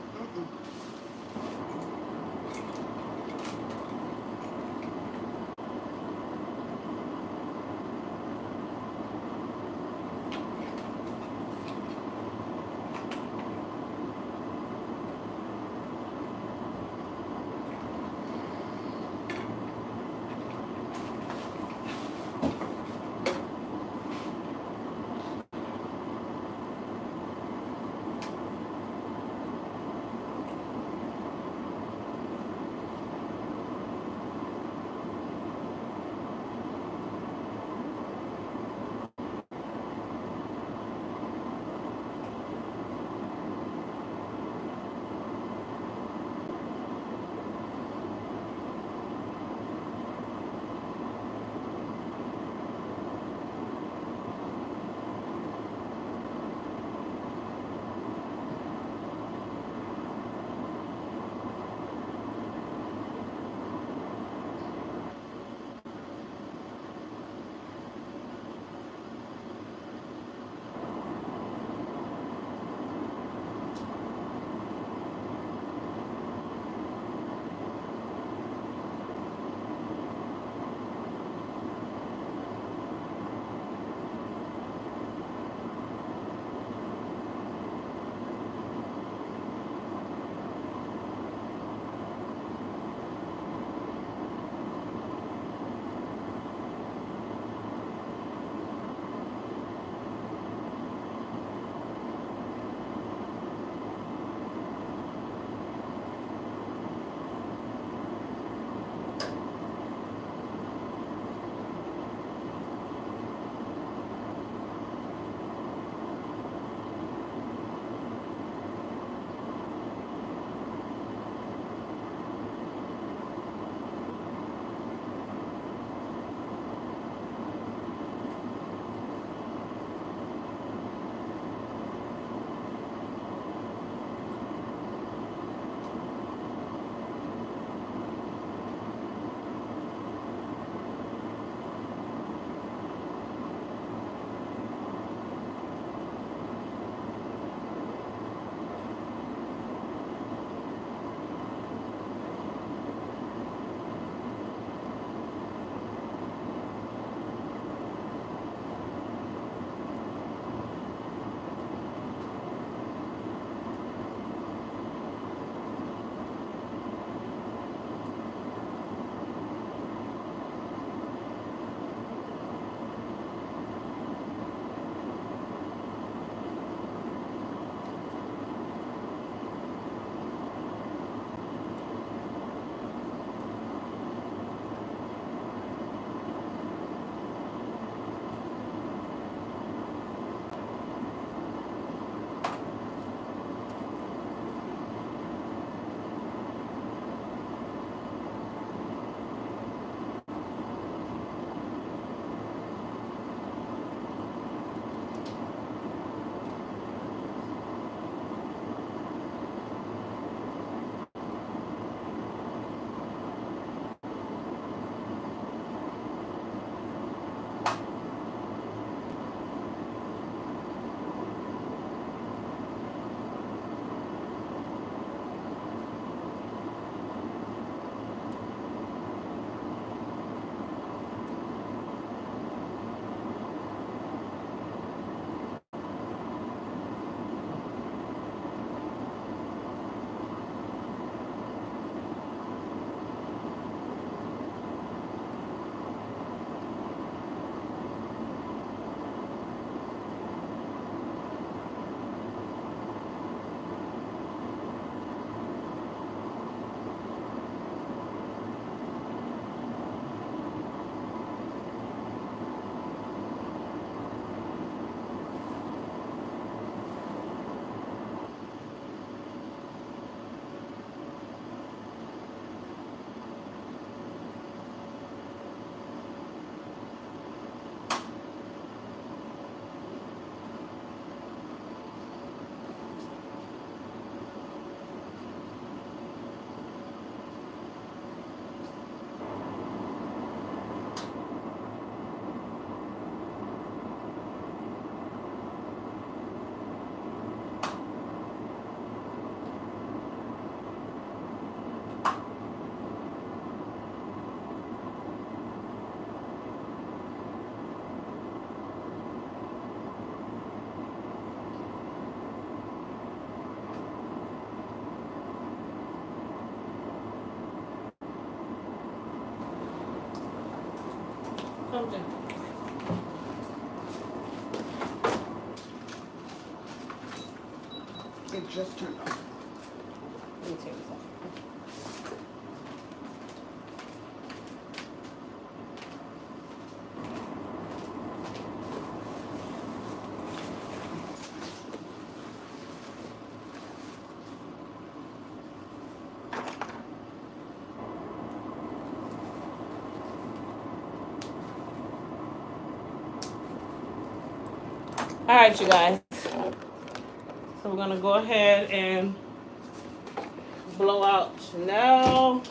comes in. It just turned off. Let me take this off. All right, you guys. So we're gonna go ahead and blow out Chanel.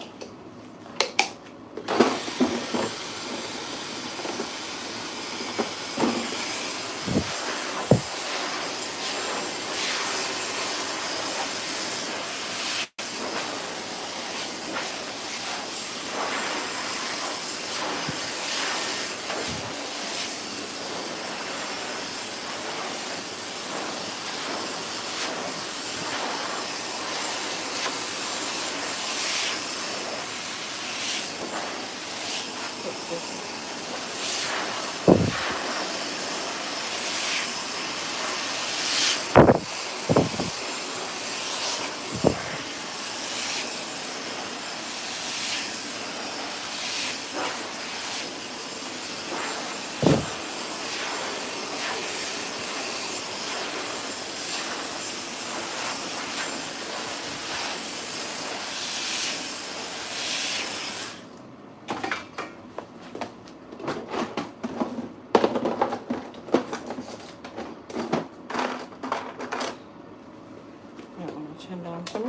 Yeah, I'm gonna chin down some.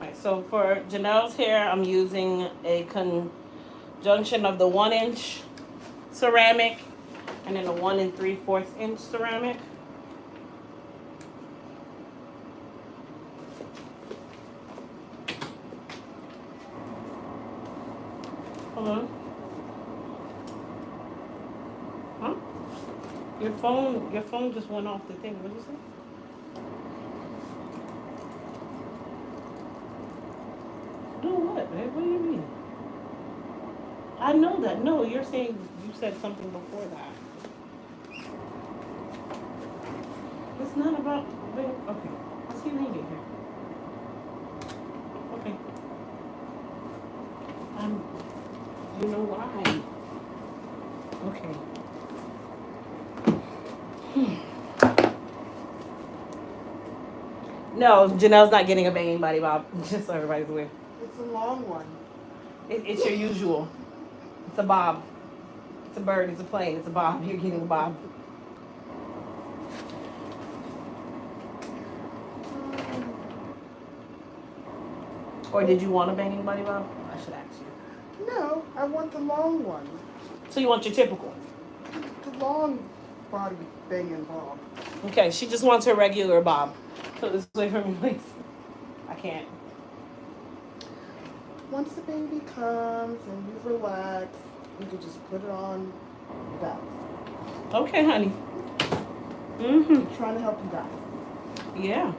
Alright, so for Janelle's hair, I'm using a conjunction of the 1-inch ceramic and then a 1 3/4 inch ceramic. Hold on. Huh? Your phone just went off the thing. What did you say? Do what, babe? What do you mean? I know that. No, you're saying you said something before that. It's not about. Wait, okay. Let's see read it here. Okay. You know why? Okay. No, Janelle's not getting a banging body bob. Just so everybody's aware. It's a long one. It's your usual. It's a bob. It's a bird. It's a plane. It's a bob. You're getting a bob. Or did you want a banging body bob? I should ask you. No, I want the long one. So you want your typical? The long body banging bob. Okay, she just wants her regular bob. So this way for me, please. I can't. Once the baby comes and you relax, you can just put it on that. Okay, honey. I'm trying to help you guys. Yeah.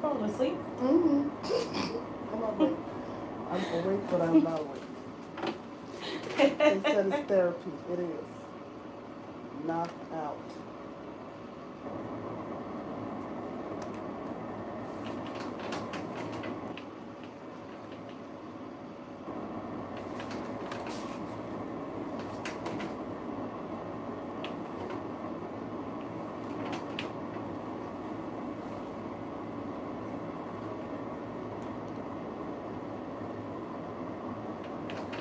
falling asleep? Mm-hmm. I'm awake. I'm awake, but I'm not awake. They said it's therapy. It is. Knock out.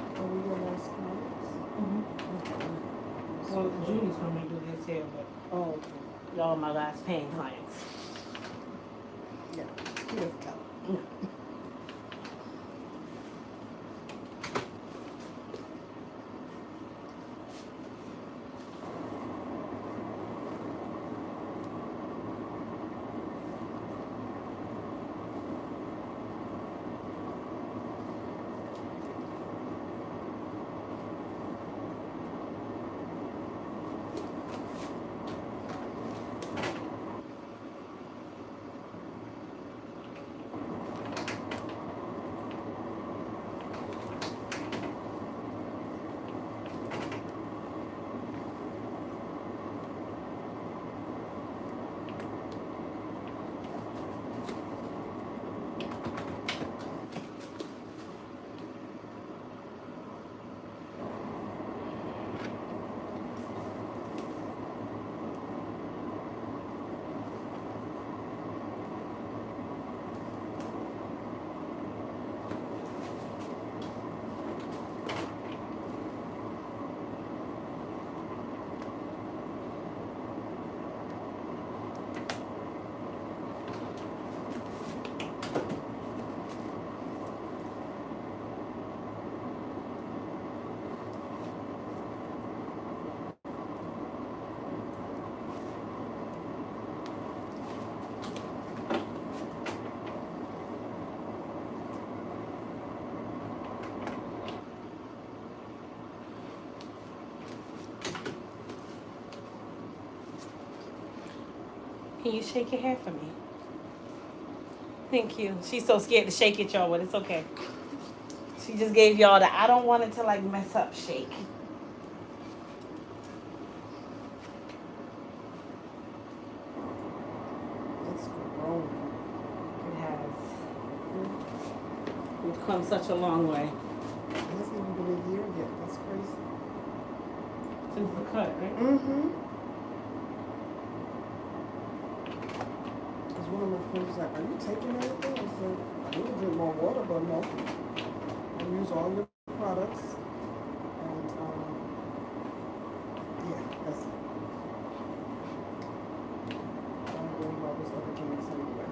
Are we your last comments? Well, Julie's going to do this here, but Oh, okay. y'all are my last paying clients. Yeah. He doesn't count. Can you shake your hair for me? Thank you. She's so scared to shake it, y'all, but it's okay. She just gave y'all the I don't want it to like mess up shake. It's grown. It has. We've come such a long way. It hasn't even been a year yet. That's crazy. Since the cut, right? Mm-hmm. Because one of my friends was like, are you taking anything? I said, I need to drink more water, but no. I use all your products. And, yeah, that's it. I'm doing all those other drinks anyway.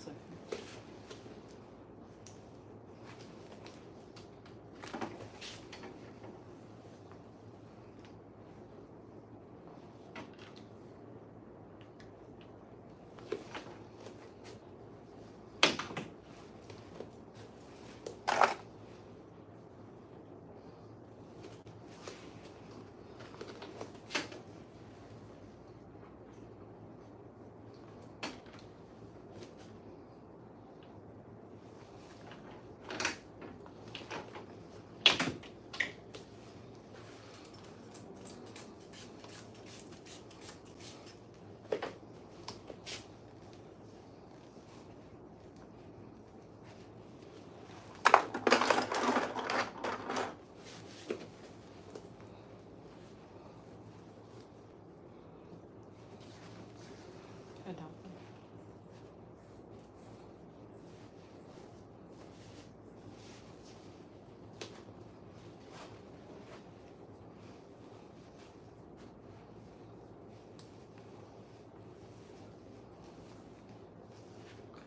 second. I don't.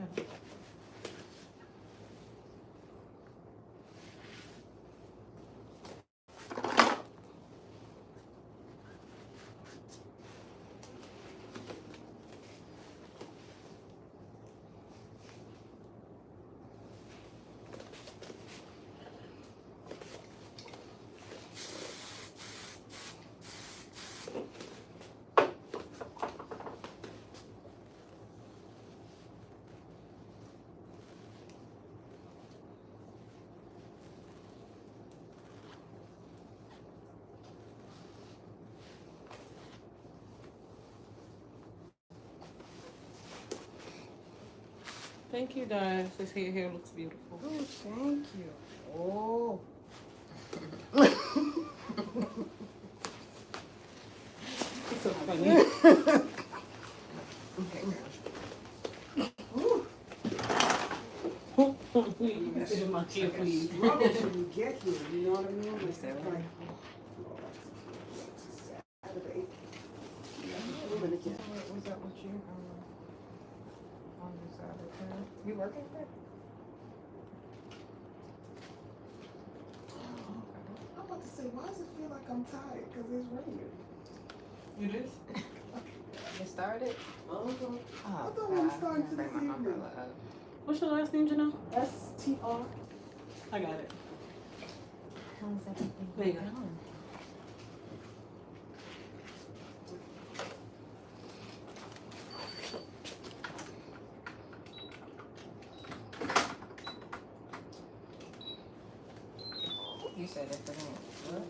Okay. Thank you, guys. This hair looks beautiful. Oh, thank you. Oh. It's so funny. You can sit in my chair, please. Rub it till you get here, you know what I mean? It's like, Saturday. Was that what you, on the side of the car? You working there? I'm about to say, why does it feel like I'm tired? Because it's raining. It is? You started? Oh, Oh, I thought we were starting to bring this my evening. umbrella up. What's your last name, Janelle? STR. I got it. How's everything There you go. going? You said it for him. What?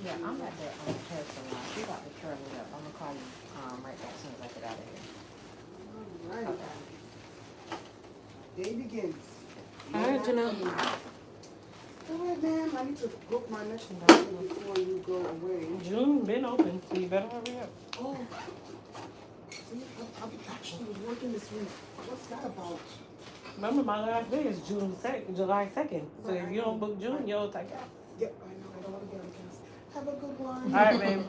Yeah, I'm at the hair salon. She got to curl me up. I'm gonna call you right back as soon as I get out of here. All right. Day begins. All right, Janelle. All right, ma'am. I need to book my next appointment before you go away. June been open, so you better hurry up. Oh. See, I actually was working this week. What's that about? Remember, my last day is July 2nd. So if you don't book June, you'll take out. Yep, I know. I don't want to get on cancel. Have a good one. All right, babe.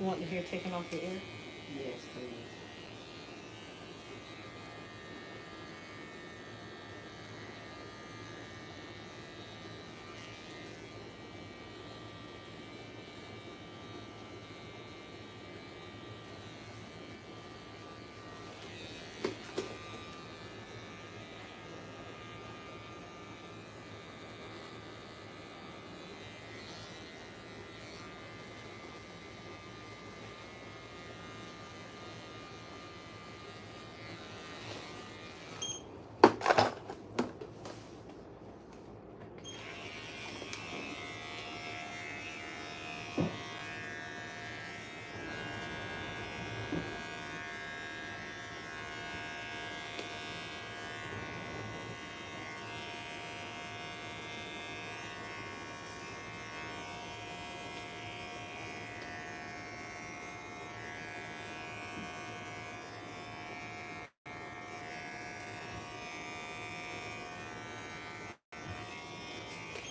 You want the hair taken off your ear? Yes, please.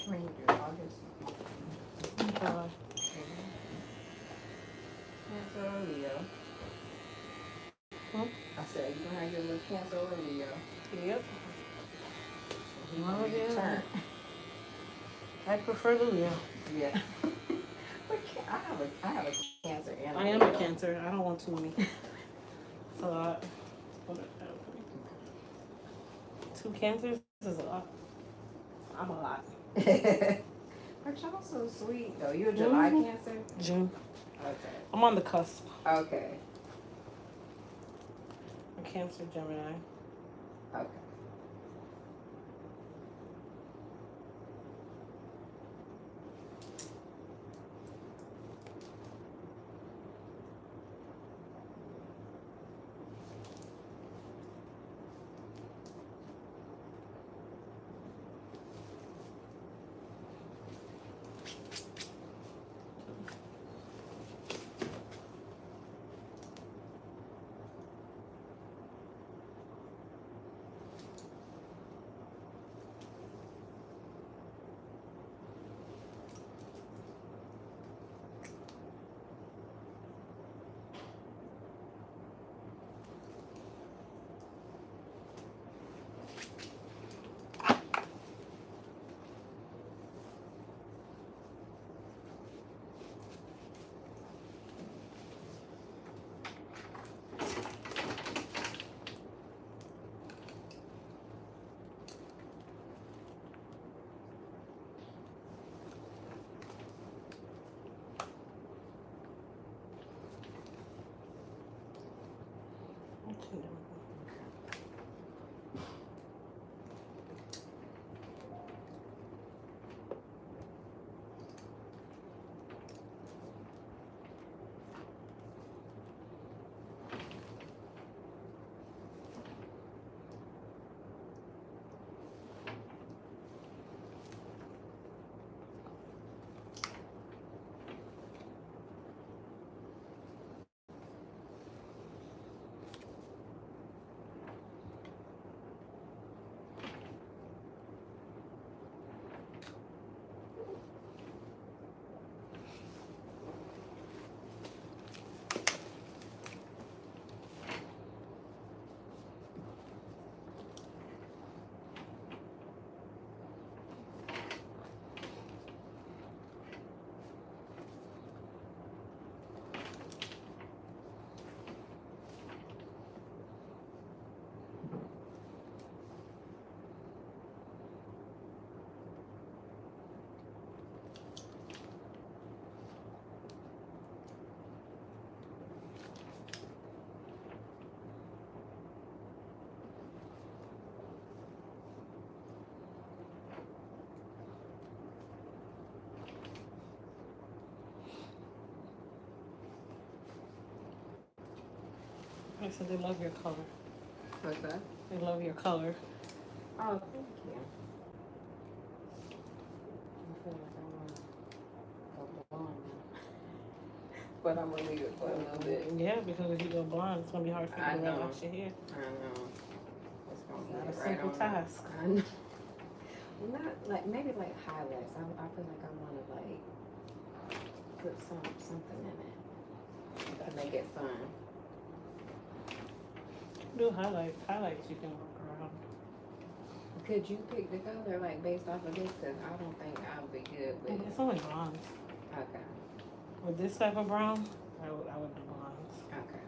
When you do August. Uh, Cancer or Leo. Hmm? I said, you gonna have your little Cancer or Leo. yep. He gonna be yeah. turned. I prefer the Leo. Yeah. But I have a Cancer and a I am Leo. a Cancer. I don't want too many. It's a lot. 2 Cancers is a lot. I'm a lot. But y'all so sweet though. You a July Mhm. Cancer? June. Okay. I'm on the cusp. Okay. A Cancer, Gemini. Okay. I said they love your color. What's that? They love your color. Oh, thank you. I feel like I want to go blonde now. But I'm gonna leave it for a little bit. Yeah, because if you go blonde, it's gonna be hard for you I to know. relax your hair. I know. It's gonna Not get a right simple on task. I know. Not like maybe like highlights. I feel like I want to like put something in it to make it fun. Do highlights. Highlights you can work around. Could you pick the color like based off of this? Cause I don't think I'll be good with. It's only blondes. Okay. With this type of brown, I would do blondes. Okay.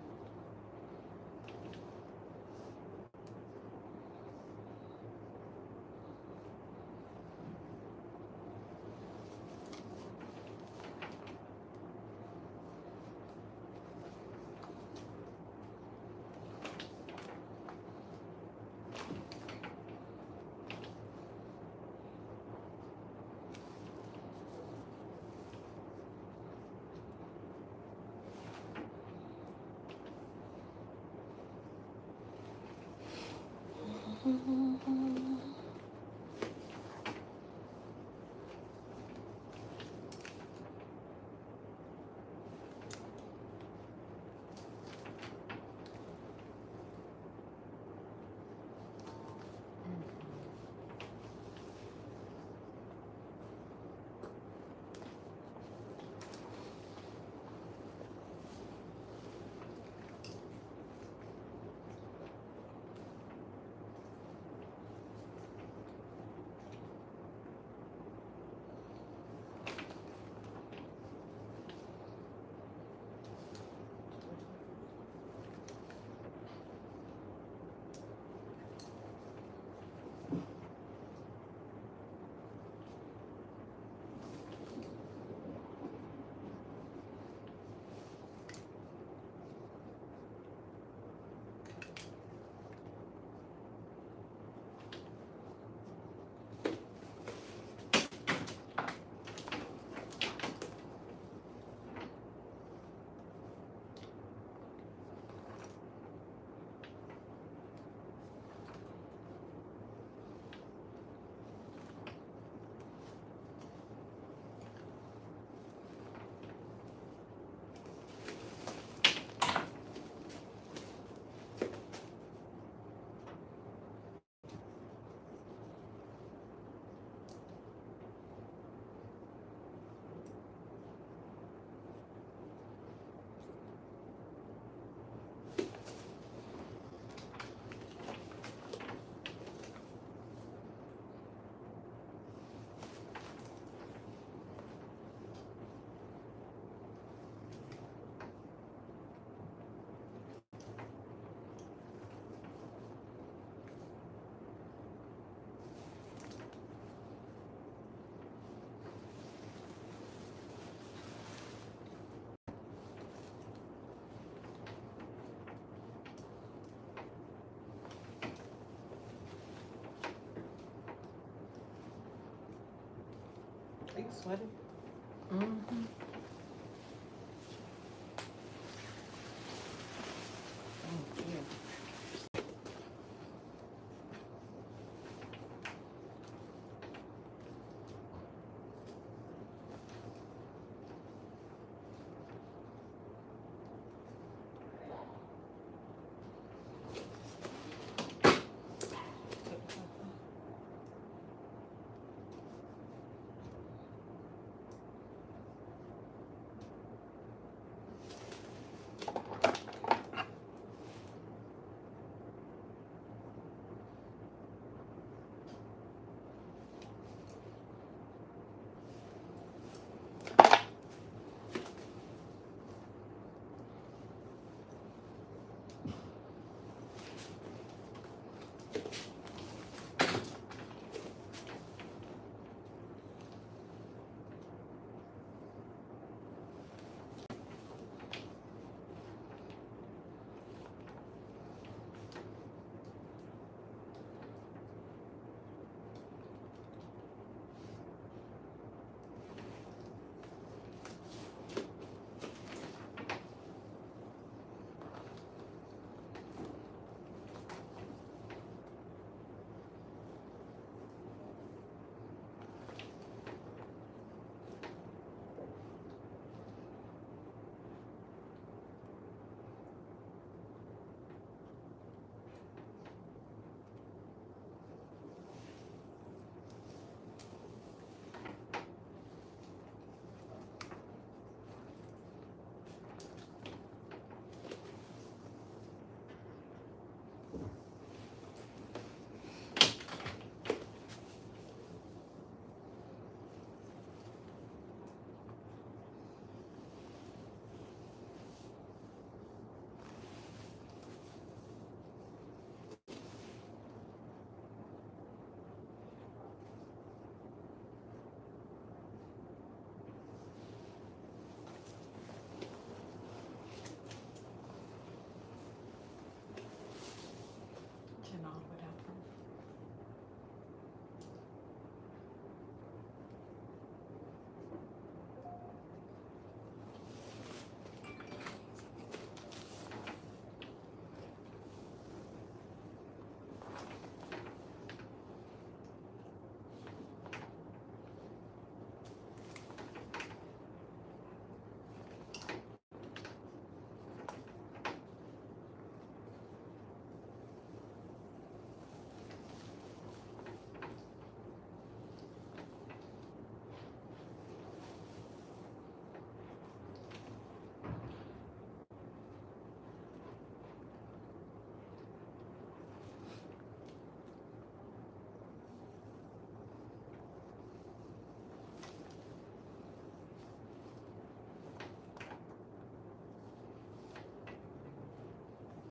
Are you sweating? Mm-hmm.